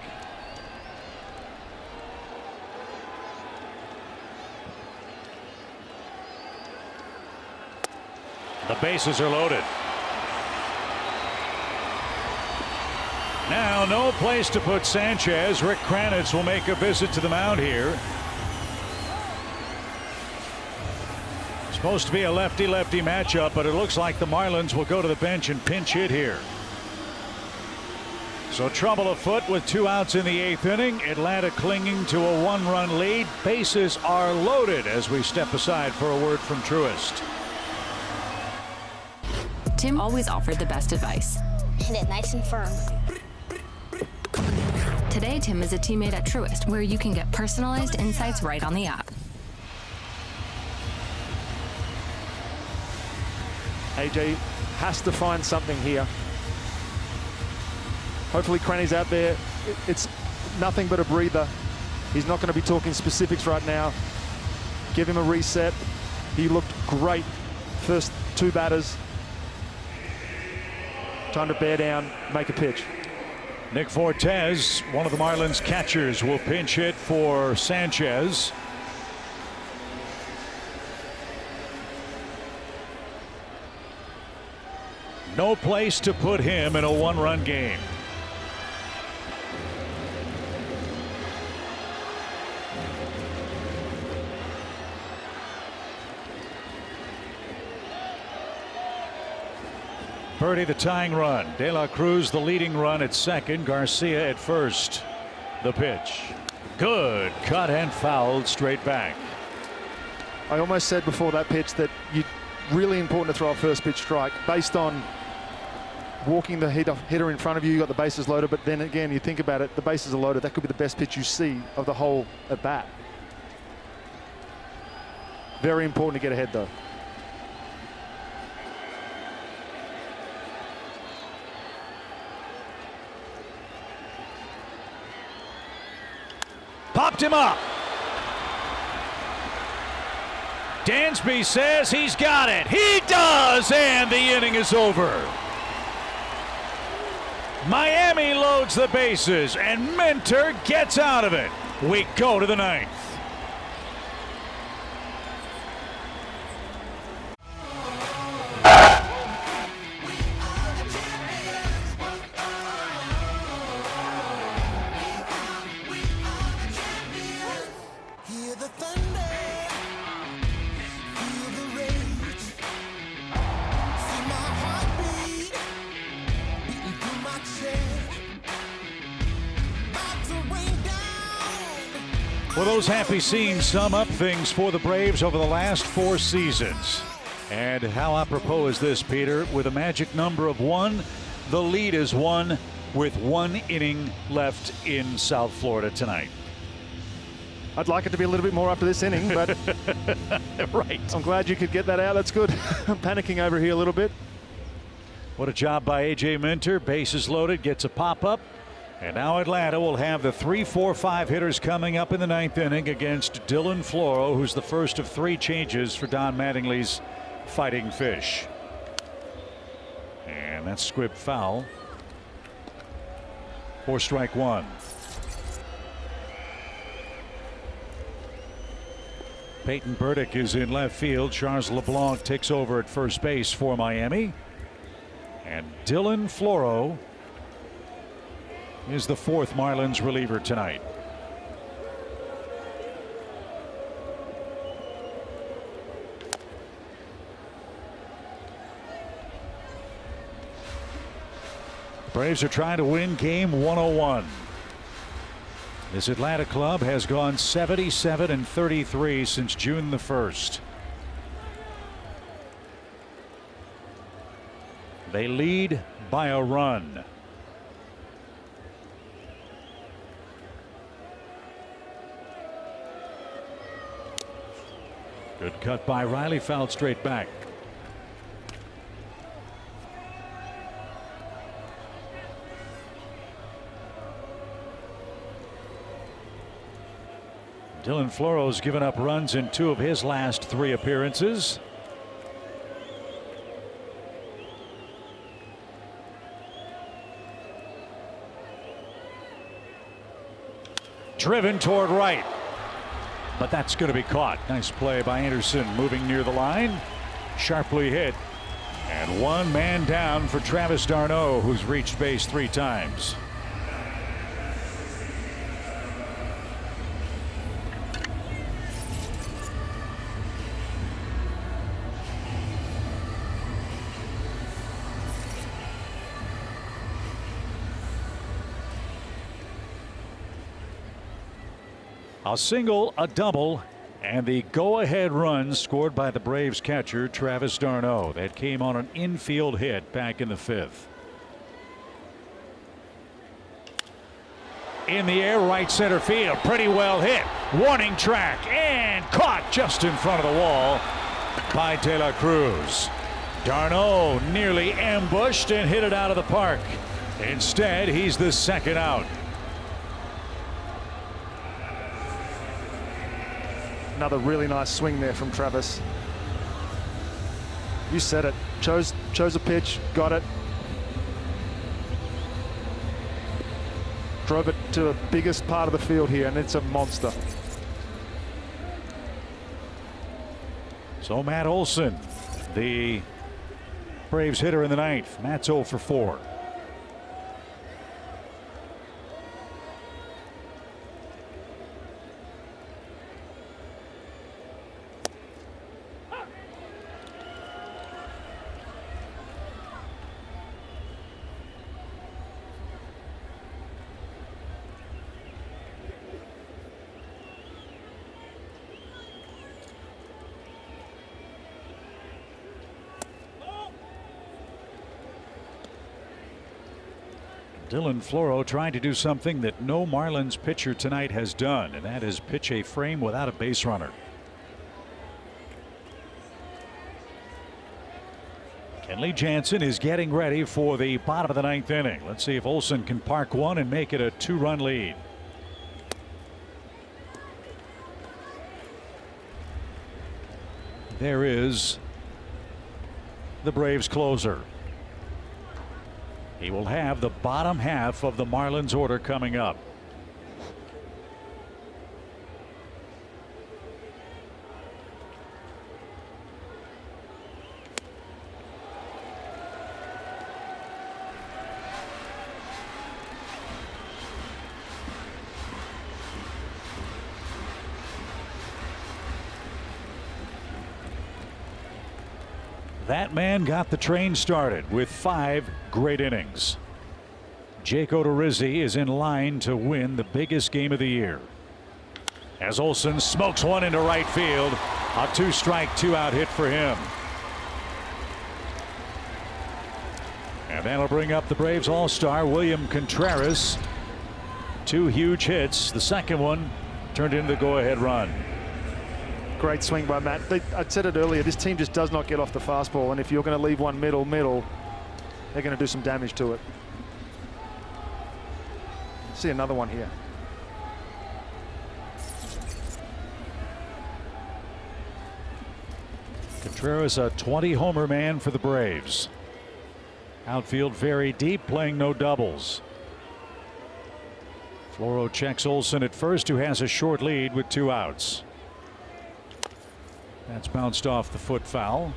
The bases are loaded. Now no place to put Sanchez. Rick Kranitz will make a visit to the mound here. Supposed to be a lefty-lefty matchup, but it looks like the Marlins will go to the bench and pinch hit here. So trouble afoot with 2 outs in the 8th inning. Atlanta clinging to a 1-run lead. Bases are loaded as we step aside for a word from Truist. Tim always offered the best advice. Hit it nice and firm. Today, Tim is a teammate at Truist, where you can get personalized insights right on the app. AJ has to find something here. Hopefully Cranny's out there. It's nothing but a breather. He's not going to be talking specifics right now. Give him a reset. He looked great first 2 batters. Time to bear down, make a pitch. Nick Fortes, one of the Marlins catchers, will pinch hit for Sanchez. No place to put him in a 1-run game. Birdie the tying run. De La Cruz the leading run at second. Garcia at first. The pitch. Good. Cut and fouled straight back. I almost said before that pitch that really important to throw a first pitch strike based on walking the hitter in front of you. You got the bases loaded, but then again you think about it, the bases are loaded. That could be the best pitch you see of the whole at bat. Very important to get ahead though. Popped him up. Dansby says he's got it. He does, and the inning is over. Miami loads the bases, and Minter gets out of it. We go to the 9th. Well, those happy scenes sum up things for the Braves over the last 4 seasons. And how apropos is this, Peter? With a magic number of 1, the lead is 1 with 1 inning left in South Florida tonight. I'd like it to be a little bit more after this inning, but right. I'm glad you could get that out. That's good. I'm panicking over here a little bit. What a job by A.J. Minter. Bases loaded, gets a pop-up. And now Atlanta will have the 3, 4, 5 hitters coming up in the 9th inning against Dylan Floro, who's the first of 3 changes for Don Mattingly's Fighting Fish. And that's squibbed foul for strike 1. Peyton Burdick is in left field. Charles LeBlanc takes over at first base for Miami. And Dylan Floro is the 4th Marlins reliever tonight. Braves are trying to win game 101. This Atlanta club has gone 77-33 since June the 1st. They lead by a run. Good cut by Riley, fouled straight back. Dylan Floro's given up runs in 2 of his last 3 appearances. Driven toward right. But that's going to be caught. Nice play by Anderson, moving near the line. Sharply hit And one man down for Travis d'Arnaud, who's reached base 3 times. A single, a double, and the go-ahead run scored by the Braves catcher Travis d'Arnaud. That came on an infield hit back in the 5th. In the air, right center field, pretty well hit. Warning track, and caught just in front of the wall by De La Cruz. d'Arnaud nearly ambushed and hit it out of the park. Instead, he's the second out. Another really nice swing there from Travis. You said it. Chose a pitch, got it. Drove it to the biggest part of the field here, and it's a monster. So Matt Olson, the Braves hitter in the 9th. Matt's 0 for 4. Dylan Floro trying to do something that no Marlins pitcher tonight has done, and that is pitch a frame without a base runner. Kenley Jansen is getting ready for the bottom of the 9th inning. Let's see if Olson can park one and make it a 2-run lead. There is the Braves closer. He will have the bottom half of the Marlins order coming up. That man got the train started with 5 great innings. Jake Odorizzi is in line to win the biggest game of the year. As Olson smokes one into right field, a 2-strike, 2-out hit for him. And that'll bring up the Braves all-star William Contreras. 2 huge hits. The second one turned into the go-ahead run. Great swing by Matt. I said it earlier, this team just does not get off the fastball, and if you're going to leave one middle, they're going to do some damage to it. See another one here. Contreras, a 20-homer man for the Braves. Outfield very deep, playing no doubles. Floro checks Olson at first, who has a short lead with 2 outs. That's bounced off the foot foul.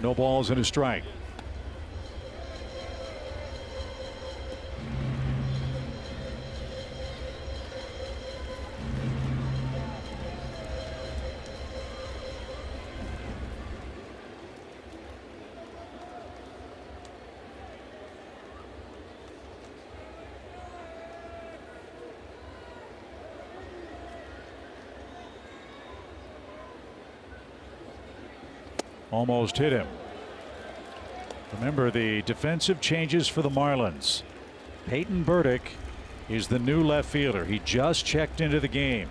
No balls and a strike. Almost hit him. Remember the defensive changes for the Marlins. Peyton Burdick is the new left fielder. He just checked into the game.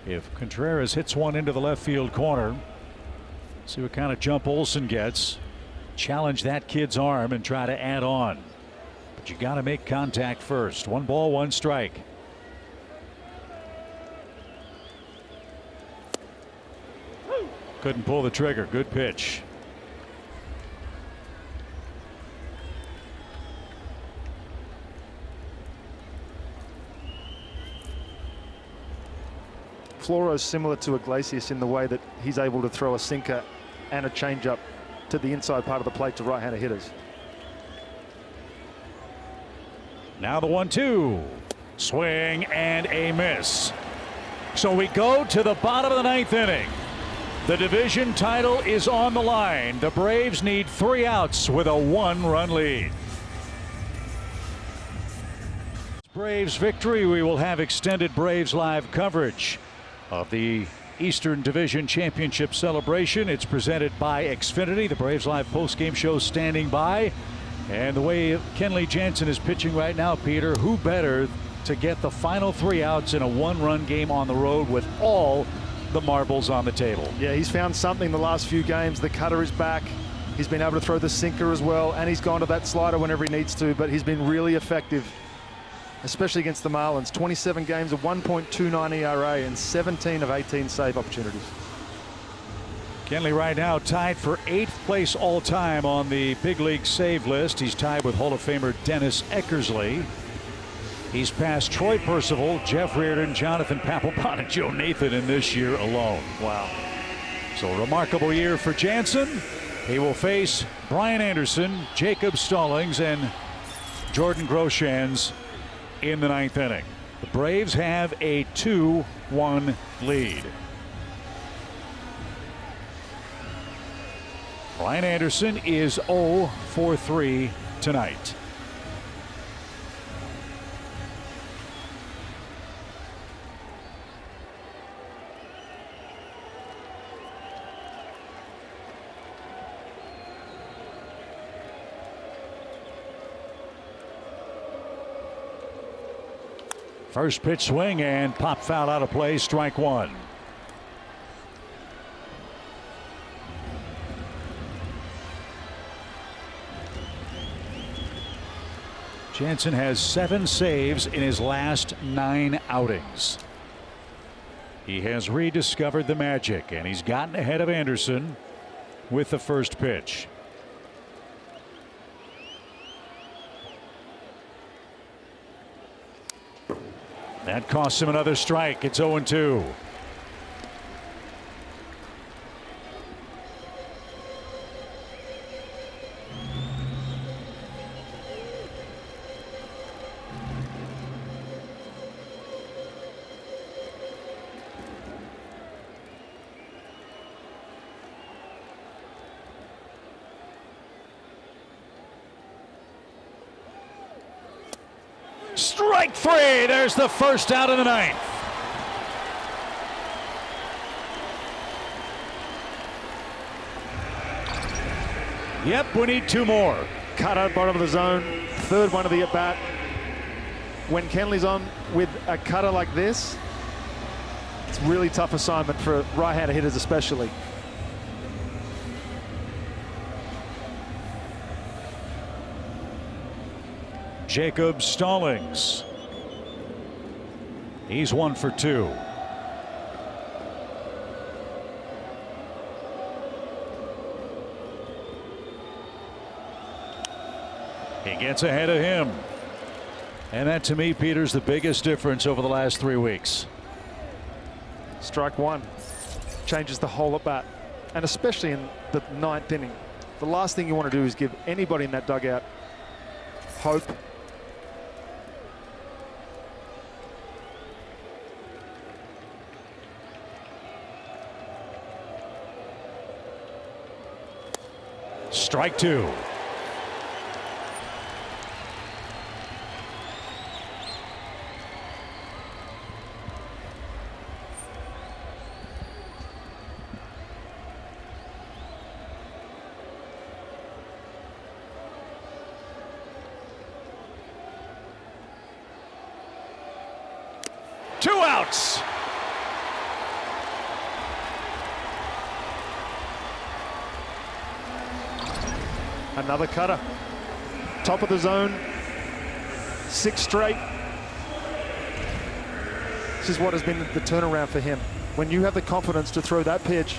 If Contreras hits one into the left field corner, see what kind of jump Olson gets. Challenge that kid's arm and try to add on. But you got to make contact first. 1 ball, 1 strike. Couldn't pull the trigger. Good pitch. Floro is similar to Iglesias in the way that he's able to throw a sinker and a changeup to the inside part of the plate to right-handed hitters. Now the 1-2. Swing and a miss. So we go to the bottom of the 9th inning. The division title is on the line. The Braves need 3 outs with a 1-run lead. Braves victory. We will have extended Braves live coverage of the Eastern Division Championship celebration. It's presented by Xfinity. The Braves live post-game show standing by. And the way Kenley Jansen is pitching right now, Peter, who better to get the final 3 outs in a 1-run game on the road with all the marbles on the table? Yeah, he's found something the last few games. The cutter is back. He's been able to throw the sinker as well, and he's gone to that slider whenever he needs to, but he's been really effective, especially against the Marlins. 27 games, a 1.29 ERA, and 17 of 18 save opportunities. Kenley right now tied for 8th place all-time on the big league save list. He's tied with Hall of Famer Dennis Eckersley. He's passed Troy Percival, Jeff Reardon, Jonathan Papelbon, and Joe Nathan in this year alone. Wow. So a remarkable year for Jansen. He will face Brian Anderson, Jacob Stallings, and Jordan Groshans in the 9th inning. The Braves have a 2-1 lead. Brian Anderson is 0 for 3 tonight. First pitch swing and pop foul out of play, strike 1. Jansen has 7 saves in his last 9 outings. He has rediscovered the magic, and he's gotten ahead of Anderson with the first pitch. That costs him another strike. It's 0-2. Strike 3. There's the first out of the 9th. Yep, we need 2 more. Cut out bottom of the zone. 3rd one of the at-bat. When Kenley's on with a cutter like this, it's a really tough assignment for right-handed hitters especially. Jacob Stallings. He's 1 for 2. He gets ahead of him. And that, to me, Peter's the biggest difference over the last 3 weeks. Strike 1 changes the whole at bat, and especially in the 9th inning. The last thing you want to do is give anybody in that dugout hope. Strike 2. Two outs. Another cutter. Top of the zone. 6 straight. This is what has been the turnaround for him. When you have the confidence to throw that pitch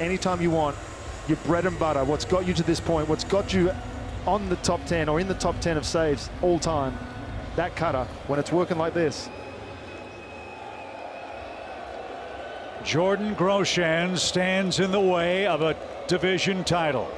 anytime you want, your bread and butter, what's got you to this point, what's got you on the top 10 or in the top 10 of saves all time, that cutter, when it's working like this, Jordan Groshans stands in the way of a division title.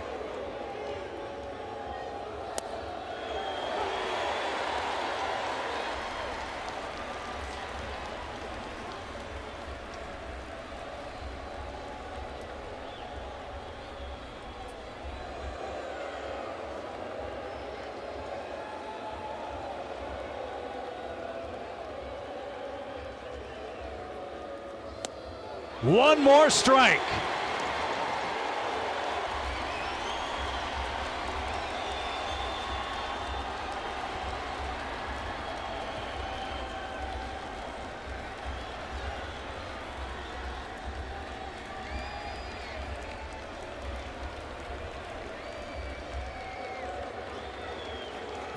One more strike.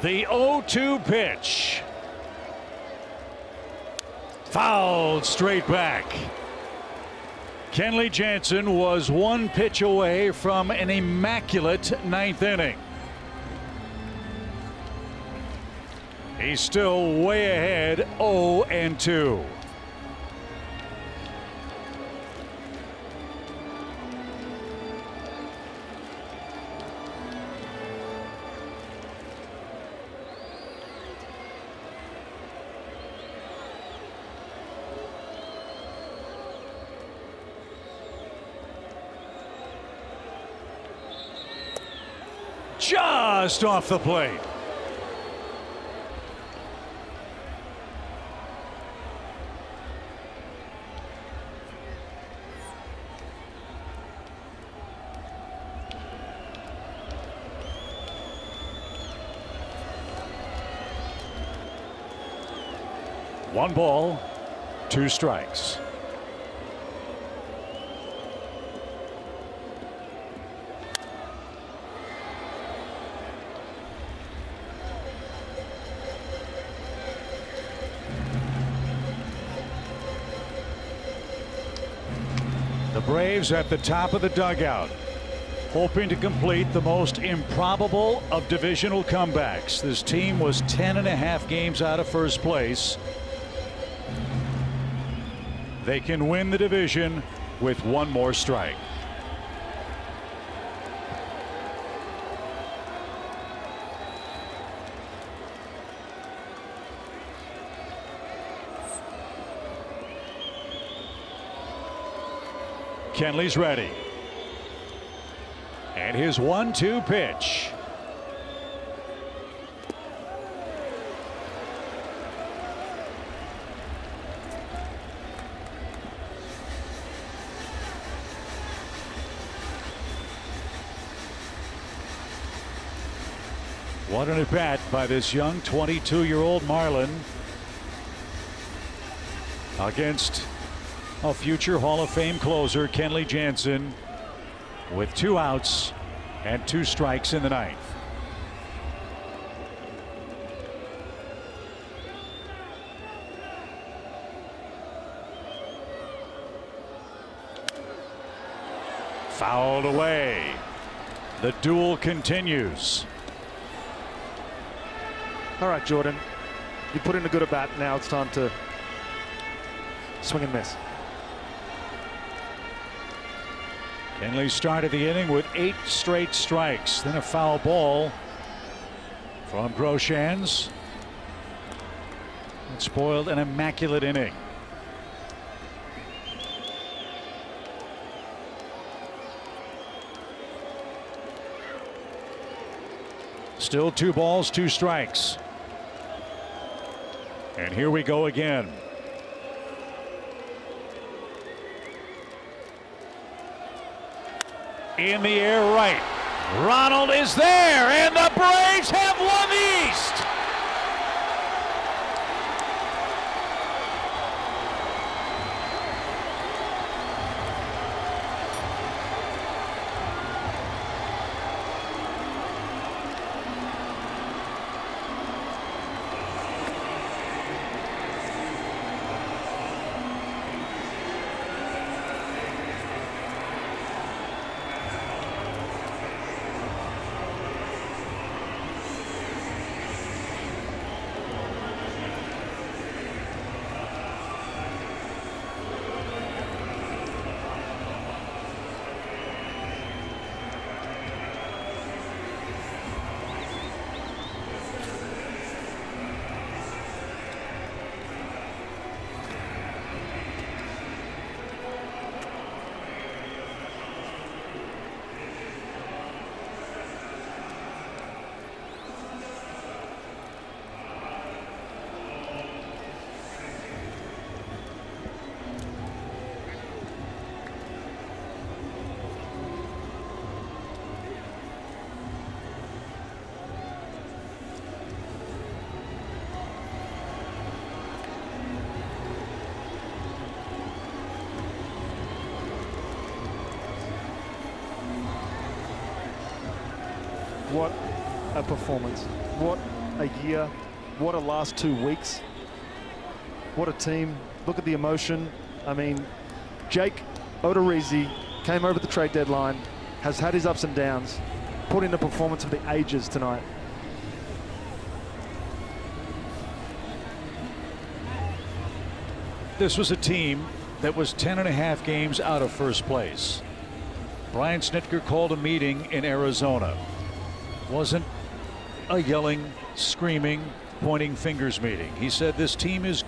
The 0-2 pitch. Fouled straight back. Kenley Jansen was one pitch away from an immaculate ninth inning. He's still way ahead, 0-2. Just off the plate. One ball, two strikes. The Braves at the top of the dugout, hoping to complete the most improbable of divisional comebacks. This team was 10.5 games out of first place. They can win the division with one more strike. Kenley's ready. And his 1-2 pitch. What an at-bat by this young 22-year-old Marlin against a future Hall of Fame closer, Kenley Jansen, with 2 outs and 2 strikes in the ninth. Fouled away. The duel continues. All right, Jordan, you put in a good at-bat. Now it's time to swing and miss. Kenley started the inning with 8 straight strikes, then a foul ball from Groshans. It spoiled an immaculate inning. Still 2 balls, 2 strikes. And here we go again. In the air right. Ronald is there, and the Braves have won the East. What a performance. What a year. What a last 2 weeks. What a team. Look at the emotion. I mean, Jake Odorizzi came over the trade deadline, has had his ups and downs, put in a performance of the ages tonight. This was a team that was 10.5 games out of first place. Brian Snitker called a meeting in Arizona. Wasn't a yelling, screaming, pointing fingers meeting. He said this team is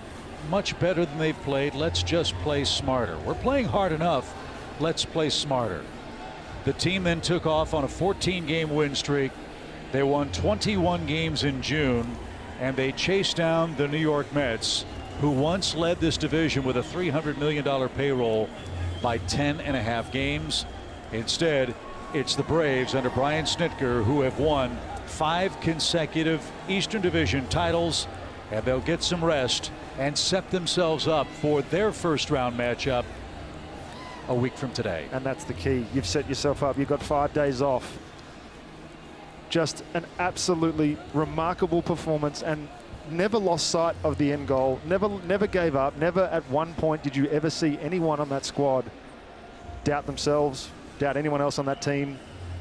much better than they've played. Let's just play smarter. We're playing hard enough. Let's play smarter. The team then took off on a 14-game win streak. They won 21 games in June, and they chased down the New York Mets, who once led this division with a $300 million payroll, by 10.5 games. Instead, it's the Braves under Brian Snitker who have won 5 consecutive Eastern Division titles, and they'll get some rest and set themselves up for their first-round matchup a week from today. And that's the key. You've set yourself up. You've got 5 days off. Just an absolutely remarkable performance, and never lost sight of the end goal. Never gave up. Never at one point did you ever see anyone on that squad doubt themselves, doubt anyone else on that team.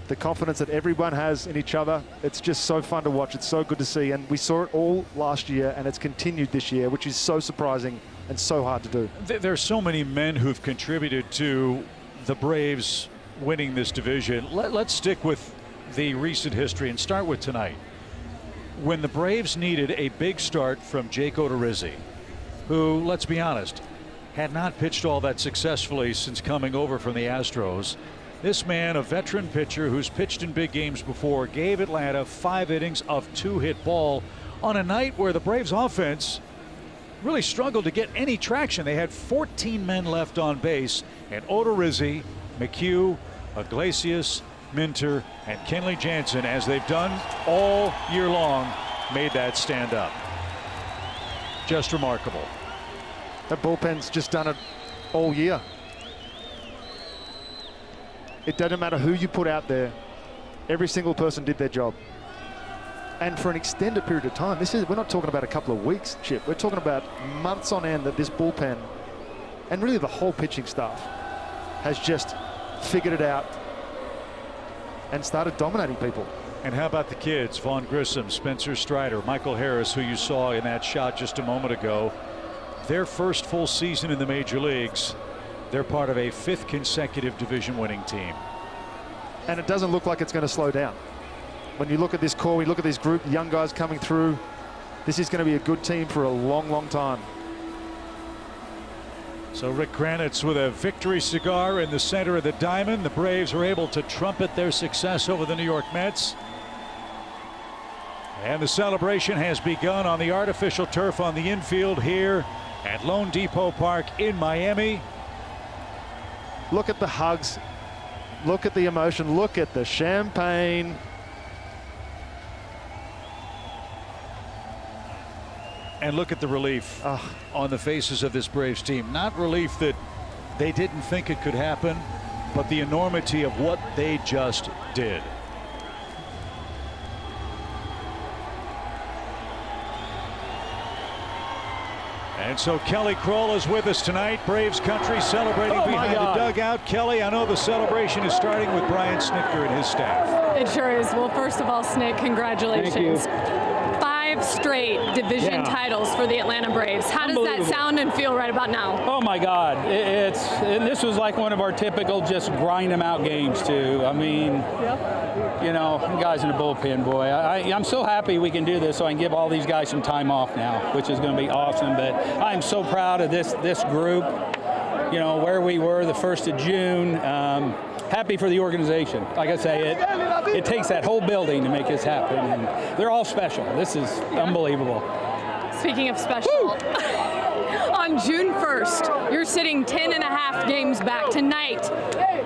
The confidence that everyone has in each other, it's just so fun to watch. It's so good to see, and we saw it all last year, and it's continued this year, which is so surprising and so hard to do. There's so many men who've contributed to the Braves winning this division. Let's stick with the recent history and start with tonight. When the Braves needed a big start from Jake Odorizzi, who, let's be honest, had not pitched all that successfully since coming over from the Astros. This man, a veteran pitcher who's pitched in big games before, gave Atlanta 5 innings of 2-hit ball on a night where the Braves offense really struggled to get any traction. They had 14 men left on base, and Odorizzi, McHugh, Iglesias, Minter, and Kenley Jansen, as they've done all year long, made that stand up. Just remarkable. That bullpen's just done it all year. It doesn't matter who you put out there. Every single person did their job. And for an extended period of time. We're not talking about a couple of weeks, Chip. We're talking about months on end that this bullpen, and really the whole pitching staff, has just figured it out and started dominating people. And how about the kids? Vaughn Grissom, Spencer Strider, Michael Harris, who you saw in that shot just a moment ago. Their first full season in the major leagues. They're part of a 5th consecutive division winning team. And it doesn't look like it's going to slow down. When you look at this core, when you look at this group, young guys coming through, this is going to be a good team for a long, long time. So Rick Kranitz with a victory cigar in the center of the diamond. The Braves were able to trumpet their success over the New York Mets. And the celebration has begun on the artificial turf on the infield here at Lone Depot Park in Miami. Look at the hugs. Look at the emotion. Look at the champagne. And look at the relief on the faces of this Braves team. Not relief that they didn't think it could happen, but the enormity of what they just did. And so Kelly Kroll is with us tonight. Braves country celebrating behind the dugout. Kelly, I know the celebration is starting with Brian Snitker and his staff. It sure is. Well, first of all, Snick, congratulations. 5 straight division titles for the Atlanta Braves. How does that sound and feel right about now? Oh my God, this was like one of our typical just grind them out games too. I mean, you know, guys in the bullpen, boy. I'm so happy we can do this, so I can give all these guys some time off now, which is going to be awesome. But I'm so proud of this group. You know, where we were the 1st of June. Happy for the organization. Like I say, it takes that whole building to make this happen, and they're all special. This is unbelievable. Speaking of special, on June 1st, you're sitting 10.5 games back. Tonight,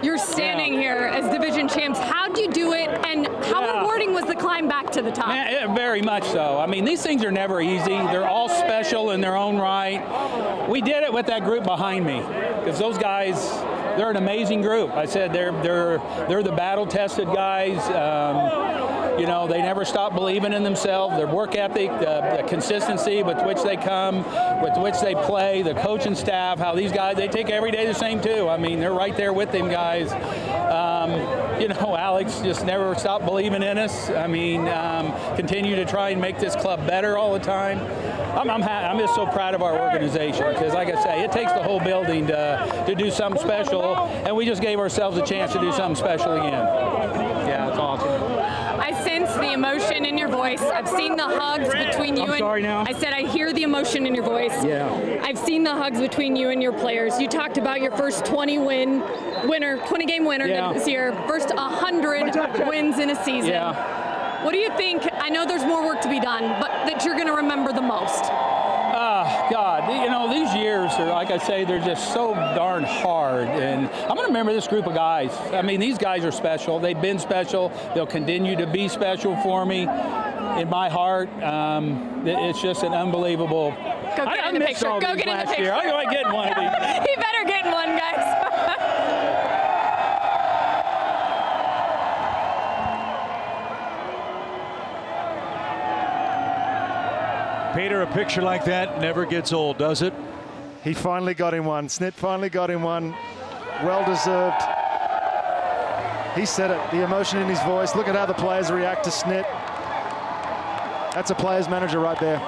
you're standing here as division champs. How'd you do it, and how rewarding was the climb back to the top? Very much so. I mean, these things are never easy. They're all special in their own right. We did it with that group behind me, because those guys, they're an amazing group. I said they're the battle-tested guys. You know, they never stop believing in themselves. Their work ethic, the consistency with which they come, with which they play, the coaching staff, how these guys, they take every day the same too. I mean, they're right there with them guys. You know, Alex just never stopped believing in us. I mean, continue to try and make this club better all the time. I'm just so proud of our organization because, like I say, it takes the whole building to do something special, and we just gave ourselves a chance to do something special again. Yeah, it's awesome. I sense the emotion in your voice. I've seen the hugs between you I said I hear the emotion in your voice. Yeah. I've seen the hugs between you and your players. You talked about your first 20-game winner this year, first 100 wins in a season. Yeah. What do you think? I know there's more work to be done, but that you're going to remember the most? God, you know, these years are, like I say, they're just so darn hard. And I'm going to remember this group of guys. I mean, these guys are special. They've been special. They'll continue to be special for me in my heart. It's just an unbelievable. Go get in the picture. Go get in the picture. How do I get in one of these? He better get in one, guys. Peter, a picture like that never gets old, does it? He finally got him one. Snit finally got him one. Well deserved. He said it, the emotion in his voice. Look at how the players react to Snit. That's a player's manager right there.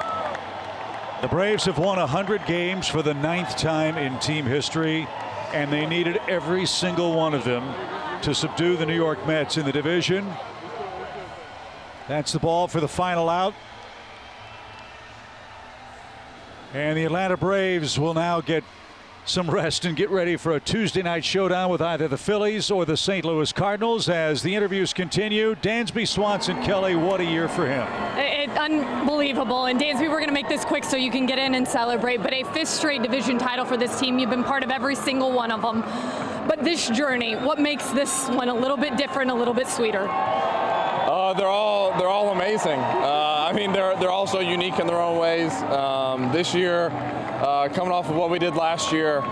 The Braves have won 100 games for the 9th time in team history, and they needed every single one of them to subdue the New York Mets in the division. That's the ball for the final out. And the Atlanta Braves will now get some rest and get ready for a Tuesday night showdown with either the Phillies or the St. Louis Cardinals as the interviews continue. Dansby Swanson Kelly, what a year for him. Unbelievable. And Dansby, we're going to make this quick so you can get in and celebrate. But a 5th straight division title for this team. You've been part of every single one of them. But this journey, what makes this one a little bit different, a little bit sweeter? They're all amazing. I mean, they're all so unique in their own ways. This year, coming off of what we did last year,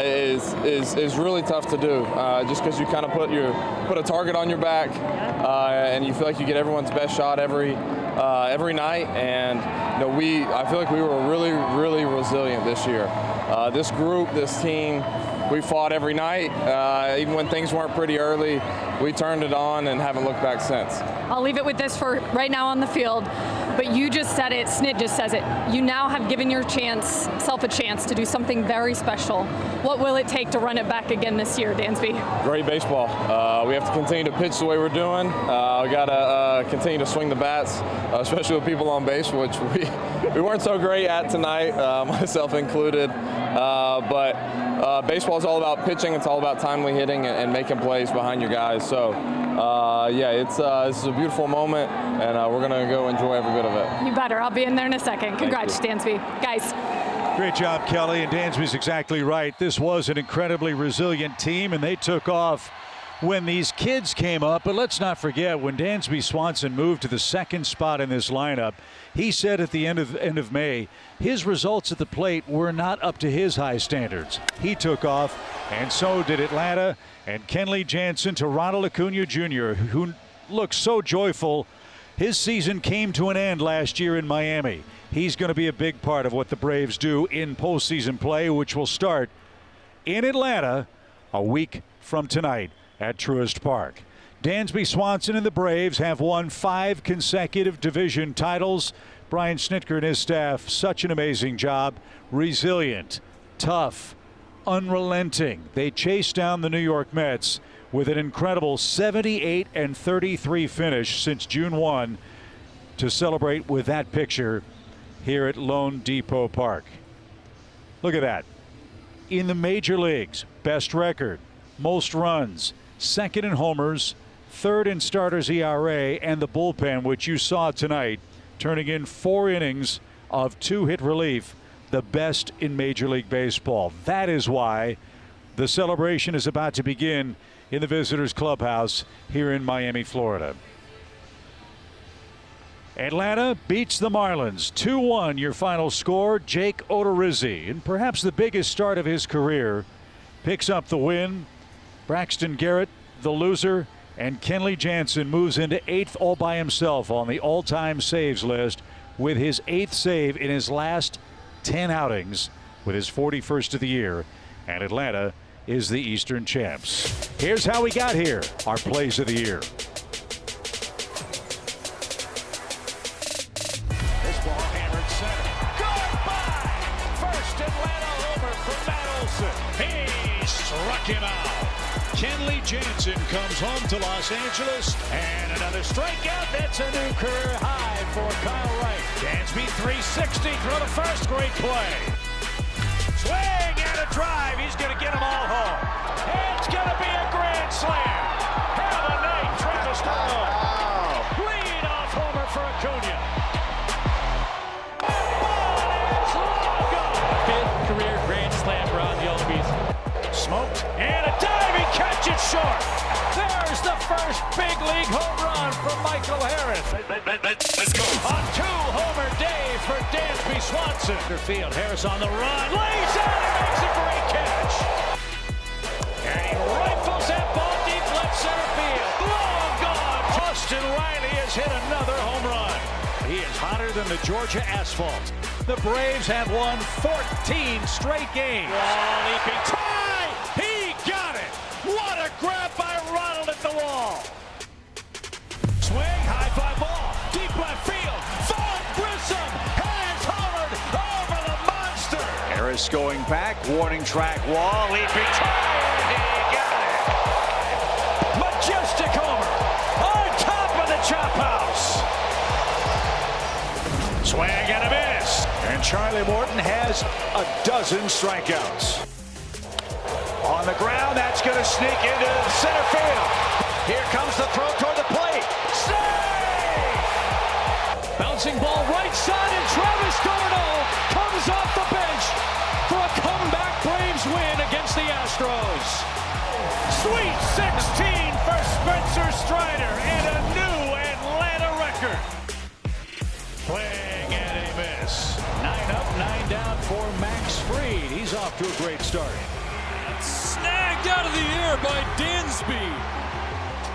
is really tough to do. Just because you kind of put a target on your back, and you feel like you get everyone's best shot every night. And you know, I feel like we were really, really resilient this year. This group, this team. We fought every night, even when things weren't pretty early. We turned it on and haven't looked back since. I'll leave it with this for right now on the field, but you just said it, Snit just says it. You now have given yourself a chance to do something very special. What will it take to run it back again this year, Dansby? Great baseball. We have to continue to pitch the way we're doing. We got to continue to swing the bats, especially with people on base, which we weren't so great at tonight, myself included. But baseball is all about pitching. It's all about timely hitting and making plays behind your guys. So, yeah, it's a beautiful moment, and we're going to go enjoy every bit of it. You better. I'll be in there in a second. Congrats, Dansby. Guys. Great job, Kelly, and Dansby's exactly right. This was an incredibly resilient team, and they took off when these kids came up. But let's not forget, when Dansby Swanson moved to the 2nd spot in this lineup, he said at the end of May, his results at the plate were not up to his high standards. He took off, and so did Atlanta, and Kenley Jansen to Ronald Acuna Jr., who looked so joyful. His season came to an end last year in Miami. He's going to be a big part of what the Braves do in postseason play, which will start in Atlanta a week from tonight at Truist Park. Dansby Swanson and the Braves have won 5 consecutive division titles. Brian Snitker and his staff, such an amazing job. Resilient, tough, unrelenting. They chased down the New York Mets with an incredible 78-33 finish since June 1 to celebrate with that picture here at Lone Depot Park. Look at that. In the major leagues, best record, most runs, 2nd in homers, 3rd in starters ERA, and the bullpen, which you saw tonight, turning in 4 innings of 2-hit relief, the best in Major League Baseball. That is why the celebration is about to begin in the visitors' clubhouse here in Miami, Florida. Atlanta beats the Marlins 2-1, your final score. Jake Odorizzi, and perhaps the biggest start of his career, picks up the win. Braxton Garrett, the loser, and Kenley Jansen moves into 8th all by himself on the all-time saves list with his 8th save in his last 10 outings with his 41st of the year. And Atlanta is the Eastern champs. Here's how we got here, our plays of the year. This ball hammered center. Goodbye! First Atlanta homer for Matt Olson. He struck him out. Kenley Jansen comes home to Los Angeles, and another strikeout. That's a new career high for Kyle Wright. Dansby 360 through the first. Great play. Swing and a drive. He's going to get them all home. It's going to be a grand slam. Have a night, Triple Stone. Lead off homer for Acuna. Fifth career grand slam for Ozzy Albies. Smoked and a diving catch it short. There's the first big league home run from Michael Harris. Let's go. A two-homer day for Dansby Swanson. Field, Harris on the run, lays out and makes a great catch. And he rifles that ball deep left center field. Long gone. Austin Riley has hit another home run. He is hotter than the Georgia asphalt. The Braves have won 14 straight games. Wall leaping tie. He got it. What a grab by Ronald at the wall. Swing, high fly ball, deep left field. Vaughn Grissom has homered over the monster. Harris going back, warning track wall, leaping tie. He got it. Majestic homer on top of the chop house. Swing and a miss. And Charlie Morton has a dozen strikeouts. On the ground, that's going to sneak into center field. Here comes the throw toward the plate. Save! Bouncing ball right side, and Travis d'Arnaud comes off the bench for a comeback Braves win against the Astros. Sweet 16 for Spencer Strider and a new Atlanta record. Swing and a miss. 9 up, 9 down for Max Fried. He's off to a great start. Snagged out of the air by Dansby.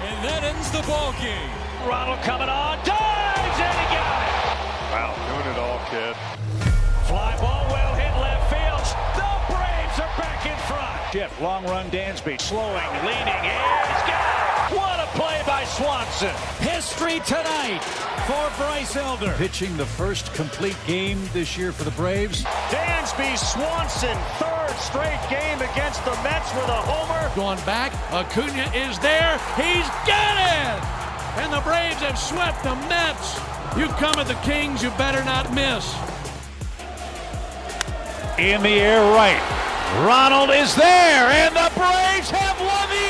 And that ends the ball game. Ronald coming on, dives, and he got it. Wow, doing it all, kid. Fly ball well hit left field. The Braves are back in front. Shift, long run Dansby, slowing, leaning, and he's got it. What a play by Swanson. History tonight for Bryce Elder. Pitching the first complete game this year for the Braves. Dansby Swanson, third straight game against the Mets with a homer. Going back, Acuna is there. He's got it! And the Braves have swept the Mets. You come at the Kings, you better not miss. In the air right. Ronald is there, and the Braves have won the